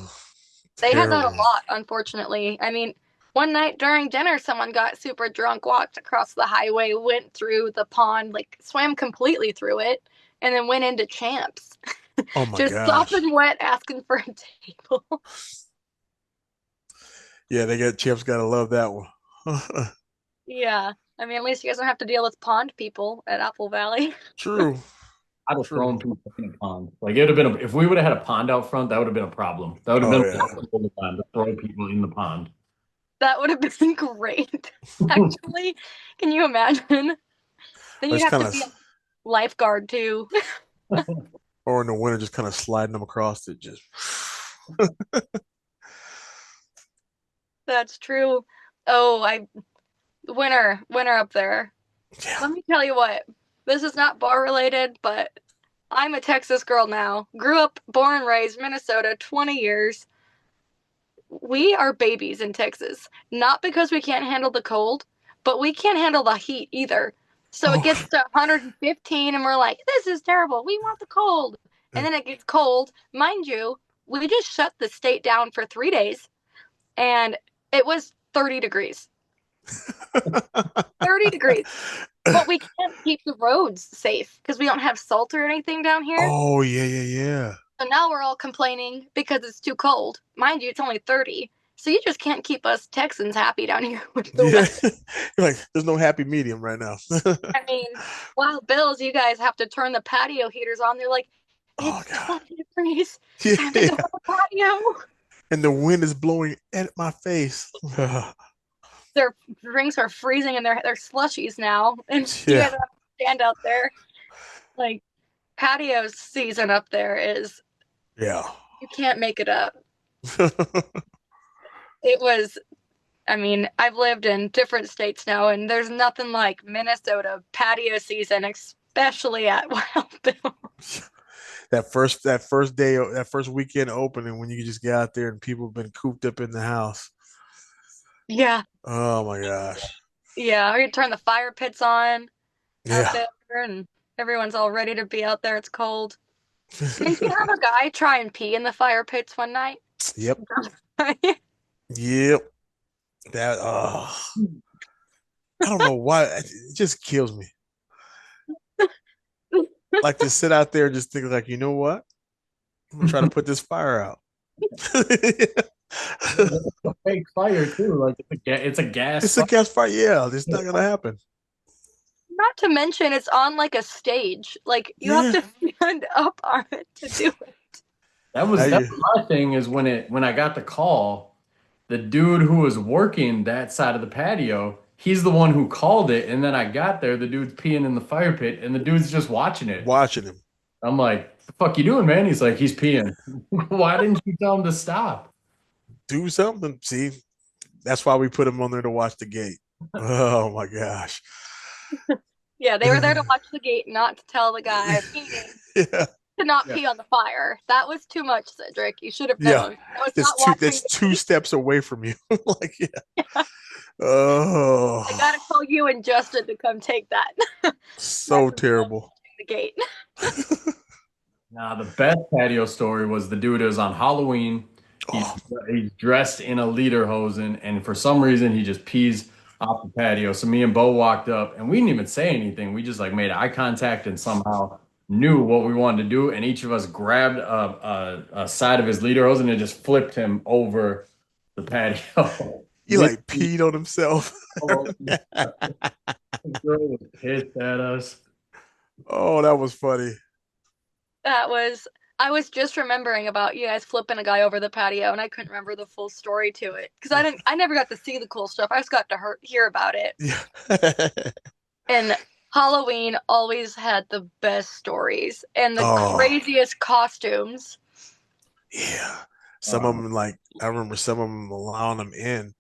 They had that a Terrible. lot, unfortunately. I mean, one night during dinner, someone got super drunk, walked across the highway, went through the pond, like swam completely through it, and then went into Champs. Oh my Just gosh. sopping wet, asking for a table. Yeah, they got Chips. Gotta love that one. Yeah. I mean, at least you guys don't have to deal with pond people at Apple Valley. True. I'd have True. thrown people in a pond. Like it would have been if we would have had a pond out front, that would have been a problem. That would have Oh been yeah. a whole time to throw people in the pond. That would have been great. Actually, can you imagine? Then Or you'd just have kind to of, be a lifeguard too. or in the winter, just kind of sliding them across it. Just That's true. Oh, I winter up there. yeah. Let me tell you what. This is not bar related, but I'm a Texas girl now. Grew up, born and raised Minnesota, 20 years. We are babies in Texas. Not because we can't handle the cold, but we can't handle the heat either. So it Oh. gets to 115 and we're like, this is terrible. We want the cold. And then it gets cold. Mind you, we just shut the state down for 3 days and it was 30 degrees. 30 degrees. But we can't keep the roads safe because we don't have salt or anything down here. Oh yeah, yeah, yeah. So now we're all complaining because it's too cold. Mind you, it's only 30. So you just can't keep us Texans happy down here with the Yeah. weather. You're like, there's no happy medium right now. I mean, wow, Bills, you guys have to turn the patio heaters on. They're like, Oh it's god. 20 degrees. Time to go Yeah. on the patio. And the wind is blowing at my face. Their drinks are freezing and they're slushies now. And you guys Yeah. have to stand out there. Like, patio season up there is, Yeah. you can't make it up. It was, I mean, I've lived in different states now, and there's nothing like Minnesota patio season, especially at Wild Bill. That first day, that first weekend opening when you just get out there and people have been cooped up in the house. Yeah, Oh my gosh. yeah. Or you turn the fire pits on out Yeah. there, and everyone's all ready to be out there. It's cold. Didn't you have a guy try and pee in the fire pits one night? Yep. Yep. That I don't know why it just kills me. Like to sit out there and just think like, you know what? I'm gonna try to put this fire out. It's a fake fire too. Like it's a gas It's a fire. gas fire. Yeah, it's not gonna happen. Not to mention, it's on like a stage. Like you have Yeah. to stand up on it to do it. Now That you was my thing is when I got the call, the dude who was working that side of the patio, he's the one who called it, and then I got there, the dude's peeing in the fire pit, and the dude's just watching it. watching him I'm like, "The fuck you doing, man?" He's like, "He's peeing." Why didn't you tell him to stop? do something. See, that's why we put him on there to watch the gate. Oh my gosh. Yeah, they were there to watch the gate, not to tell the guy peeing Yeah. to not Yeah. pee on the fire. That was too much, Cedric. You should have Yeah. known. I was not watching That's the two gate. steps away from you. Like, yeah. Oh, I gotta call you and Justin to come take that. so That's involved terrible. the gate. Nah, the best patio story was the dude is on Halloween. He's Oh, he's dressed in a lederhosen, and for some reason he just pees off the patio. So me and Bo walked up, and we didn't even say anything. We just like made eye contact and somehow knew what we wanted to do. And each of us grabbed a side of his lederhosen and just flipped him over the patio. he like peed on himself. The girl was pissed at us. Oh, that was funny. That was. I was just remembering about you guys flipping a guy over the patio, and I couldn't remember the full story to it because I didn't. I never got to see the cool stuff. I just got to hear about it. Yeah. And Halloween always had the best stories and the Oh, craziest costumes. Yeah. Some of Um, them, like, I remember some of them allowing them in,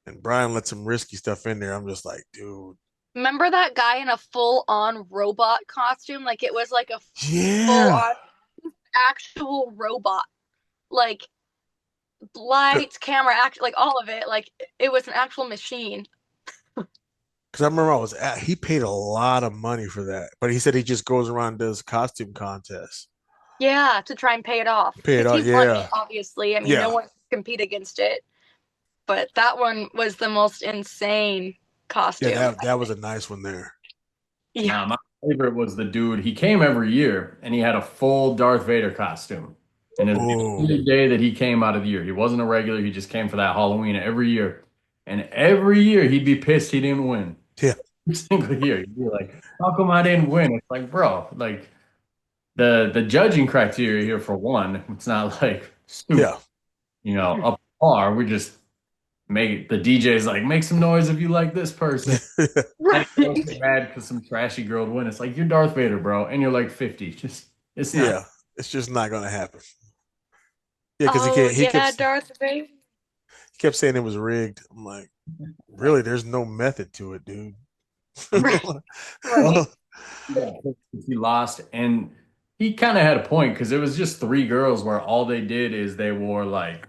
and Brian let some risky stuff in there. I'm just like, dude. Remember that guy in a full-on robot costume? Like it was like a Yeah. full-on actual robot. Like lights, camera, act like all of it. Like it was an actual machine. Because I remember he paid a lot of money for that, but he said he just goes around and does costume contests. Yeah, to try and pay it off Pay it because all, he won it. yeah, Obviously, I mean, no yeah, one can compete against it. But that one was the most insane yeah. costume. That was a nice one there. Yeah. Nah, my favorite was the dude. He came every year and he had a full Darth Vader costume. And it was the Oh, only day that he came out of the year. He wasn't a regular. He just came for that Halloween every year. And every year he'd be pissed he didn't win. yeah, Every single year. He'd be like, how come I didn't win? It's like, bro, like the judging criteria here for one, it's not like super, yeah, up par. We just make the DJ's like, make some noise if you like this person. And he Right. don't get mad because some trashy girl would win. It's like you're Darth Vader, bro, and you're like 50. Just it's not. yeah. It's just not gonna happen. Yeah, because Oh he yeah, Darth Vader. kept saying it was rigged. I'm like, really? There's no method to it, dude. Right. Right. Yeah, he lost, and he kind of had a point because it was just three girls where all they did is they wore like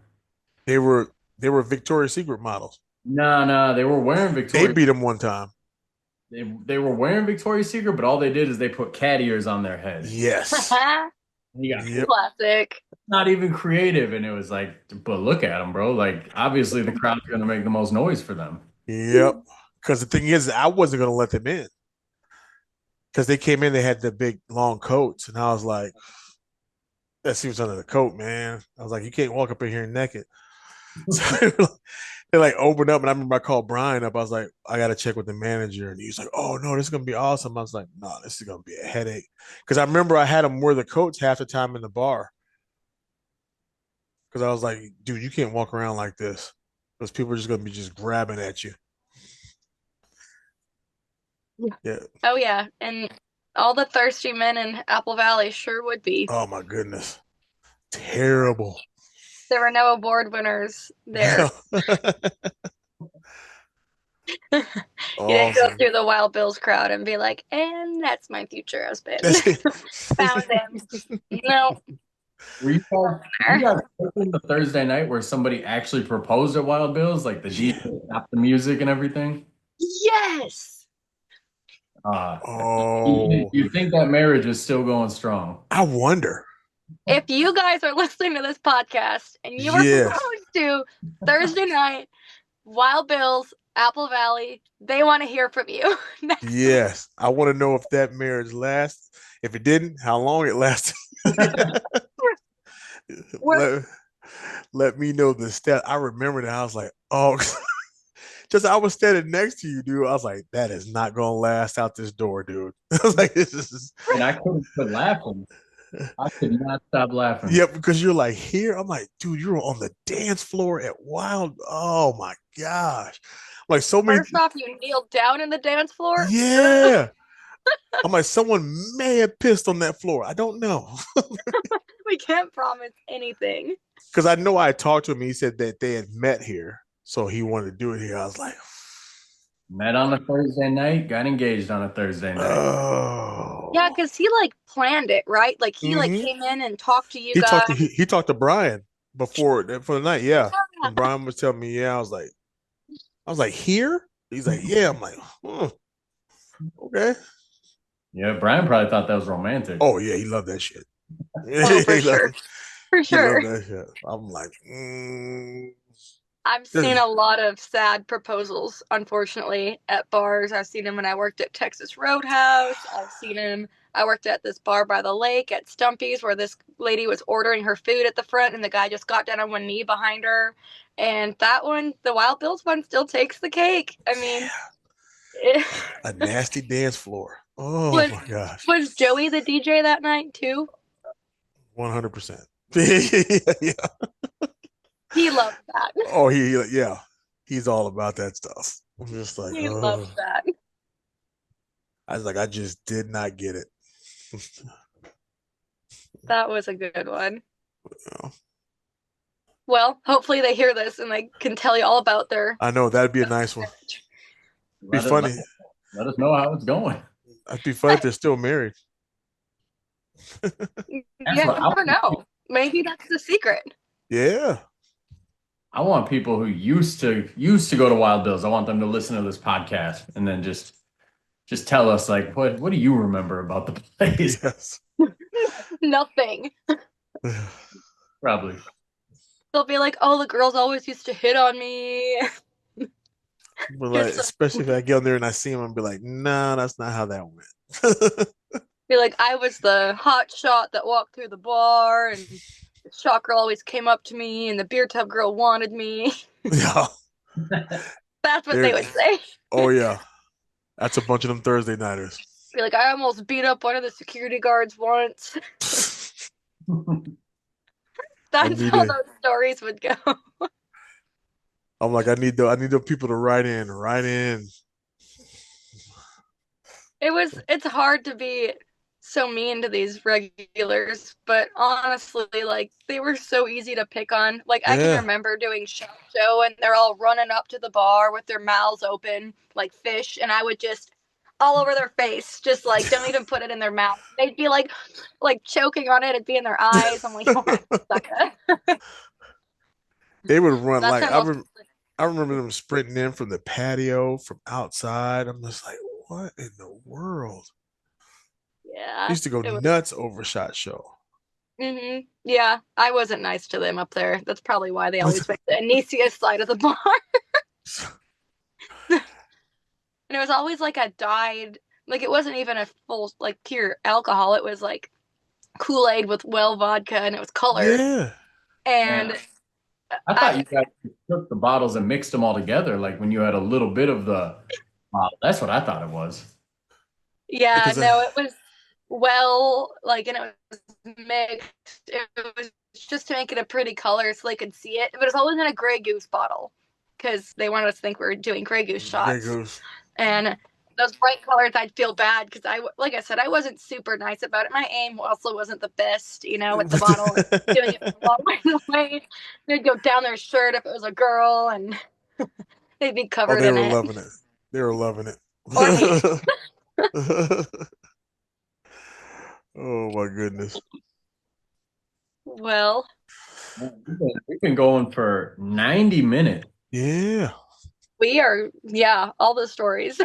They were Victoria's Secret models. nah, they were wearing They Victoria's. beat him one time. They were wearing Victoria's Secret, but all they did is they put cat ears on their head. Yes. He got Yep. Classic. not even creative, and it was like, but look at them, bro. Like obviously the crowd's gonna make the most noise for them. Yep. Because the thing is, I wasn't gonna let them in because they came in. They had the big long coats, and I was like, "Let's see what's under the coat, man." I was like, "You can't walk up in here naked." So they like opened up, and I remember I called Brian up. I was like, "I got to check with the manager," and he was like, "Oh no, this is gonna be awesome." I was like, "No, this is gonna be a headache," because I remember I had them wear the coats half the time in the bar because I was like, "Dude, you can't walk around like this because people are just gonna be just grabbing at you." Yeah. Oh yeah, and all the thirsty men in Apple Valley sure would be. Oh my goodness, terrible. There were no award winners Yeah. there. You didn't go Awesome. through the Wild Bills crowd and be like, and that's my future husband. That's it. Found him. No. Were you guys working the Thursday night where somebody actually proposed at Wild Bill's, like the Yeah. DJ stopped the music and everything? Yes. Uh, you, Oh, you think that marriage is still going strong? I wonder. If you guys are listening to this podcast and you were Yes. proposed to Thursday night, Wild Bills, Apple Valley, they want to hear from you. Yes. I want to know if that marriage lasts. If it didn't, how long it lasted. We're let, let me know the stat. I remember that. I was like, oh, just I was standing next to you, dude. I was like, that is not gonna last out this door, dude. I was like, this is And I couldn't quit laughing. I could not stop laughing. yeah, because you're like here. I'm like, dude, you're on the dance floor at Wild. Oh my gosh. Like so many, first off, you kneeled down in the dance floor. yeah. I'm like, someone may have pissed on that floor. I don't know. We can't promise anything. Because I know I talked to him. He said that they had met here. So he wanted to do it here. I was like, Met on a Thursday night, got engaged on a Thursday night. Yeah, oh. because he like planned it, right? Like he like Hmm. came in and talked to you He talked guys. to he talked to Brian before for the night. Yeah. And Yeah. Brian was telling me, yeah, I was like, here? He's like, yeah. I'm like, okay. Yeah, Brian probably thought that was romantic. Oh yeah, he loved that shit. Oh, for he loved sure. For he loved sure. that shit. I'm like, I've seen a lot of sad proposals, unfortunately, at bars. I've seen him when I worked at Texas Roadhouse. I've seen him. I worked at this bar by the lake at Stumpy's where this lady was ordering her food at the front and the guy just got down on one knee behind her. And that one, the Wild Bills one, still takes the cake. I mean, it, a nasty dance floor. Oh was my gosh. was Joey the DJ that night too? 100%. Yeah. He loved that. Oh, yeah. He's all about that stuff. I'm just like, He oh. loved that. I was like, I just did not get it. That was a good one. know. Well, hopefully they hear this and they can tell you all about their I know that'd be a nice one. Be Let it funny. let us know how it's going. That'd be funny if they're still married. You That's what never know. Maybe that's the secret. Yeah. I want people who used to go to Wild Bills. I want them to listen to this podcast and then just tell us like what do you remember about the place? Yes. Nothing. Probably. They'll be like, "Oh, the girls always used to hit on me." But like, Just especially if I get on there and I see him and be like, no, that's not how that went. be like, "I was the hot shot that walked through the bar, and the shot girl always came up to me, and the beer tub girl wanted me." Yeah. That's what they They're, would say. oh yeah. That's a bunch of them Thursday nighters. Be like, "I almost beat up one of the security guards once." I That's need how it. those stories would go. I'm like, I need the people to write in. It's hard to be so mean to these regulars, but honestly, like they were so easy to pick on. Like I can Yeah. remember doing show and they're all running up to the bar with their mouths open like fish, and I would just all over their face, just like don't even put it in their mouth. They'd be like choking on it, it'd be in their eyes. I'm like, oh, sucker. They would run That's like how most I remember them sprinting in from the patio from outside. I'm just like, what in the world? I yeah, used to go it was. nuts over Shot Show. Yeah, I wasn't nice to them up there. That's probably why they always went to the Anicia's side of the bar. And it was always like a dyed, like it wasn't even a full, like pure alcohol. It was like Kool-Aid with well vodka and it was colored. Yeah. And Man, I thought I, you guys took the bottles and mixed them all together, like when you had a little bit of the bottle. That's what I thought it was. yeah, Because no, it was well, like, and it was mixed. It was just to make it a pretty color so they could see it. But it was always in a Grey Goose bottle because they wanted us to think we were doing Grey Goose Grey shots. Goose. And those bright colors, I'd feel bad because like I said, I wasn't super nice about it. My aim also wasn't the best, with the bottle and doing it a long way. They'd go down their shirt if it was a girl, and they'd be Oh, covered they in were it. loving it. They were loving Or me. it. Oh my goodness. Well, Man, we've been going for 90 minutes. Yeah. we are, yeah, all the stories.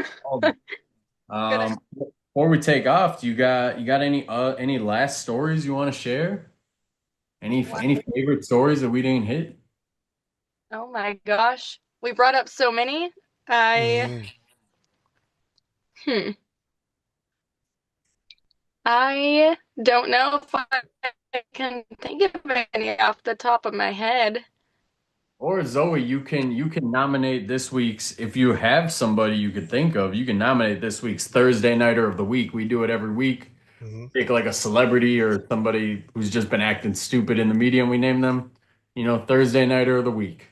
Gonna Before we take off, do you got any last stories you want to share? Any favorite stories that we didn't hit? Oh my gosh, we brought up so many. I Mhm. hmm, I don't know if I can think of any off the top of my head. Or Zoe, you can nominate this week's if you have somebody you could think of, you can nominate this week's Thursday Nighter of the Week. We do it every week. Mhm. Pick like a celebrity or somebody who's just been acting stupid in the media and we name them, Thursday Nighter of the Week.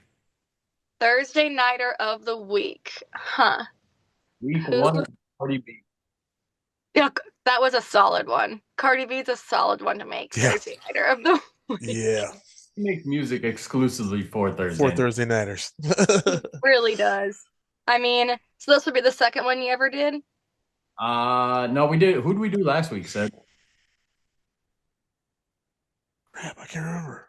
Thursday nighter of the week. Huh. Week Who? one, Cardi B. Yeah, that was a solid one. Cardi B's a solid one to make Yeah. Thursday nighter of the week. Yeah. He makes music exclusively for For Thursday. Thursday nighters. He really does. I mean, so this would be the second one you ever did? No, we did. Who did we do last week, Said? Crap, I can't remember.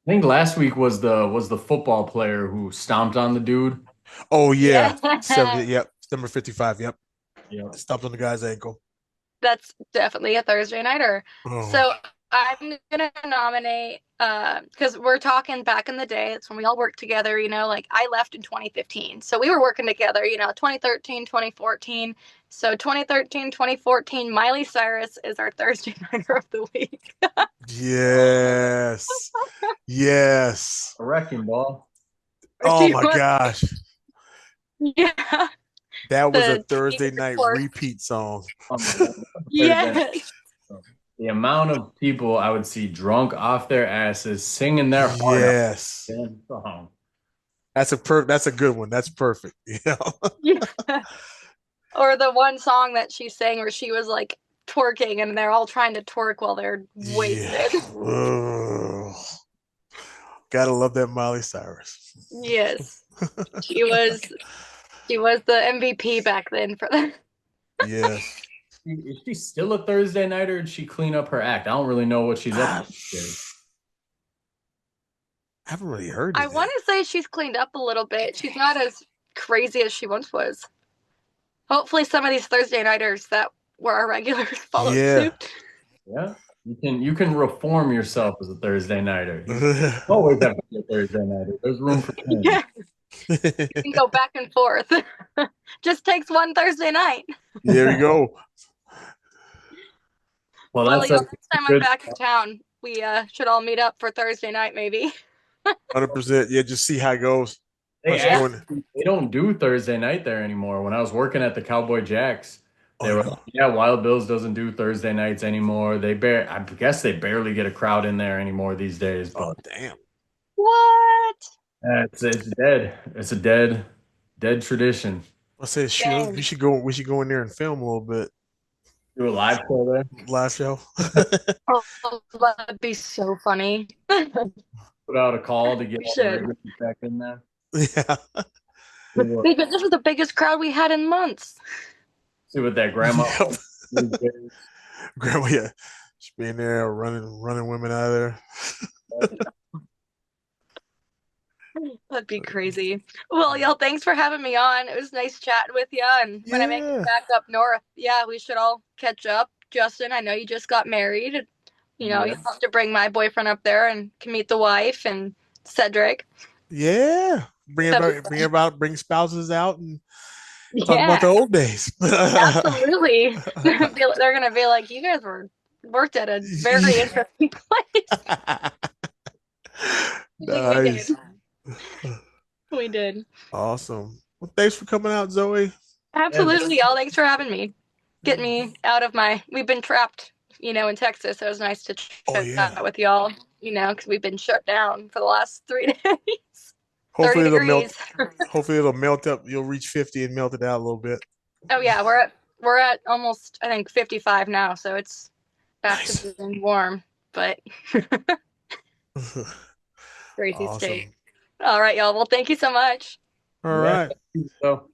I think last week was the football player who stomped on the dude. Oh yeah. Yeah. 70, yep. Number 55, yep. Yeah. Stopped on the guy's ankle. That's definitely a Thursday nighter. Oh. So I'm gonna nominate because we're talking back in the day. It's when we all worked together, like I left in 2015. So we were working together, 2013, 2014. So 2013, 2014, Miley Cyrus is our Thursday nighter of the week. Yes. Yes. A wrecking ball. Oh Do you my want- gosh. yeah, That was a the Thursday teenage night report. repeat song. Yes. The amount of people I would see drunk off their asses singing their heart out Yes. to that song. That's a good one. That's perfect. Yeah. Or the one song that she sang where she was like twerking, and they're all trying to twerk while they're Yeah. wasted. Ugh. Gotta love that Miley Cyrus. Yes, she was she was the MVP back then for that. Yes. Is she still a Thursday nighter? Or did she clean up her act? I don't really know what she's up I to these days. haven't really heard I of that. want to say she's cleaned up a little bit. She's not as crazy as she once was. Hopefully, some of these Thursday nighters that were our regulars follow Yeah. suit. Yeah, you can reform yourself as a Thursday nighter. You always have to be a Thursday nighter. There's room for change. Yeah, you can go back and forth. Just takes one Thursday night. There we go. Well, Well, that's a next time I'm good. back in town, we should all meet up for Thursday night, maybe. 100%. Yeah, just see how it goes. They How's it going? they don't do Thursday night there anymore. When I was working at the Cowboy Jacks, Oh, they you were like, know. yeah, Wild Bills doesn't do Thursday nights anymore. I guess they barely get a crowd in there anymore these days. Oh, But damn. What? it's dead. It's a dead tradition. I said, shoot, Dang. we should go in there and film a little bit. Do a live show there. Live show. Oh, that'd be so funny. Put out a call to get We all the should. regulars back in there. Yeah. This was the biggest crowd we had in months. See what that grandma. Yep. Grandma, yeah. She's being there running women out of there. That'd be crazy. Well, y'all, thanks for having me on. It was nice chatting with you. And when I make it Yeah. back up north, yeah, we should all catch up. Justin, I know you just got married. You know, Yeah. you'll have to bring my boyfriend up there and can meet the wife and Cedric. Yeah. That'd be fun. Bring spouses out and talk about the Yeah, old days. absolutely. They're gonna be like, you guys worked at a very interesting place. We did. Nice. We did. Awesome. Well, thanks for coming out, Zoe. Absolutely, y'all. Thanks for having me. Get me out of my. We've been trapped, in Texas. So it was nice to Oh chat yeah. with y'all, because we've been shut down for the last 3 days. 30 Hopefully it'll melt. degrees. Hopefully it'll melt up. You'll reach 50 and melt it out a little bit. Oh yeah, we're at almost, I think, 55 now, so it's back Nice. to being warm, but crazy state. Awesome. All right, y'all. Well, thank you so much. All Yeah. right. So